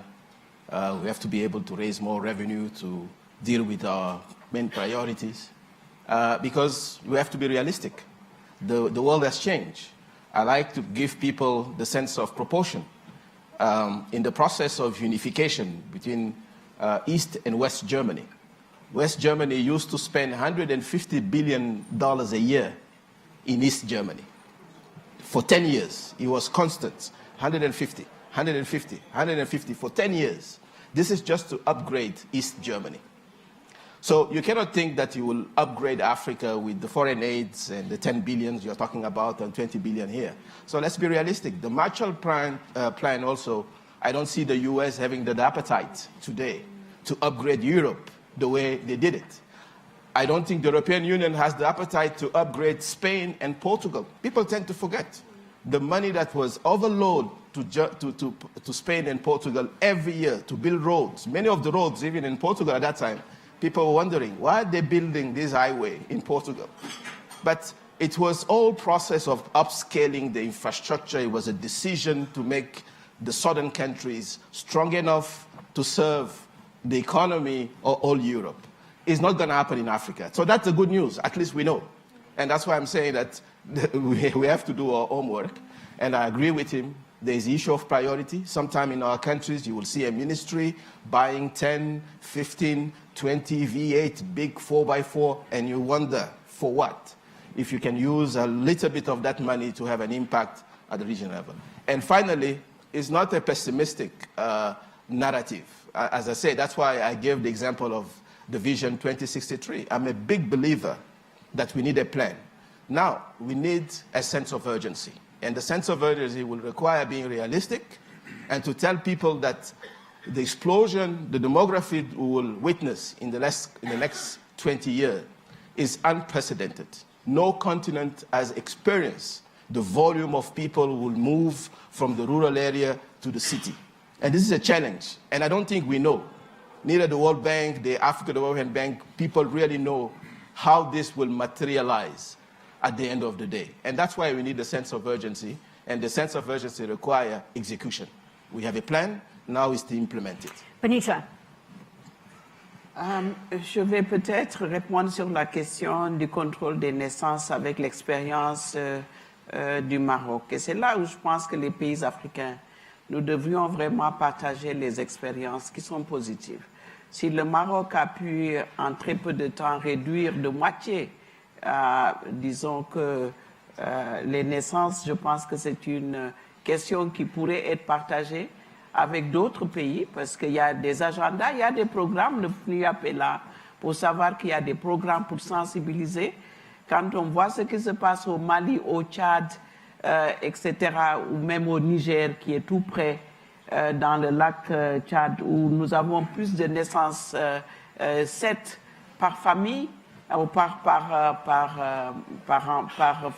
We have to be able to raise more revenue to deal with our main priorities because we have to be realistic. The world has changed. I like to give people the sense of proportion. In the process of unification between East and West Germany, West Germany used to spend $150 billion a year in East Germany. For 10 years, it was constant, 150, 150, 150 for 10 years. This is just to upgrade East Germany. So you cannot think that you will upgrade Africa with the foreign aids and the 10 billions you're talking about and 20 billion here. So let's be realistic. The Marshall Plan also, I don't see the US having the appetite today to upgrade Europe the way they did it. I don't think the European Union has the appetite to upgrade Spain and Portugal. People tend to forget the money that was overloaded to Spain and Portugal every year to build roads. Many of the roads, even in Portugal at that time, people were wondering, why are they building this highway in Portugal? But it was all process of upscaling the infrastructure. It was a decision to make the southern countries strong enough to serve the economy of all Europe. It's not going to happen in Africa. So that's the good news. At least we know. And that's why I'm saying that we have to do our homework. And I agree with him. There's the issue of priority. Sometime in our countries, you will see a ministry buying 10, 15, 20 V8 big 4x4, and you wonder, for what? If you can use a little bit of that money to have an impact at the regional level. And finally, it's not a pessimistic narrative. As I say, that's why I gave the example of the Vision 2063. I'm a big believer that we need a plan. Now, we need a sense of urgency. And the sense of urgency will require being realistic and to tell people that the explosion, the demography we will witness in the next 20 years is unprecedented. No continent has experienced the volume of people who will move from the rural area to the city. And this is a challenge. And I don't think we know. Neither the World Bank, the African Development Bank, people really know how this will materialize at the end of the day. And that's why we need a sense of urgency. And the sense of urgency requires execution. We have a plan, now is to implement it. Benita. Je vais peut-être répondre sur la question du contrôle des naissances avec l'expérience du Maroc. Et c'est là où je pense que les pays africains, nous devrions vraiment partager les expériences qui sont positives. Si le Maroc a pu, en très peu de temps, réduire de moitié, disons que les naissances, je pense que c'est une question qui pourrait être partagée avec d'autres pays, parce qu'il y a des agendas, il y a des programmes, le FNUAP est là pour savoir qu'il y a des programmes pour sensibiliser. Quand on voit ce qui se passe au Mali, au Tchad, etc., ou même au Niger, qui est tout près, dans le lac Tchad, où nous avons plus de naissances, 7 par famille, ou par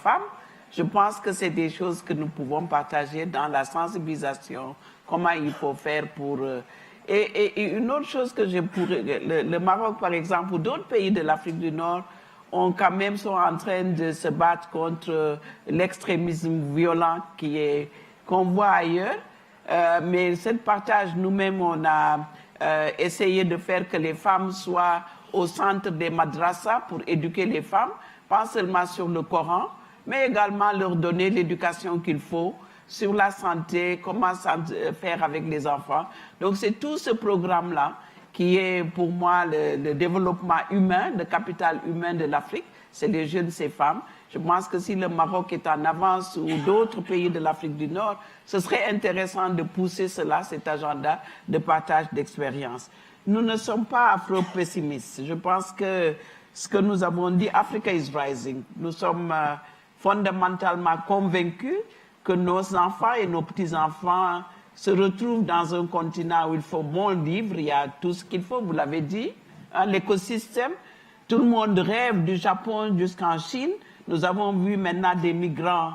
femme, je pense que c'est des choses que nous pouvons partager dans la sensibilisation, comment il faut faire pour... Et une autre chose que je pourrais... Le Maroc, par exemple, ou d'autres pays de l'Afrique du Nord, sont en train de se battre contre l'extrémisme violent qu'on voit ailleurs. Mais ce partage, nous-mêmes, on a essayé de faire que les femmes soient au centre des madrasas pour éduquer les femmes, pas seulement sur le Coran, mais également leur donner l'éducation qu'il faut sur la santé, comment faire avec les enfants. Donc c'est tout ce programme-là qui est pour moi le développement humain, le capital humain de l'Afrique. C'est les jeunes, ces femmes. Je pense que si le Maroc est en avance ou d'autres pays de l'Afrique du Nord, ce serait intéressant de pousser cela, cet agenda de partage d'expérience. Nous ne sommes pas afro-pessimistes. Je pense que ce que nous avons dit, Africa is rising. Nous sommes fondamentalement convaincus que nos enfants et nos petits-enfants se retrouvent dans un continent où il faut bon vivre, il y a tout ce qu'il faut, vous l'avez dit, hein, l'écosystème. Tout le monde rêve du Japon jusqu'en Chine. Nous avons vu maintenant des migrants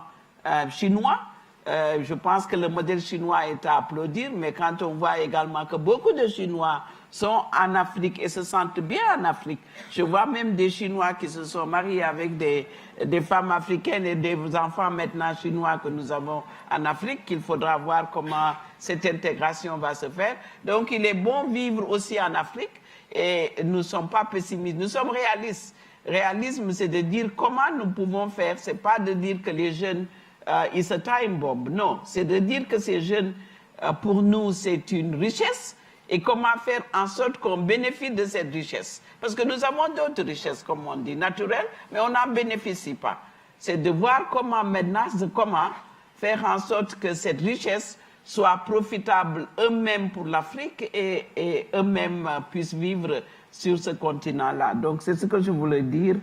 chinois. Je pense que le modèle chinois est à applaudir, mais quand on voit également que beaucoup de Chinois sont en Afrique et se sentent bien en Afrique. Je vois même des Chinois qui se sont mariés avec des femmes africaines et des enfants maintenant chinois que nous avons en Afrique, qu'il faudra voir comment cette intégration va se faire. Donc il est bon vivre aussi en Afrique et nous ne sommes pas pessimistes, nous sommes réalistes. Réalisme, c'est de dire comment nous pouvons faire, c'est pas de dire que les jeunes, it's a time bomb, non, c'est de dire que ces jeunes, pour nous, c'est une richesse. Et comment faire en sorte qu'on bénéficie de cette richesse. Parce que nous avons d'autres richesses, comme on dit, naturelles, mais on n'en bénéficie pas. C'est de voir comment maintenant, comment faire en sorte que cette richesse soit profitable eux-mêmes pour l'Afrique et eux-mêmes puissent vivre sur ce continent-là. Donc c'est ce que je voulais dire,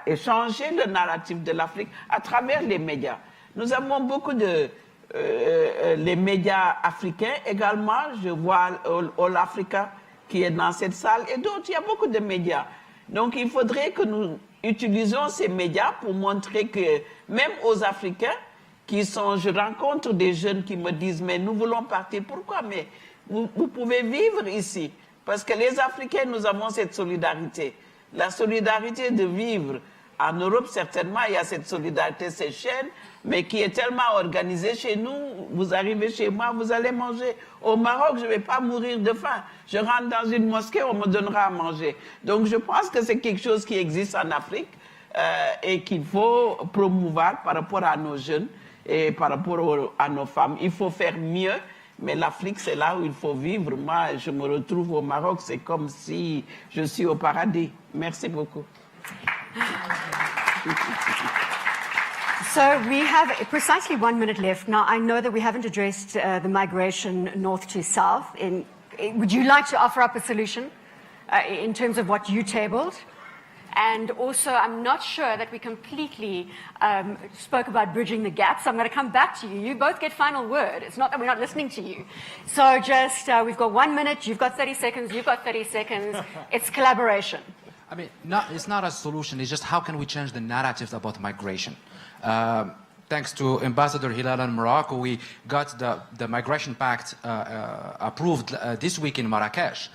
et changer le narratif de l'Afrique à travers les médias. Nous avons beaucoup de... les médias africains également, je vois All Africa qui est dans cette salle et d'autres, il y a beaucoup de médias. Donc il faudrait que nous utilisions ces médias pour montrer que même aux Africains qui sont, je rencontre des jeunes qui me disent mais nous voulons partir, pourquoi? Mais vous pouvez vivre ici parce que les Africains, nous avons cette solidarité, la solidarité de vivre. En Europe, certainement, il y a cette solidarité, ces chaînes, mais qui est tellement organisée chez nous. Vous arrivez chez moi, vous allez manger. Au Maroc, je ne vais pas mourir de faim. Je rentre dans une mosquée, on me donnera à manger. Donc, je pense que c'est quelque chose qui existe en Afrique et qu'il faut promouvoir par rapport à nos jeunes et par rapport à nos femmes. Il faut faire mieux, mais l'Afrique, c'est là où il faut vivre. Moi, je me retrouve au Maroc, c'est comme si je suis au paradis. Merci beaucoup. So we have precisely 1 minute left. Now, I know that we haven't addressed the migration north to south. Would you like to offer up a solution in terms of what you tabled? And also, I'm not sure that we completely spoke about bridging the gap, so I'm going to come back to you. You both get final word. It's not that we're not listening to you. So just, we've got 1 minute, you've got 30 seconds, you've got 30 seconds. It's collaboration. I mean, it's not a solution. It's just how can we change the narrative about migration? Thanks to Ambassador Hilal in Morocco, we got the Migration Pact approved this week in Marrakesh.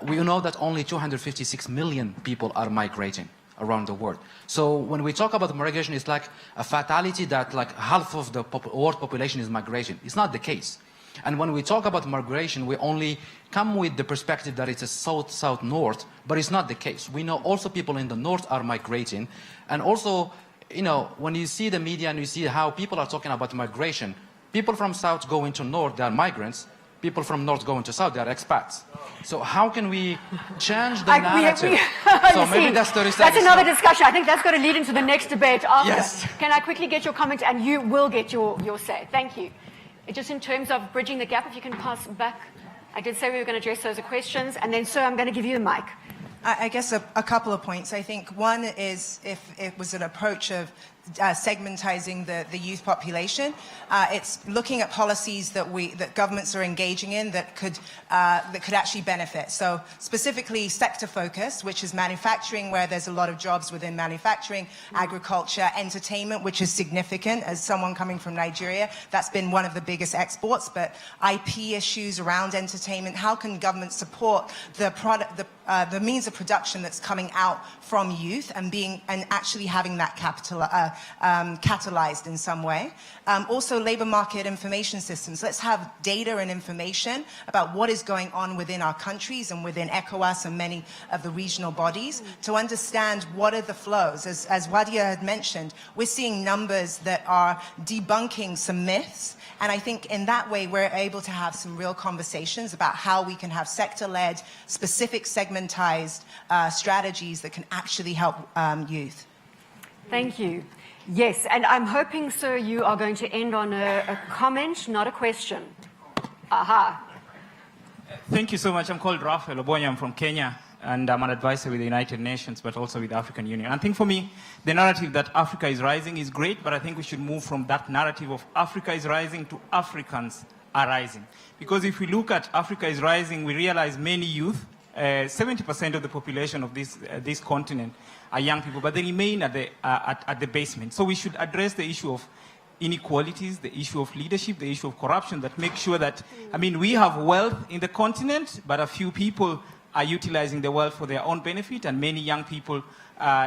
We know that only 256 million people are migrating around the world. So when we talk about migration, it's like a fatality that like half of the world population is migrating. It's not the case. And when we talk about migration, we only come with the perspective that it's a south-south-north, but it's not the case. We know also people in the north are migrating. And also, you know, when you see the media and you see how people are talking about migration, people from south go into north, they are migrants. People from north go into south, they are expats. So how can we change the narrative? So maybe that's the research. That's another discussion. I think that's going to lead into the next debate after. Yes. Can I quickly get your comment, and you will get your say. Thank you. Just in terms of bridging the gap, if you can pass back. I did say we were going to address those questions. And then, sir, I'm going to give you the mic. I guess a couple of points. I think one is if it was an approach of segmentizing the youth population, it's looking at policies that governments are engaging in that could actually benefit. So specifically sector focus, which is manufacturing, where there's a lot of jobs within manufacturing, agriculture, entertainment, which is significant. As someone coming from Nigeria, that's been one of the biggest exports. But IP issues around entertainment, how can government support the means of production that's coming out from youth and actually having that capital catalyzed in some way. Also, labor market information systems. Let's have data and information about what is going on within our countries and within ECOWAS and many of the regional bodies to understand what are the flows. As Wadia had mentioned, we're seeing numbers that are debunking some myths. And I think in that way, we're able to have some real conversations about how we can have sector-led, specific segmentized strategies that can actually help youth. Thank you. Yes, and I'm hoping, sir, you are going to end on a comment, not a question. Aha. Thank you so much. I'm called Raphael Obonya. I'm from Kenya, and I'm an advisor with the United Nations, but also with the African Union. I think for me, the narrative that Africa is rising is great, but I think we should move from that narrative of Africa is rising to Africans are rising. Because if we look at Africa is rising, we realize many youth, 70% of the population of this continent are young people, but they remain at the basement. So we should address the issue of inequalities, the issue of leadership, the issue of corruption, that make sure that, I mean, we have wealth in the continent, but a few people are utilizing the wealth for their own benefit, and many young people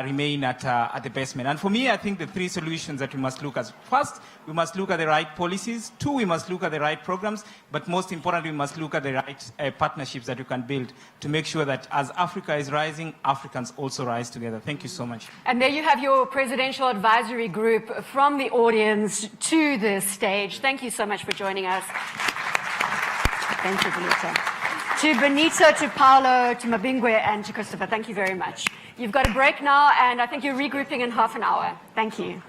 remain at the basement. And for me, I think the three solutions that we must look at. First, we must look at the right policies. Two, we must look at the right programs. But most importantly, we must look at the right partnerships that we can build to make sure that as Africa is rising, Africans also rise together. Thank you so much. And there you have your presidential advisory group from the audience to the stage. Thank you so much for joining us. Thank you, Benita. To Benita, to Paolo, to Mabingwe, and to Christopher, thank you very much. You've got a break now, and I think you're regrouping in half an hour. Thank you.